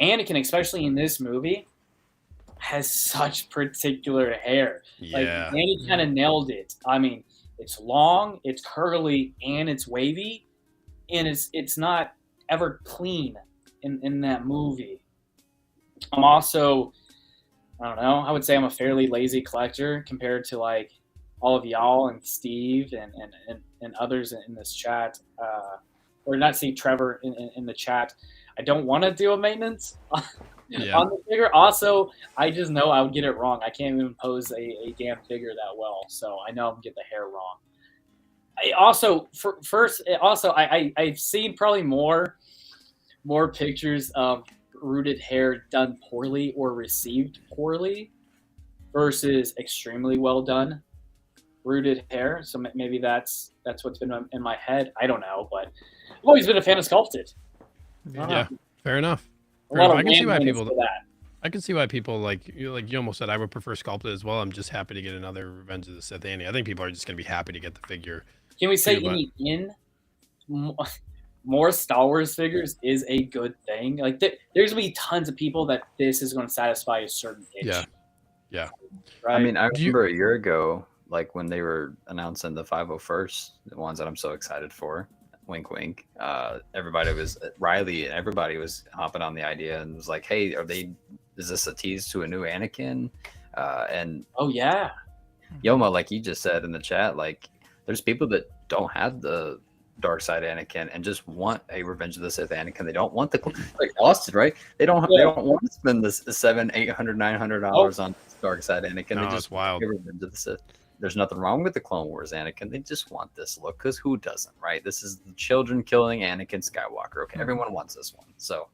Anakin, especially in this movie, has such particular hair. Like, Danny kind of nailed it. I mean, it's long, it's curly, and it's wavy, and it's not ever clean in that movie. I'm also, I don't know, I would say I'm a fairly lazy collector compared to like all of y'all and Steve and others in this chat, or not Steve, Trevor in the chat. I don't want to do a maintenance on the figure. Also, I just know I would get it wrong. I can't even pose a damn figure that well, so I know I'm gonna get the hair wrong. I've seen probably more pictures of rooted hair done poorly or received poorly versus extremely well done rooted hair. So maybe that's what's been in my head. I don't know, but I've always been a fan of sculpted. Yeah, fair enough. I can see why people. I can see why people like you almost said I would prefer sculpted as well. I'm just happy to get another Revenge of the Sith Annie. I think people are just gonna be happy to get the figure. Can we say more Star Wars figures is a good thing? Like there's gonna be tons of people that this is going to satisfy a certain itch. Yeah. Right? I mean, I remember a year ago, like when they were announcing the 501st, the ones that I'm so excited for. Wink, wink. Everybody was Riley, and everybody was hopping on the idea and was like, "Hey, is this a tease to a new Anakin?" And oh yeah, Yoma, like you just said in the chat, like there's people that don't have the dark side Anakin and just want a Revenge of the Sith Anakin. They don't want the like Austin, right? They don't want to spend this $700, $800, $900 on dark side Anakin. No, they just it's wild. Revenge of the Sith. There's nothing wrong with the Clone Wars Anakin. They just want this look because who doesn't, right? This is the children killing Anakin Skywalker. Okay, everyone wants this one. So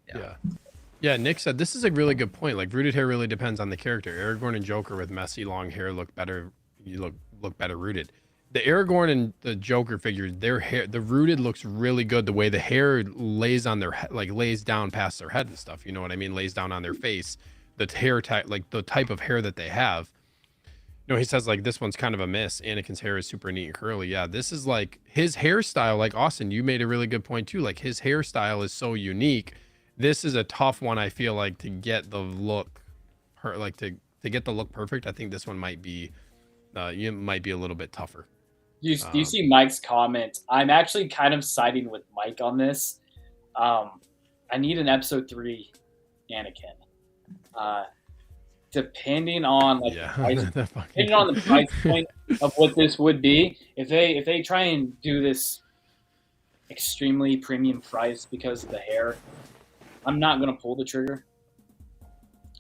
yeah. Nick said this is a really good point. Like rooted hair really depends on the character. Aragorn and Joker with messy long hair look better. You look better rooted. The Aragorn and the Joker figures, their hair, the rooted looks really good. The way the hair lays on their head, like lays down past their head and stuff. You know what I mean? Lays down on their face. The hair type, like the type of hair that they have. No, he says like this one's kind of a miss. Anakin's hair is super neat and curly. Yeah, this is like his hairstyle. Like Austin, you made a really good point too. Like his hairstyle is so unique. This is a tough one. I feel like to get the look, to get the look perfect. I think this one might be, you might be a little bit tougher. Do you see Mike's comment? I'm actually kind of siding with Mike on this. I need an episode 3 Anakin. Depending on depending on the price point of what this would be, if they try and do this extremely premium price because of the hair, I'm not gonna pull the trigger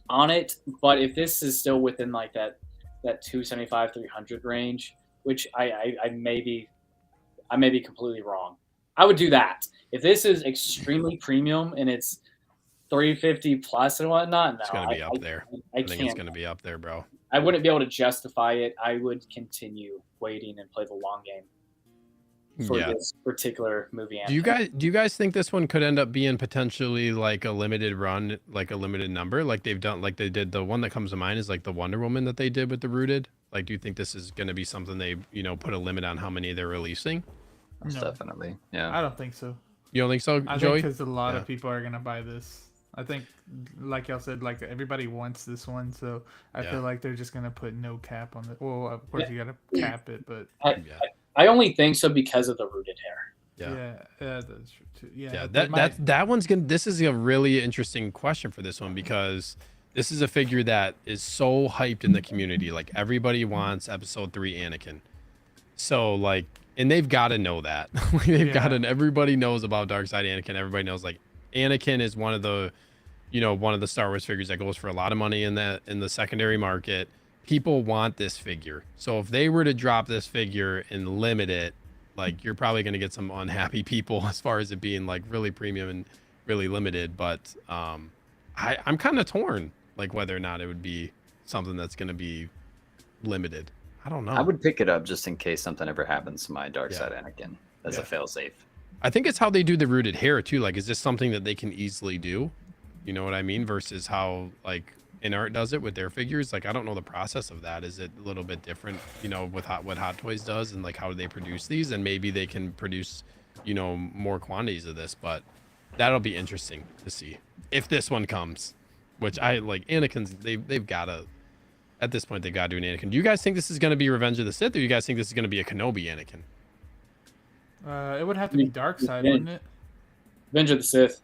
on it. But if this is still within like that 275 300 range, which I may be completely wrong, I would do that. If this is extremely premium and it's 350 plus and whatnot, no, it's gonna be up there. I think can't. it's gonna be up there, bro. I wouldn't be able to justify it. I would continue waiting and play the long game for this particular movie. Do you guys think this one could end up being potentially like a limited run, like a limited number, like they've done, like they did? The one that comes to mind is like the Wonder Woman that they did with the rooted. Like, do you think this is going to be something they, put a limit on how many they're releasing? No. Definitely, yeah. I don't think so. You don't think so, Joey? I think because a lot of people are gonna buy this. I think, like y'all said, like everybody wants this one, so I feel like they're just gonna put no cap on it. Well, of course you gotta cap it, but I only think so because of the rooted hair. Yeah, that's true too. Yeah, that one's gonna. This is a really interesting question for this one because this is a figure that is so hyped in the community. Like everybody wants Episode 3 Anakin, so like, and they've got to know that. Everybody knows about Dark Side Anakin. Everybody knows like Anakin is one of the Star Wars figures that goes for a lot of money in the secondary market. People want this figure. So if they were to drop this figure and limit it, like you're probably going to get some unhappy people as far as it being like really premium and really limited. But I'm kind of torn, like whether or not it would be something that's going to be limited. I don't know. I would pick it up just in case something ever happens to my dark side Anakin as a failsafe. I think it's how they do the rooted hair too. Like, is this something that they can easily do? You know what I mean? Versus how like InArt does it with their figures. Like, I don't know the process of that. Is it a little bit different, you know, with what Hot Toys does, and like how they produce these, and maybe they can produce, you know, more quantities of this. But that'll be interesting to see if this one comes, which I like. Anakin's they've got to, at this point, they got to do an Anakin. Do you guys think this is going to be Revenge of the Sith, or you guys think this is going to be a Kenobi Anakin? It would have to be Dark Side, wouldn't it? Revenge of the Sith.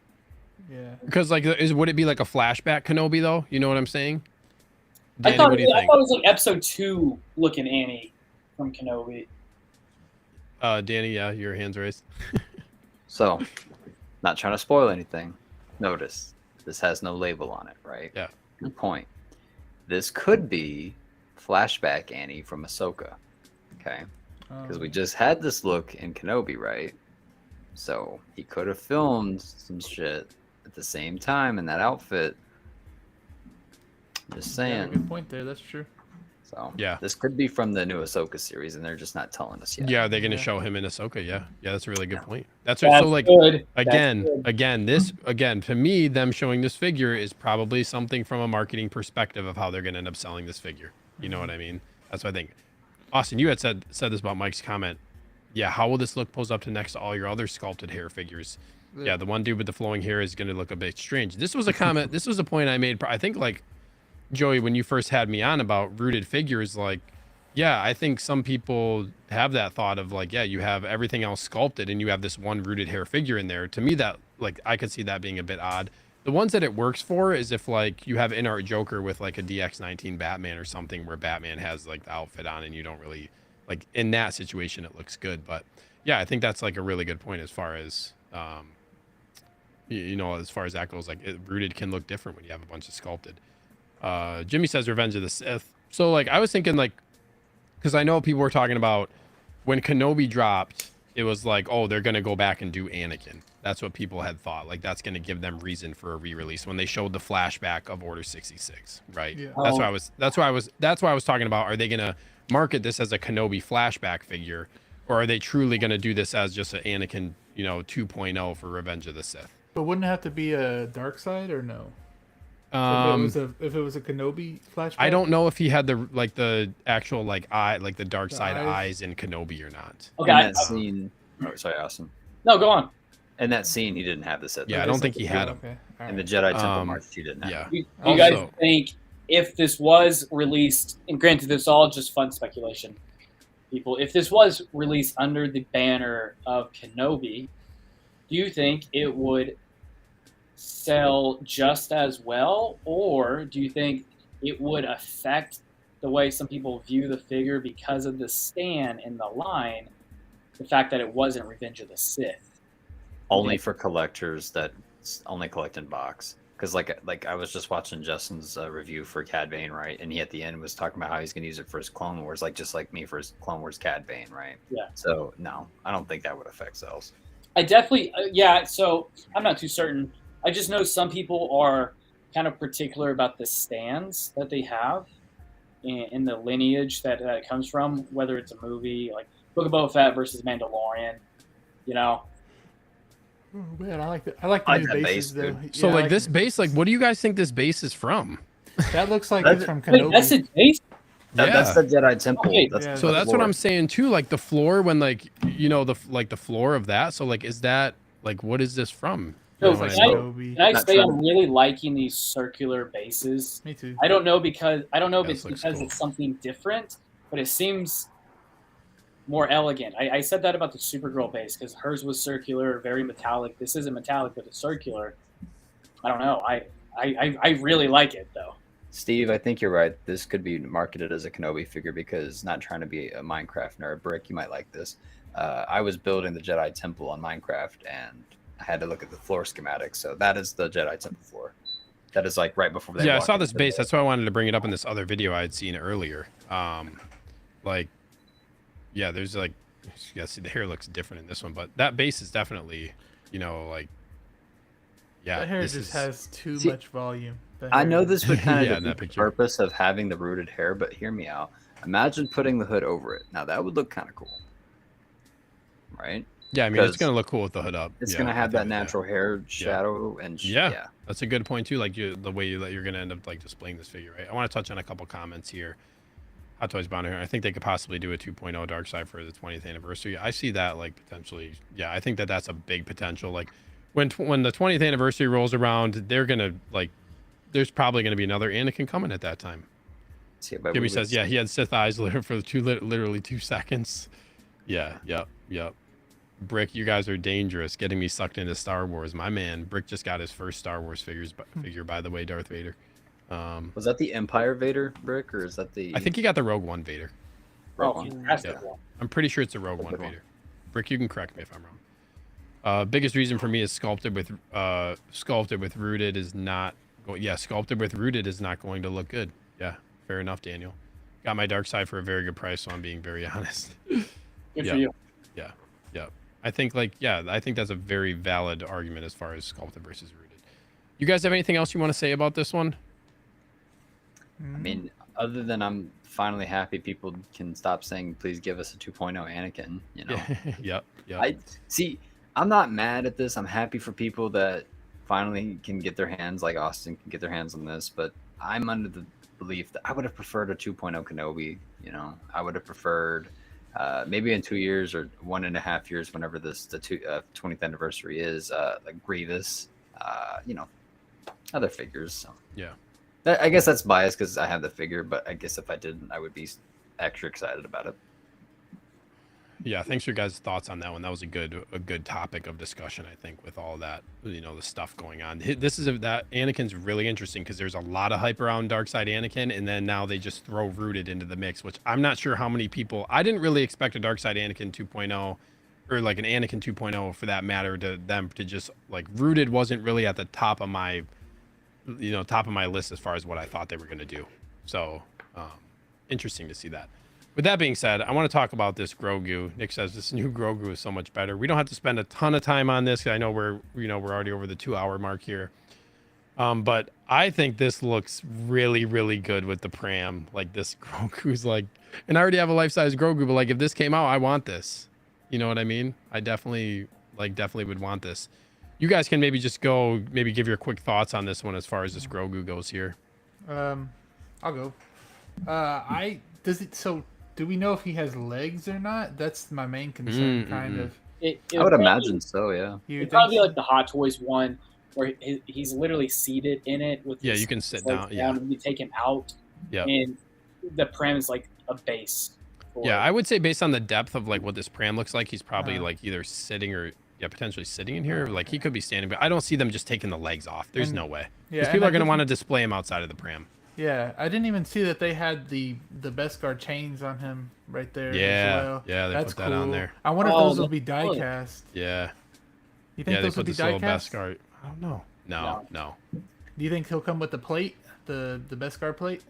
Yeah. Because like, would it be like a flashback Kenobi though? You know what I'm saying? Danny, I thought what do you think? it was like episode 2 looking Annie from Kenobi. Danny, yeah, your hands raised. So, not trying to spoil anything. Notice this has no label on it, right? Yeah. Good point. This could be flashback Annie from Ahsoka. Okay. Because we just had this look in Kenobi, right? So he could have filmed some shit at the same time in that outfit. Just saying. Good point there. That's true. So yeah, this could be from the new Ahsoka series, and they're just not telling us yet. Yeah, they're gonna show him in Ahsoka. Yeah, that's a really good point. That's so like good. Again, to me, them showing this figure is probably something from a marketing perspective of how they're gonna end up selling this figure. You know what I mean? That's what I think. Austin, you had said this about Mike's comment. Yeah, how will this look posed up to next to all your other sculpted hair figures? Yeah, the one dude with the flowing hair is going to look a bit strange. This was a comment. This was a point I made. I think, like, Joey, when you first had me on about rooted figures, like, yeah, I think some people have that thought of, like, yeah, you have everything else sculpted and you have this one rooted hair figure in there. To me, that, like, I could see that being a bit odd. The ones that it works for is if, like, you have InArt Joker with, like, a DX19 Batman or something where Batman has, like, the outfit on and you don't really... Like, in that situation, it looks good. But, yeah, I think that's, like, a really good point as far as, you know, as far as that goes. Like, rooted can look different when you have a bunch of sculpted. Jimmy says Revenge of the Sith. So, like, I was thinking, like, because I know people were talking about when Kenobi dropped, it was like, oh, they're going to go back and do Anakin. That's what people had thought. Like, that's going to give them reason for a re-release when they showed the flashback of Order 66, right? Yeah. That's why I was talking about, are they going to market this as a Kenobi flashback figure, or are they truly going to do this as just an Anakin, you know, 2.0 for Revenge of the Sith? But wouldn't it have to be a Dark Side or no? If it was a Kenobi flashback, I don't know if he had the actual eye, like the dark side eyes in Kenobi or not. Okay. In that scene, sorry, Austin. No, go on. In that scene, he didn't have the set. Yeah, I don't think he had him. Okay. In the Jedi Temple March, he didn't have. Yeah. You guys think if this was released, and granted, this is all just fun speculation, people, if this was released under the banner of Kenobi, do you think it would sell just as well, or do you think it would affect the way some people view the figure because of the stand in the line, the fact that it wasn't Revenge of the Sith? Only for collectors that only collect in box. Because like I was just watching Justin's review for Cad Bane, right? And he at the end was talking about how he's going to use it for his Clone Wars, like just like me for his Clone Wars Cad Bane, right? Yeah. So no, I don't think that would affect sales. I definitely, yeah. So I'm not too certain. I just know some people are kind of particular about the stands that they have in the lineage that it comes from, whether it's a movie like Book of Boba Fett versus Mandalorian, you know. Oh man, I like the new bases though. So yeah, like this base, like what do you guys think this base is from? That looks like it's from Kenobi. Wait, that's a base? That's the Jedi Temple. Okay. So that's what I'm saying too. Like the floor, when like you know the floor of that. So like, is that like what is this from? So can I say I'm really liking these circular bases. Me too. I don't know if it's because it's something different, but it seems more elegant. I said that about the Supergirl base because hers was circular, very metallic. This isn't metallic, but it's circular. I don't know. I really like it though. Steve, I think you're right. This could be marketed as a Kenobi figure because not trying to be a Minecraft nerd, Brick, you might like this. I was building the Jedi Temple on Minecraft and I had to look at the floor schematics. So that is the Jedi Temple floor. That is like right before they I saw this base. That's why I wanted to bring it up in this other video I had seen earlier. Like, yeah, there's like, yeah, see the hair looks different in this one, but that base is definitely, you know, like, yeah. That hair just has too much volume. I know this would kind of defeat the purpose of having the rooted hair, but hear me out. Imagine putting the hood over it. Now that would look kind of cool, right? Yeah, I mean, it's gonna look cool with the hood up. It's gonna have that natural hair shadow and yeah, that's a good point too. Like the way that you're gonna end up like displaying this figure, right? I want to touch on a couple comments here. Hot Toys Bound here. I think they could possibly do a 2.0 Dark Side for the 20th anniversary. I see that like potentially. Yeah, I think that that's a big potential. Like when the 20th anniversary rolls around, they're gonna like. There's probably gonna be another Anakin coming at that time. Jimmy says, yeah, he had Sith eyes for literally 2 seconds. Yeah, yep. Brick, you guys are dangerous, getting me sucked into Star Wars. My man, Brick just got his first Star Wars figure, by the way, Darth Vader. Was that the Empire Vader, Brick, or is that the... I think he got the Rogue One Vader. Yeah. I'm pretty sure it's a Rogue One Vader. Brick, you can correct me if I'm wrong. Biggest reason for me is sculpted with rooted is not... sculpted with rooted is not going to look good. Yeah, fair enough, Daniel. Got my Dark Side for a very good price, so I'm being very honest. Good for you. Yeah. I think I think that's a very valid argument as far as sculpted versus rooted. You guys have anything else you want to say about this one? I mean, other than I'm finally happy people can stop saying, please give us a 2.0 Anakin, you know? Yep. I'm not mad at this. I'm happy for people that finally can get their hands, like Austin can get their hands on this, but I'm under the belief that I would have preferred a 2.0 Kenobi, you know? I would have preferred... maybe in 2 years or 1.5 years, whenever the 20th anniversary is, like Grievous, you know, other figures. So. Yeah. I guess that's biased because I have the figure, but I guess if I didn't, I would be extra excited about it. Yeah, thanks for your guys' thoughts on that one. That was a good topic of discussion, I think, with all that, you know, the stuff going on. That Anakin's really interesting because there's a lot of hype around Darkside Anakin, and then now they just throw Rooted into the mix, which I'm not sure how many people... I didn't really expect a Darkside Anakin 2.0, or like an Anakin 2.0 for that matter, to them to just, like, Rooted wasn't really at the top of my list as far as what I thought they were going to do. So, interesting to see that. With that being said, I want to talk about this Grogu. Nick says this new Grogu is so much better. We don't have to spend a ton of time on this. I know we're already over the 2-hour mark here. But I think this looks really, really good with the Pram. Like this Grogu's like, and I already have a life-size Grogu, but like if this came out, I want this. You know what I mean? I definitely would want this. You guys can maybe just give your quick thoughts on this one as far as this Grogu goes here. I'll go. Do we know if he has legs or not? That's my main concern, kind of. I would imagine so, yeah. It'd probably be like the Hot Toys one, where he's literally seated in it with. Yeah, you can sit down. Yeah, and you take him out. Yeah, and the Pram is like a base. Yeah, I would say based on the depth of like what this Pram looks like, he's probably like either sitting or potentially sitting in here. Like he could be standing, but I don't see them just taking the legs off. There's no way. Yeah, because people are going to want to display him outside of the Pram. Yeah, I didn't even see that they had the Beskar chains on him right there. Yeah, as well. Yeah, that's put that on there. I wonder if those will be die cast. Yeah. You think those will be die cast? Beskar. I don't know. No. Do you think he'll come with the plate, the Beskar plate?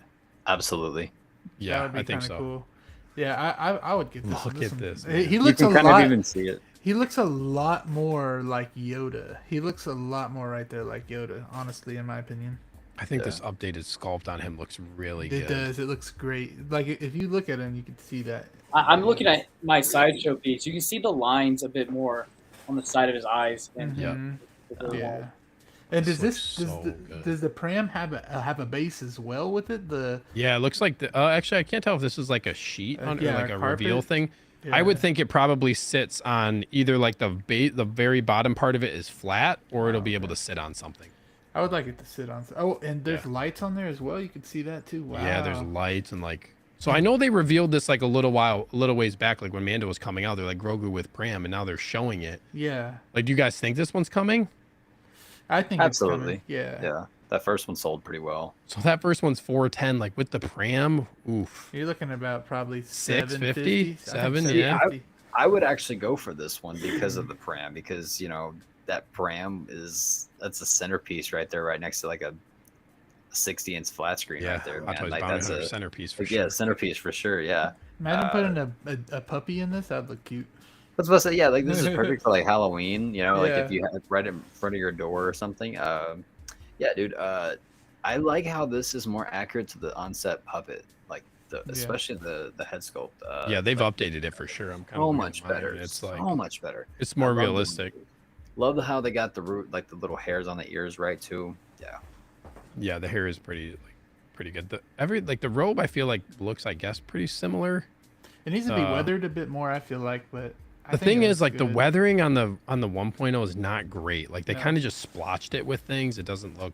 Absolutely. Yeah, I think so. Cool. Yeah, I would get this. Look at this. He looks you can kind of even see it. He looks a lot more like Yoda. He looks a lot more right there like Yoda, honestly, in my opinion. I think this updated sculpt on him looks really good. It does. It looks great. Like if you look at him, you can see that. I'm looking at my Sideshow piece. You can see the lines a bit more on the side of his eyes. And yeah. And does the Pram have a base as well with it? It looks like the. Actually, I can't tell if this is like a sheet or like a carpet reveal thing. Yeah. I would think it probably sits on either like the very bottom part of it is flat, or it'll be able to sit on something. I would like it to sit on. Oh, and there's lights on there as well. You can see that too. Wow. Yeah, there's lights and like. So I know they revealed this like a little ways back, like when Mando was coming out. They're like Grogu with Pram, and now they're showing it. Yeah. Like, do you guys think this one's coming? I think absolutely. It's coming. Yeah. Yeah. That first one sold pretty well. So that first one's 410, like with the Pram. Oof. You're looking about probably 650, 7. Yeah. I would actually go for this one because of the Pram, because that Pram that's a centerpiece right there, right next to like a 60-inch flat screen right there. Man. Like that's a centerpiece for sure. Yeah, centerpiece for sure. Yeah. Imagine putting a puppy in this. That'd look cute. I was supposed to say, yeah, like this is perfect for like Halloween. Like if you had it right in front of your door or something. Yeah, dude. I like how this is more accurate to the on-set puppet. Like especially the head sculpt. Yeah, they've updated it for sure. I'm kind so of much better. It's like so much better. It's more realistic. Love how they got the like the little hairs on the ears right too. Yeah. Yeah, the hair is pretty good. The robe I feel like looks, I guess, pretty similar. It needs to be weathered a bit more, I feel like, but the thing is, like, the weathering on the 1.0 is not great. Like, they kind of just splotched it with things. It doesn't look.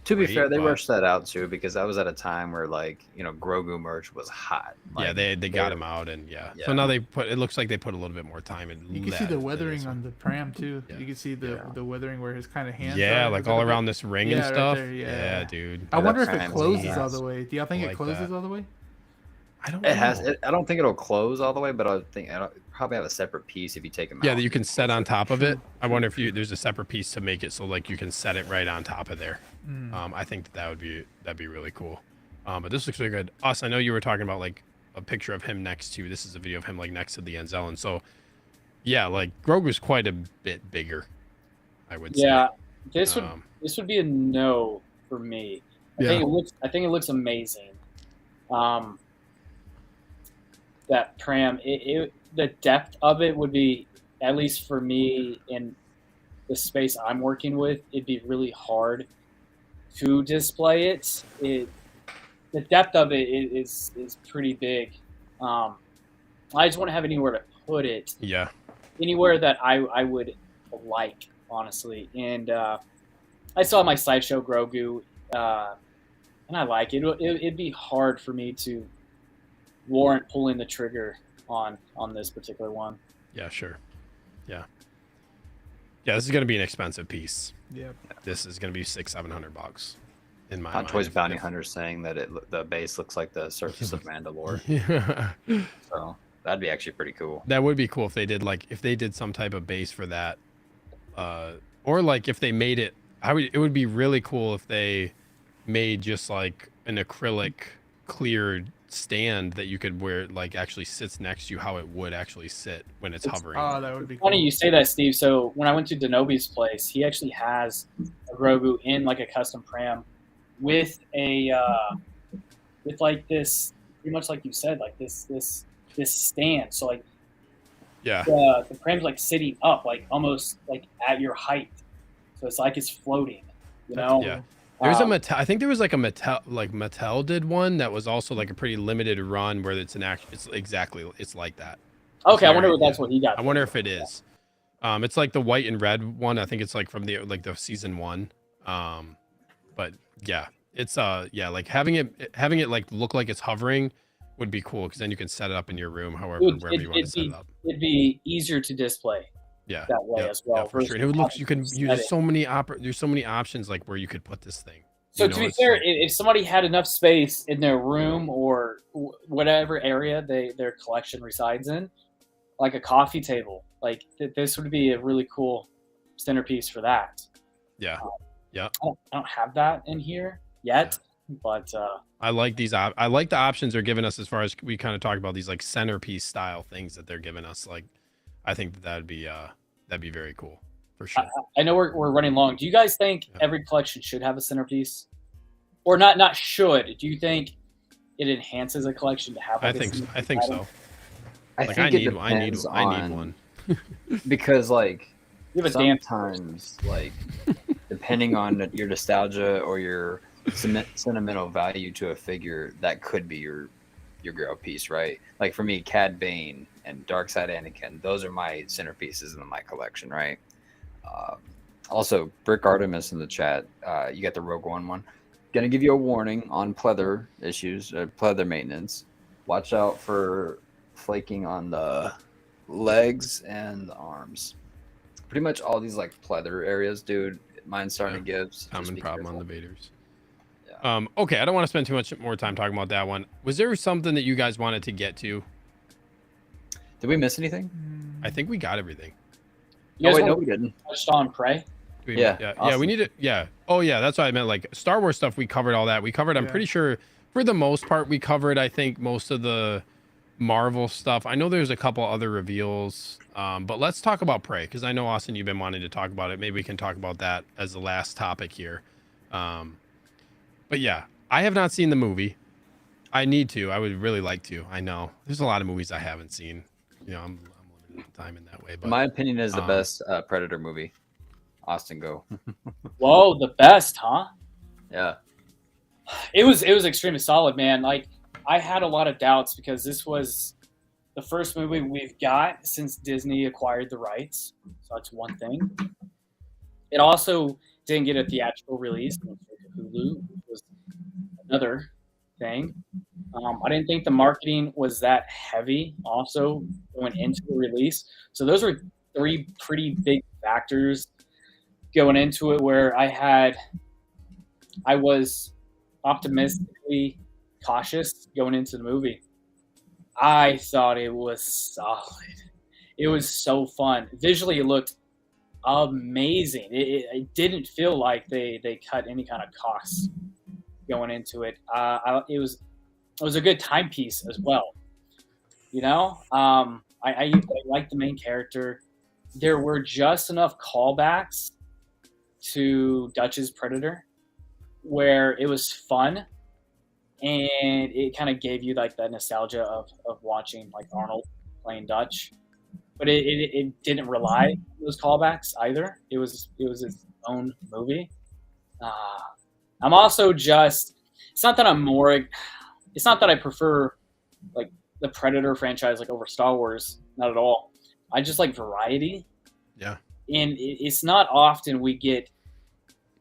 To be fair, they rushed that out too because that was at a time where, like, Grogu merch was hot. Like, yeah, they got him out, and so now it looks like they put a little bit more time in. You can see the weathering on the pram too. Yeah. You can see the weathering where his kind of hands. Yeah, like all around this ring and stuff. Right there, yeah, dude. I wonder if it closes all the way. Do y'all think it closes all the way? I don't know. I don't think it'll close all the way, but I think it'll probably have a separate piece if you take them out. Yeah, that you can set on top of it. I wonder if there's a separate piece to make it so, like, you can set it right on top of there. I think that'd be really cool. But this looks really good. Austin, I know you were talking about, like, a picture of him next to. This is a video of him, like, next to the Anzellan. So yeah, like, Grogu's quite a bit bigger, I would say. Yeah, this would be a no for me. I think it looks amazing. That pram, the depth of it would be, at least for me in the space I'm working with, it'd be really hard to display it. The depth of it is pretty big. I just want to have anywhere to put it. Yeah. Anywhere that I would like, honestly. And I saw my Sideshow Grogu, and I like it. It'd be hard for me to warrant pulling the trigger on this particular one. Yeah, sure. Yeah, this is gonna be an expensive piece. Yeah, this is gonna be $600-700 in my mind. Toys Bounty Hunter saying that the base looks like the surface of Mandalore. Yeah. So that'd be actually pretty cool. That would be cool if they did some type of base for that, or like if they made it. It would be really cool if they made just like an acrylic clear stand that you could wear, like, actually sits next to you how it would actually sit when it's hovering. Oh, that would be funny you say that, Steve. So when I went to Denobi's place, he actually has a Grogu in like a custom pram with a with like this, pretty much like you said, like this stand. So like the pram's like sitting up, like almost like at your height. So it's like it's floating, Yeah. There's a Mattel. I think there was like a Mattel did one that was also like a pretty limited run where it's it's like that. Okay, I wonder if that's what he got. I wonder if it is. It's like the white and red one. I think it's like from the season 1. But yeah, it's like having it like look like it's hovering would be cool because then you can set it up in your room wherever you want to set it up. It'd be easier to display. Yeah, that way as well. Yeah, for sure. And it would look. There's so many options like where you could put this thing. So to be fair, if somebody had enough space in their room or whatever area their collection resides in, like a coffee table, like this would be a really cool centerpiece for that. Yeah, yeah. I don't have that in here yet, but I like these. I like the options they're giving us as far as we kind of talked about these like centerpiece style things that they're giving us. Like, I think that'd be very cool for sure. I know we're running long. Do you guys think every collection should have a centerpiece, or not should? Do you think it enhances a collection to have? Like, I think so. I need one because like sometimes like depending on your nostalgia or your sentimental value to a figure, that could be your girl piece, right? Like for me, Cad Bane and Darkside Anakin, those are my centerpieces in my collection, right? Also, Brick Artemis in the chat, you got the Rogue One. Gonna give you a warning on pleather issues, pleather maintenance. Watch out for flaking on the legs and the arms. Pretty much all these like pleather areas, dude. Mine's starting to give. Common problem on the Vaders. Okay, I don't want to spend too much more time talking about that one. Was there something that you guys wanted to get to? Did we miss anything? I think we got everything. No, we didn't. Touched on Prey. Yeah. Awesome. We need to. Yeah. Oh, yeah. That's what I meant. Like Star Wars stuff, we covered all that. We covered. I'm pretty sure, for the most part, we covered. I think most of the Marvel stuff. I know there's a couple other reveals, but let's talk about Prey because I know, Austin, you've been wanting to talk about it. Maybe we can talk about that as the last topic here. But yeah, I have not seen the movie. I need to. I would really like to. I know there's a lot of movies I haven't seen. I'm limited in time in that way. But my opinion is the best Predator movie. Austin, go. Whoa, the best, huh? Yeah. It was extremely solid, man. Like, I had a lot of doubts because this was the first movie we've got since Disney acquired the rights. So that's one thing. It also didn't get a theatrical release on Hulu, which was another thing. I didn't think the marketing was that heavy also going into the release. So those were three pretty big factors going into it where I was optimistically cautious going into the movie. I thought it was solid. It was so fun. Visually, it looked amazing. It didn't feel like they cut any kind of costs going into it. It was a good timepiece as well. I liked the main character. There were just enough callbacks to Dutch's Predator where it was fun and it kind of gave you like that nostalgia of watching like Arnold playing Dutch, but it didn't rely on those callbacks either. It was its own movie. I'm also it's not that I prefer like the Predator franchise like over Star Wars, not at all. I just like variety. Yeah. And it's not often we get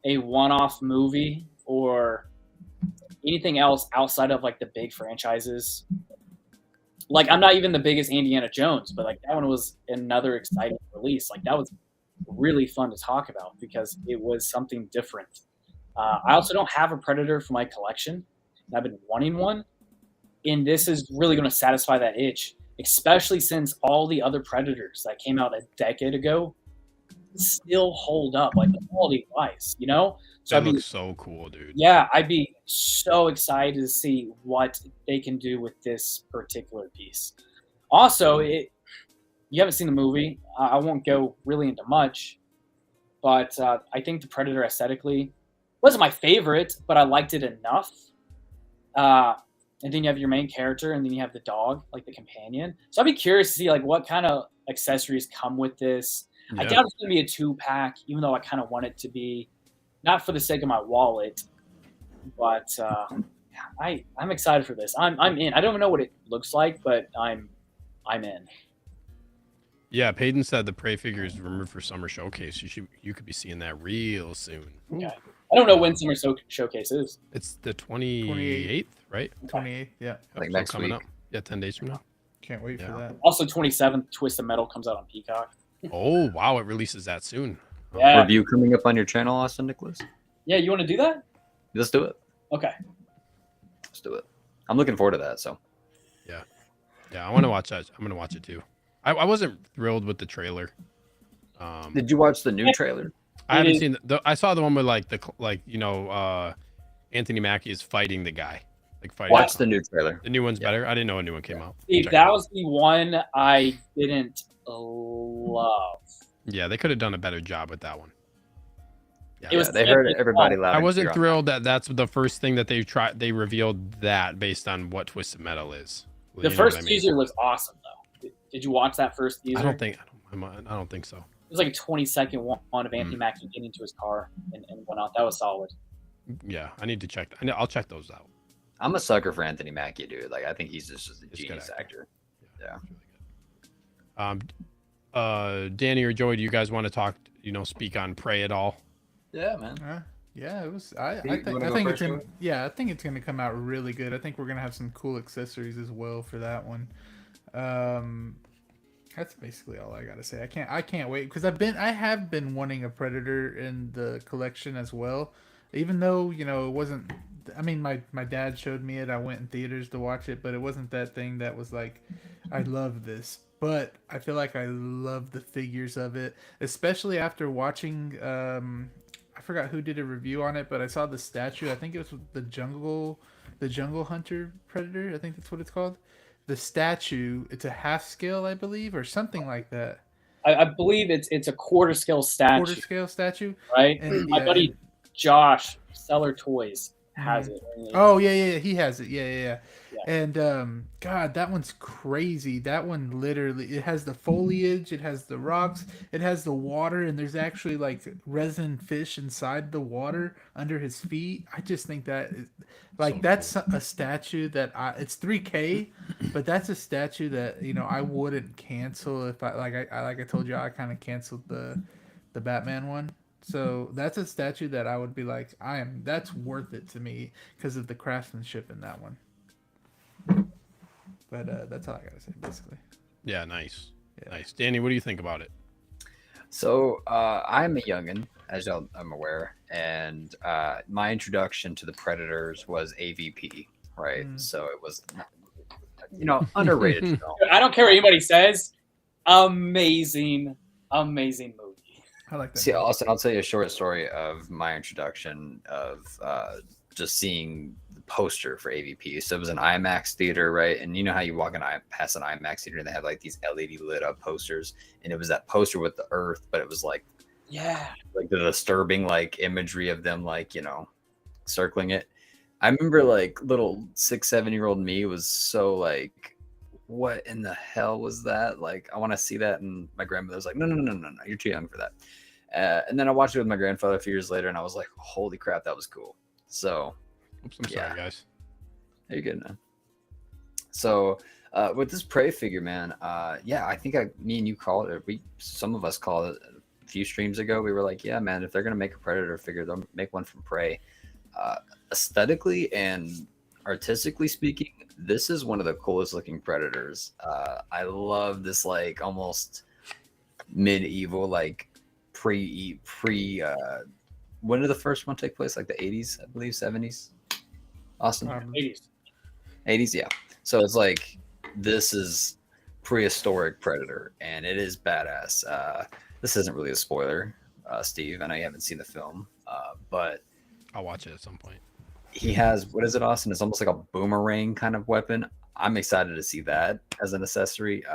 a one-off movie or anything else outside of like the big franchises. Like, I'm not even the biggest Indiana Jones, but like that one was another exciting release. Like, that was really fun to talk about because it was something different. I also don't have a Predator for my collection, and I've been wanting one. And this is really going to satisfy that itch, especially since all the other Predators that came out a decade ago still hold up, like quality-wise, So that looks so cool, dude. Yeah, I'd be so excited to see what they can do with this particular piece. Also, you haven't seen the movie. I won't go really into much, but I think the Predator aesthetically wasn't my favorite, but I liked it enough. And then you have your main character, and then you have the dog, like the companion. So I'd be curious to see like what kind of accessories come with this. Yeah. I doubt it's going to be a 2-pack, even though I kind of want it to be, not for the sake of my wallet, but I'm excited for this. I'm in. I don't know what it looks like, but I'm in. Yeah, Peyton said the Prey figure is rumored for Summer Showcase. You could be seeing that real soon. Okay. I don't know when Summer Showcase is. It's the 28th, right? 28th, yeah. Like next coming week. Up. Yeah, 10 days from now. Can't wait for that. Also, 27th, Twisted Metal comes out on Peacock. Oh, wow. It releases that soon. Yeah. Review coming up on your channel, Austin Nicholas? Yeah, you want to do that? Let's do it. Okay. Let's do it. I'm looking forward to that, so. Yeah, I want to watch that. I'm going to watch it too. I wasn't thrilled with the trailer. Did you watch the new trailer? I haven't seen I saw the one with Anthony Mackie is fighting the guy. Watch the new trailer. The new one's better. I didn't know a new one came out. Steve, that was the one I didn't love. Yeah, they could have done a better job with that one. Yeah, they heard everybody loud. I wasn't thrilled that that's the first thing that they tried. They revealed that based on what Twisted Metal is. The first teaser was awesome, though. Did you watch that first teaser? I don't think so. It was like a 20-second one of Anthony Mackie getting into his car and whatnot. That was solid. Yeah, I need to check. I'll check those out. I'm a sucker for Anthony Mackie, dude. Like, I think he's just a genius actor. Yeah. Really good. Danny or Joey, do you guys want to talk? Speak on Prey at all? Yeah, man. Yeah, it was. I think it's gonna come out really good. I think we're gonna have some cool accessories as well for that one. That's basically all I gotta say. I can't wait because I have been wanting a Predator in the collection as well. Even though it wasn't. I mean, my dad showed me it. I went in theaters to watch it, but it wasn't that thing that was like, I love this. But I feel like I love the figures of it, especially after watching. I forgot who did a review on it, but I saw the statue. I think it was the Jungle Hunter Predator. I think that's what it's called. The statue. It's a half scale, I believe, or something like that. I believe it's a quarter scale statue. Right. And my buddy Josh, Seller Toys, has it. Oh yeah, he has it. Yeah. And God, that one's crazy. That one literally, it has the foliage, it has the rocks, it has the water, and there's actually like resin fish inside the water under his feet. I just think that is, like, So that's cool. a statue that it's 3K, but that's a statue that I wouldn't cancel if I told you, I kind of canceled the Batman one. So that's a statue that I would be like, that's worth it to me because of the craftsmanship in that one. But that's all I gotta say, basically. Yeah, nice. Yeah. Nice. Danny, what do you think about it? So I'm a youngin, as I'm aware, and my introduction to the Predators was AVP, right? So it was, underrated film. I don't care what anybody says. Amazing movie. I like that. See, Austin, I'll tell you a short story of my introduction of just seeing the poster for AVP. So it was an IMAX theater, right? And you know how you walk past an IMAX theater and they have like these LED lit up posters, and it was that poster with the Earth, but it was like, like the disturbing like imagery of them like circling it. I remember like little 6-7-year-old me was so like, what in the hell was that? Like, I want to see that. And my grandmother was like, no, you're too young for that. And then I watched it with my grandfather a few years later, and I was like, holy crap, that was cool. So, oops, I'm sorry, guys. You're good, man. So, with this Prey figure, man, I think me and you called it. Some of us called it a few streams ago. We were like, yeah, man, if they're gonna make a Predator figure, they'll make one from Prey. Aesthetically and artistically speaking, this is one of the coolest looking Predators. I love this like almost medieval, like pre when did the first one take place? Like the 80s, I believe, 70s. Austin? 80s, yeah. So it's like, this is prehistoric Predator, and it is badass. This isn't really a spoiler, Steve. I know you haven't seen the film, but I'll watch it at some point. He has, what is it, Austin? It's almost like a boomerang kind of weapon. I'm excited to see that as an accessory.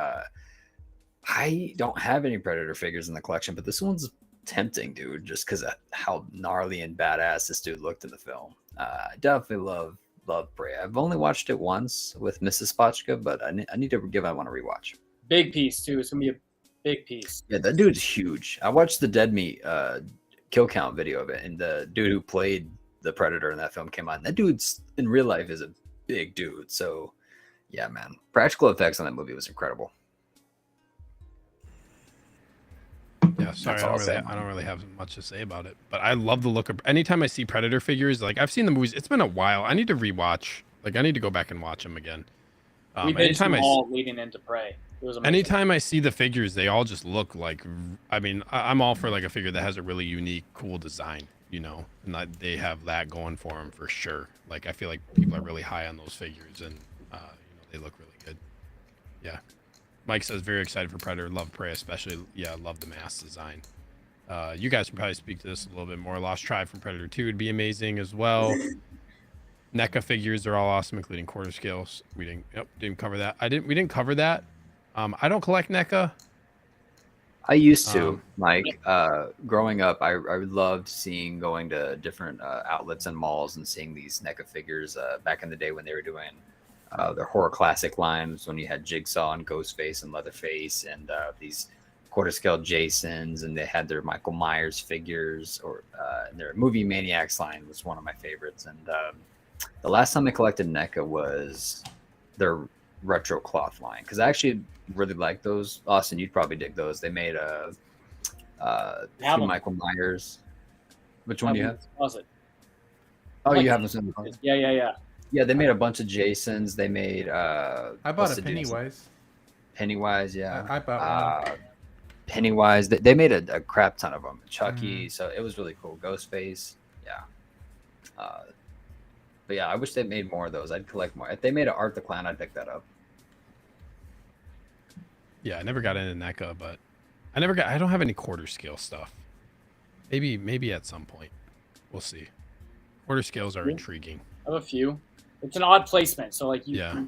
I don't have any Predator figures in the collection, but this one's tempting, dude, just because of how gnarly and badass this dude looked in the film. I definitely love Prey. I've only watched it once with Mrs. Spotchka, but I need to give that one a rewatch. Big piece, too. It's going to be a big piece. Yeah, that dude's huge. I watched the Dead Meat kill count video of it, and the dude who played the Predator in that film came on. That dude's in real life is a big dude. So, yeah, man. Practical effects on that movie was incredible. Yeah, sorry, I don't really have much to say about it, but I love the look of. Anytime I see Predator figures, like I've seen the movies, it's been a while. I need to rewatch. Like I need to go back and watch them again. Anytime leading into Prey. Anytime I see the figures, they all just look like. I mean, I'm all for like a figure that has a really unique, cool design, and they have that going for them for sure. Like I feel like people are really high on those figures, and they look really good. Yeah. Mike says very excited for Predator, love Prey, especially. Yeah, love the mask design. You guys can probably speak to this a little bit more. Lost Tribe from Predator 2 would be amazing as well. NECA figures are all awesome, including quarter scales. We didn't cover that. We didn't cover that. I don't collect NECA. I used to, Mike. Growing up, I loved going to different outlets and malls and seeing these NECA figures back in the day when they were doing their horror classic lines, when you had Jigsaw and Ghostface and Leatherface and these quarter scale Jasons, and they had their Michael Myers figures, or their Movie Maniacs line was one of my favorites. And the last time I collected NECA was their retro cloth line, because I actually really like those. Austin, you'd probably dig those. They made two Michael Myers. Which one do you have? Closet. Oh, you have them in the closet? Yeah. Yeah, they made a bunch of Jasons. They made I bought a Pennywise. Pennywise, yeah. I bought one. Pennywise. They made a crap ton of them. Chucky, so it was really cool. Ghostface, yeah. But yeah, I wish they made more of those. I'd collect more. If they made an Art the Clown, I'd pick that up. Yeah, I never got into NECA, but I don't have any quarter scale stuff. Maybe at some point. We'll see. Quarter scales are intriguing. I have a few. It's an odd placement, so like you're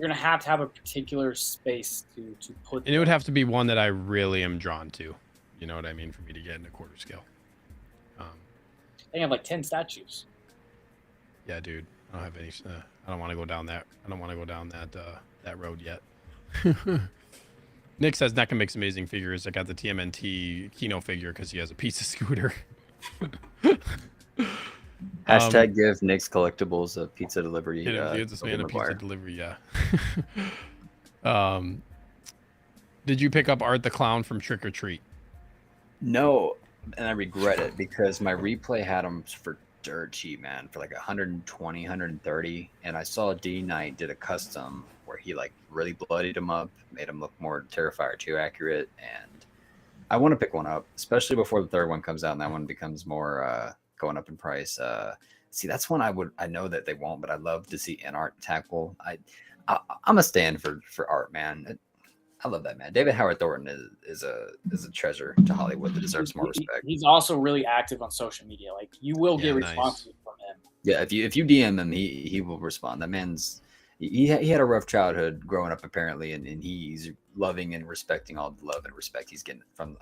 gonna have to have a particular space to put. And it would have to be one that I really am drawn to. You know what I mean? For me to get into quarter scale. They have like 10 statues. Yeah, dude. I don't have any. I don't want to go down that. I don't want to go down that road yet. Nick says Neck makes amazing figures. I got the TMNT Kino figure because he has a pizza scooter. Hashtag give Nick's Collectibles a pizza delivery. Give this man a pizza delivery. Yeah. Did you pick up Art the Clown from Trick or Treat? No, and I regret it because my replay had him for dirt cheap, man, for like 120, 130. And I saw D Knight did a custom where he like really bloodied him up, made him look more Terrifier 2 accurate. And I want to pick one up, especially before the third one comes out and that one becomes more going up in price. See, that's one I know that they won't, but I'd love to see an Art tackle. I'm a stand for Art, man. I love that man. David Howard Thornton is a treasure to Hollywood that deserves more respect. He's also really active on social media. Like you will get responses from him. Yeah, if you DM him, he will respond. That man's he had a rough childhood growing up apparently, and he's loving and respecting all the love and respect he's getting from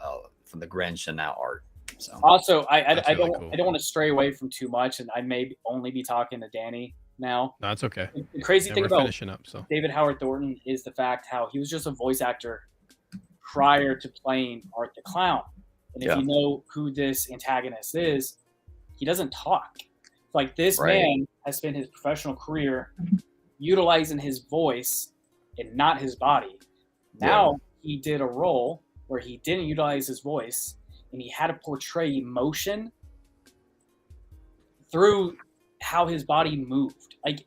the Grinch and now Art. So also, I don't want to stray away from too much, and I may only be talking to Danny now. No, it's okay. The crazy thing about finishing up, so David Howard Thornton is the fact how he was just a voice actor prior to playing Art the Clown. And if you know who this antagonist is, he doesn't talk. Like this man has spent his professional career utilizing his voice and not his body. Now he did a role where he didn't utilize his voice and he had to portray emotion through how his body moved. Like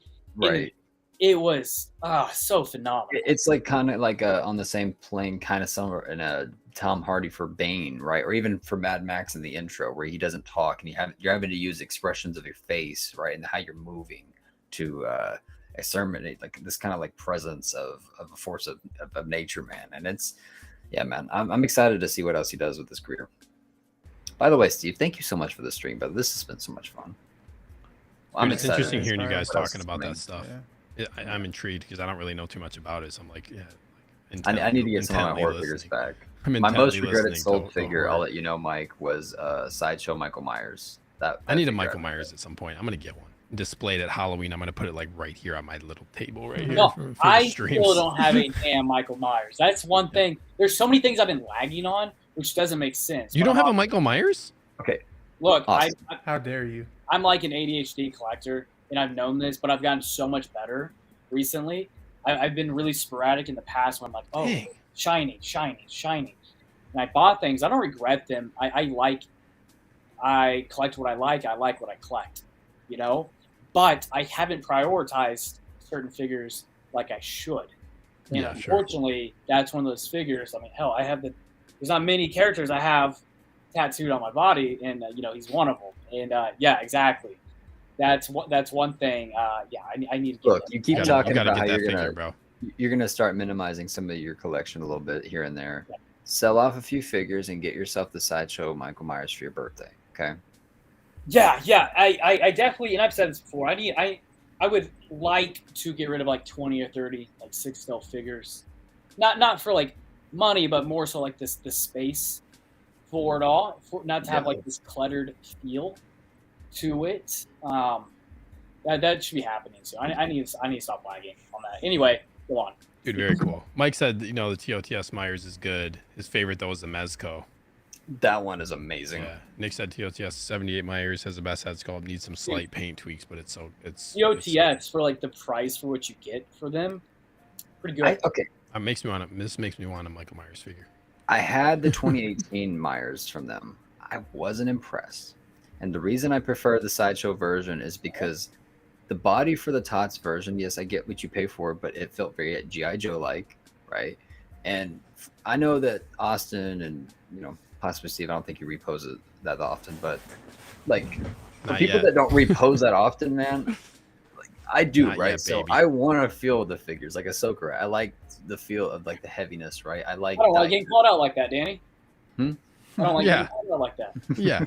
it was so phenomenal. It's like kind of like on the same plane, kind of somewhere in a Tom Hardy for Bane, right? Or even for Mad Max in the intro, where he doesn't talk and you're having to use expressions of your face, right, and how you're moving to exterminate like this kind of like presence of a force of nature, man. And it's man, I'm excited to see what else he does with this career. By the way, Steve, thank you so much for the stream, brother. This has been so much fun. Well, it's interesting hearing you guys talking about that stuff. Yeah. I'm intrigued because I don't really know too much about it. So I'm like, I need to get some of my horror figures back. My most regretted sold figure, I'll let you know, Mike, was Sideshow Michael Myers. I need a Michael Myers at some point. I'm gonna get one displayed at Halloween. I'm gonna put it like right here on my little table right here. No, I still don't have a damn Michael Myers. That's one thing. There's so many things I've been lagging on, which doesn't make sense. You don't have a Michael Myers? Okay. Look, awesome. How dare you? I'm like an ADHD collector, and I've known this, but I've gotten so much better recently. I've been really sporadic in the past when I'm like, oh, dang, shiny. And I bought things. I don't regret them. I collect what I like. I like what I collect, you know? But I haven't prioritized certain figures like I should. And unfortunately, that's one of those figures. I mean, hell, there's not many characters I have tattooed on my body, and he's one of them. And exactly. That's one thing. I need to. Look, you keep talking about how you're gonna start minimizing some of your collection a little bit here and there. Yeah. Sell off a few figures and get yourself the Sideshow Michael Myers for your birthday. Okay. Yeah. I definitely, and I've said this before. I would like to get rid of like 20 or 30 like 6 figures, not for like money, but more so like the space for it all, not to have like this cluttered feel to it. That should be happening soon. I need to stop lagging on that. Anyway, go on. Dude, very cool. Mike said, the TOTS Myers is good. His favorite though is the Mezco. That one is amazing. Yeah. Nick said TOTS 78 Myers has the best head sculpt. Needs some slight paint tweaks, but it's TOTS for like the price for what you get for them. Pretty good. This makes me want a Michael Myers figure. I had the 2018 Myers from them. I wasn't impressed. And the reason I prefer the Sideshow version is because the body for the TOTS version, yes, I get what you pay for, but it felt very G.I. Joe-like, right? And I know that Austin and, possibly Steve, I don't think you repose it that often, but like for people that don't repose that often, man, like I do, not right? Yet, so I want to feel the figures like Ahsoka. I like the feel of like the heaviness, right? I don't like getting called out like that, Danny. I don't like getting called out like that. Yeah.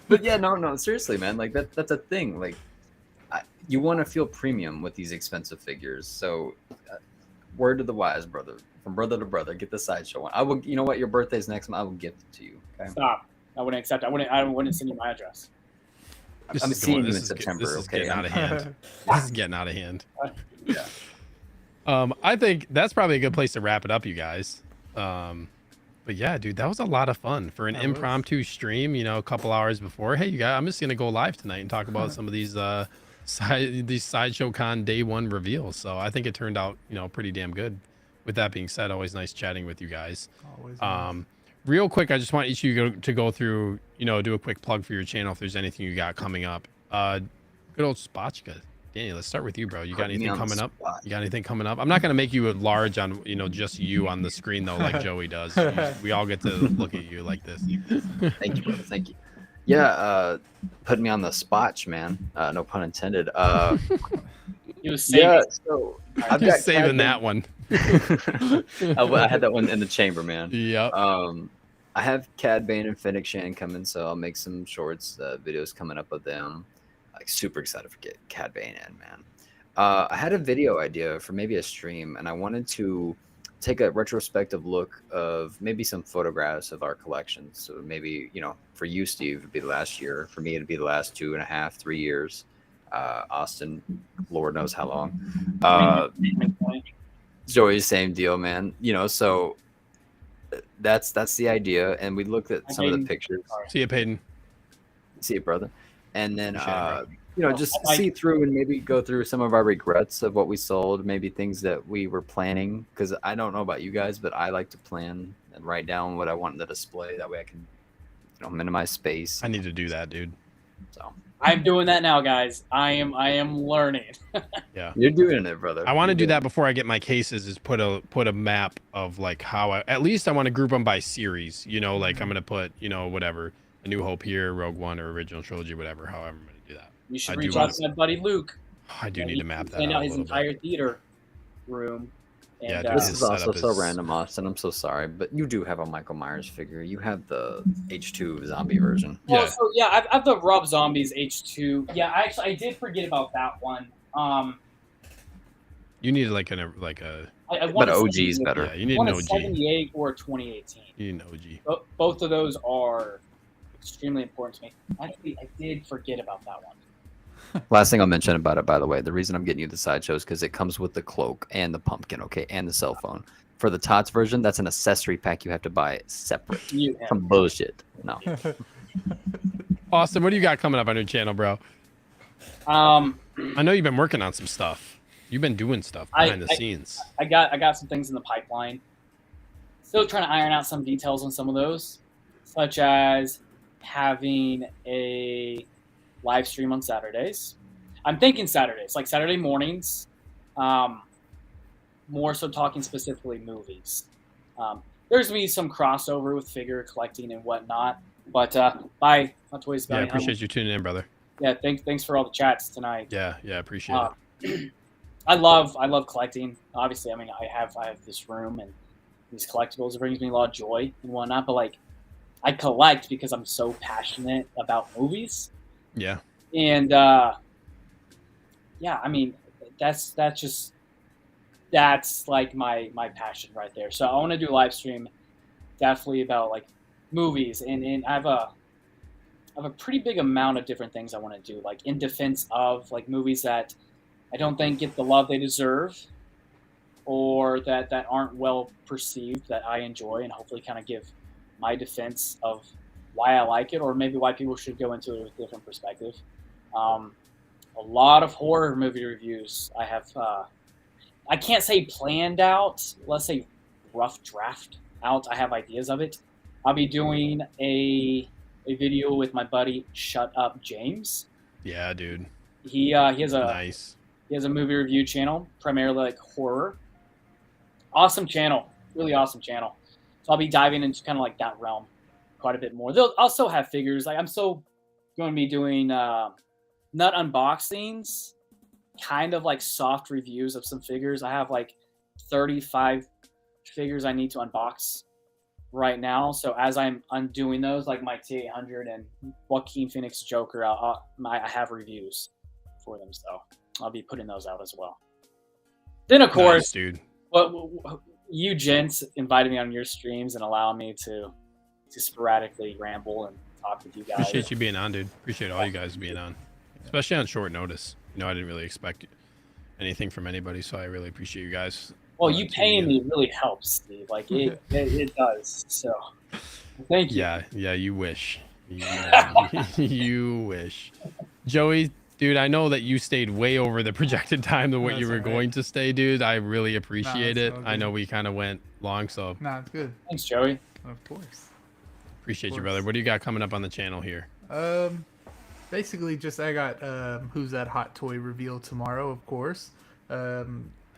But no, seriously, man, like that's a thing. Like you want to feel premium with these expensive figures. So word to the wise, brother. From brother to brother, get the Sideshow one. I will. You know what? Your birthday's next month. I will gift it to you. Okay? Stop. I wouldn't accept. I wouldn't send you my address. I'm seeing you in September. This is okay, getting out of hand. This is getting out of hand. Yeah. I think that's probably a good place to wrap it up, you guys. But yeah, dude, that was a lot of fun for an impromptu stream. You know, a couple hours before. Hey, you guys, I'm just gonna go live tonight and talk about some of these Sideshow Con day one reveals. So I think it turned out, you know, pretty damn good. With that being said, always nice chatting with you guys. Always nice. Real quick, I just want each of you to go through, you know, do a quick plug for your channel if there's anything you got coming up. Good old Spotchka. Danny, let's start with you, bro. You got anything coming up? You got anything coming up? I'm not gonna make you large on, you know, just you on the screen though, like Joey does. We all get to look at you like this. Thank you, brother. Thank you. Yeah, put me on the spot, man. No pun intended. He was saving. Yeah, so I'm just saving that one. I had that one in the chamber, man. Yep. I have Cad Bane and Fennec Shan coming, so I'll make some shorts, videos coming up with them. Like super excited for Cad Bane in, man. I had a video idea for maybe a stream, and I wanted to take a retrospective look of maybe some photographs of our collection. So maybe, you know, for you, Steve, it'd be the last year. For me, it'd be the last 2.5, 3 years. Austin, Lord knows how long. Joey, same deal, man. You know, so that's the idea. And we looked at some of the pictures. See you, Peyton. See you, brother. And then, you know, just see through and maybe go through some of our regrets of what we sold, maybe things that we were planning. Because I don't know about you guys, but I like to plan and write down what I want in the display. That way I can, you know, minimize space. I need to do that, dude. So I'm doing that now, guys. I am learning. Yeah, you're doing it, brother. I want to do that before I get my cases. Is put a map of like how at least I want to group them by series. You know, like I'm gonna put, you know, whatever, A New Hope here, Rogue One, or Original Trilogy, whatever. However, I'm gonna do that. You should reach out to my buddy Luke. I do need to map that. Find out his entire theater room. And, yeah, this is also so random, Austin. I'm so sorry, but you do have a Michael Myers figure. You have the H2 zombie version. Well, yeah. So yeah, I have the Rob Zombies H2. Yeah, I did forget about that one. You need like a but OG is better. Yeah, you need an OG. 78 or 2018. You need an OG. Both of those are extremely important to me. Actually, I did forget about that one. Last thing I'll mention about it, by the way, the reason I'm getting you the Sideshow is because it comes with the cloak and the pumpkin, okay, and the cell phone. For the Tots version, that's an accessory pack you have to buy separate. Some bullshit. No. Austin, what do you got coming up on your channel, bro? I know you've been working on some stuff. You've been doing stuff behind the scenes. I got some things in the pipeline. Still trying to iron out some details on some of those, such as having a live stream on Saturdays. I'm thinking Saturdays, like Saturday mornings. More so talking specifically movies. There's gonna be some crossover with figure collecting and whatnot. But bye, Hot Toys. Yeah, I appreciate you tuning in, brother. Yeah, thanks for all the chats tonight. Yeah, appreciate it. I love collecting. Obviously, I mean, I have this room and these collectibles. It brings me a lot of joy and whatnot. But like, I collect because I'm so passionate about movies. Yeah. And yeah, I mean, that's like my passion right there. So I want to do a live stream definitely about like movies, and I have a pretty big amount of different things I want to do, like in defense of like movies that I don't think get the love they deserve, or that aren't well perceived that I enjoy, and hopefully kind of give my defense of why I like it, or maybe why people should go into it with a different perspective. A lot of horror movie reviews I have. I can't say planned out. Let's say rough draft out. I have ideas of it. I'll be doing a video with my buddy Shut Up James. Yeah, dude. He has a nice. He has a movie review channel, primarily like horror. Awesome channel, really awesome channel. So I'll be diving into kind of like that realm quite a bit more. They'll also have figures. Like I'm so going to be doing nut unboxings, kind of like soft reviews of some figures. I have like 35 figures I need to unbox right now. So as I'm undoing those, like my T800 and Joaquin Phoenix Joker, I have reviews for them. So I'll be putting those out as well. Then of course, nice, dude. You gents invited me on your streams and allowed me to sporadically ramble and talk with you guys. Appreciate you being on, dude. Appreciate all you guys being on, especially on short notice. I didn't really expect anything from anybody, so I really appreciate you guys. Well, you paying me really helps, Steve. Like it does. So thank you. Yeah, you wish. You wish. Joey, dude, I know that you stayed way over the projected time than what you were going to stay, dude. I really appreciate it. I know we kind of went long, so. Nah, it's good. Thanks, Joey. Of course. Appreciate you, brother. What do you got coming up on the channel here? Basically just I got Who's That Hot Toy reveal tomorrow, of course. Nice.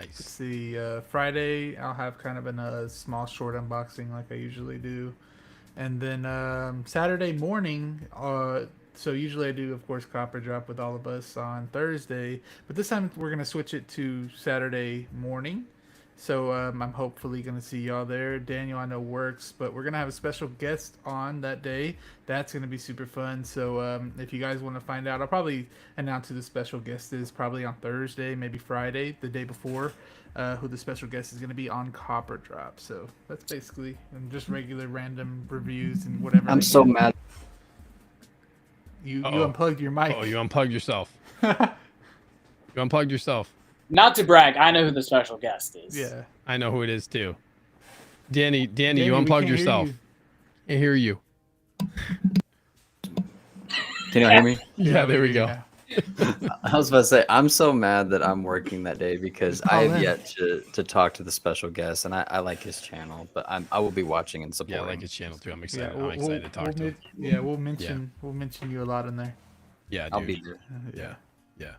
Let's see, Friday I'll have kind of a small short unboxing like I usually do. And then Saturday morning, so usually I do, of course, Copper Drop with all of us on Thursday. But this time we're going to switch it to Saturday morning. So I'm hopefully going to see y'all there. Daniel, I know, works, but we're going to have a special guest on that day. That's going to be super fun. So if you guys want to find out, I'll probably announce who the special guest is probably on Thursday, maybe Friday, the day before, who the special guest is going to be on Copper Drop. So that's basically just regular random reviews and whatever. I'm so mad. You unplugged your mic. Oh, you unplugged yourself. You unplugged yourself. Not to brag, I know who the special guest is. Yeah. I know who it is too. Danny, you unplugged yourself. I hear you. Can you hear me? Yeah, there we go. Yeah. I was about to say, I'm so mad that I'm working that day because I have yet to talk to the special guest, and I like his channel, but I will be watching and supporting. Yeah, I like his channel too. I'm excited. Yeah, I'm excited to talk to him. Yeah, we'll mention you a lot in there. Yeah, dude. I'll be there. Yeah.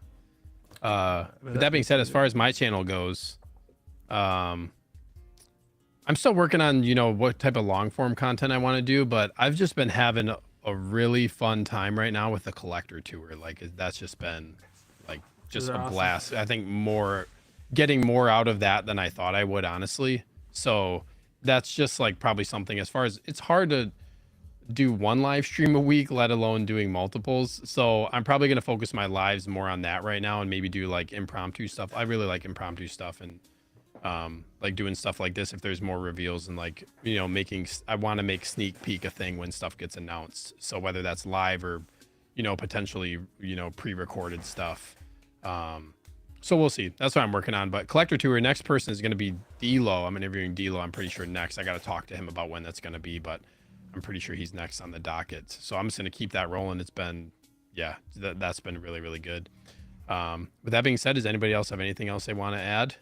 But that being said, as far as my channel goes, I'm still working on what type of long form content I want to do, but I've just been having a really fun time right now with the collector tour. Like that's just been like just a blast. I think getting more out of that than I thought I would, honestly. So that's just like probably something, as far as it's hard to do one live stream a week, let alone doing multiples. So I'm probably going to focus my lives more on that right now and maybe do like impromptu stuff. I really like impromptu stuff, and like doing stuff like this if there's more reveals, and like I want to make sneak peek a thing when stuff gets announced. So whether that's live or potentially pre-recorded stuff. So we'll see. That's what I'm working on. But collector tour, next person is going to be D-Lo. I'm interviewing D-Lo, I'm pretty sure, next. I got to talk to him about when that's going to be, but I'm pretty sure he's next on the docket. So I'm just going to keep that rolling. It's been, that's been really, really good. With that being said, does anybody else have anything else they want to add?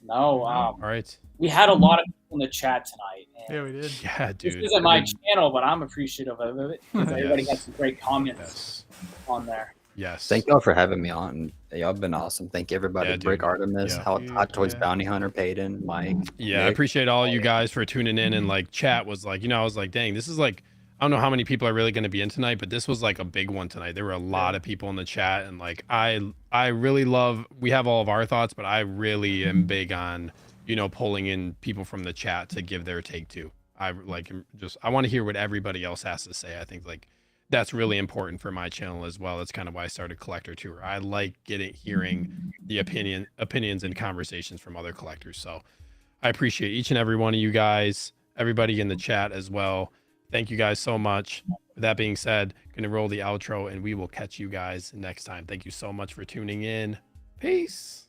No. All right. We had a lot of people in the chat tonight. Yeah, we did. Yeah, dude. This isn't my channel, but I'm appreciative of it because everybody had some great comments on there. Yes. Thank y'all for having me on. Y'all been awesome. Thank you, everybody. Brick Artemis, Hot Toys Bounty Hunter, Payton, Mike. Yeah, Nick. I appreciate all you guys for tuning in, and like chat was like, I was like, dang, this is like, I don't know how many people are really going to be in tonight, but this was like a big one tonight. There were a lot of people in the chat, and like I really love, we have all of our thoughts, but I really am big on pulling in people from the chat to give their take too. I want to hear what everybody else has to say. I think like that's really important for my channel as well. That's kind of why I started Collector Tour. I like hearing the opinions and conversations from other collectors. So I appreciate each and every one of you guys, everybody in the chat as well. Thank you guys so much. With that being said, gonna roll the outro, and we will catch you guys next time. Thank you so much for tuning in. Peace.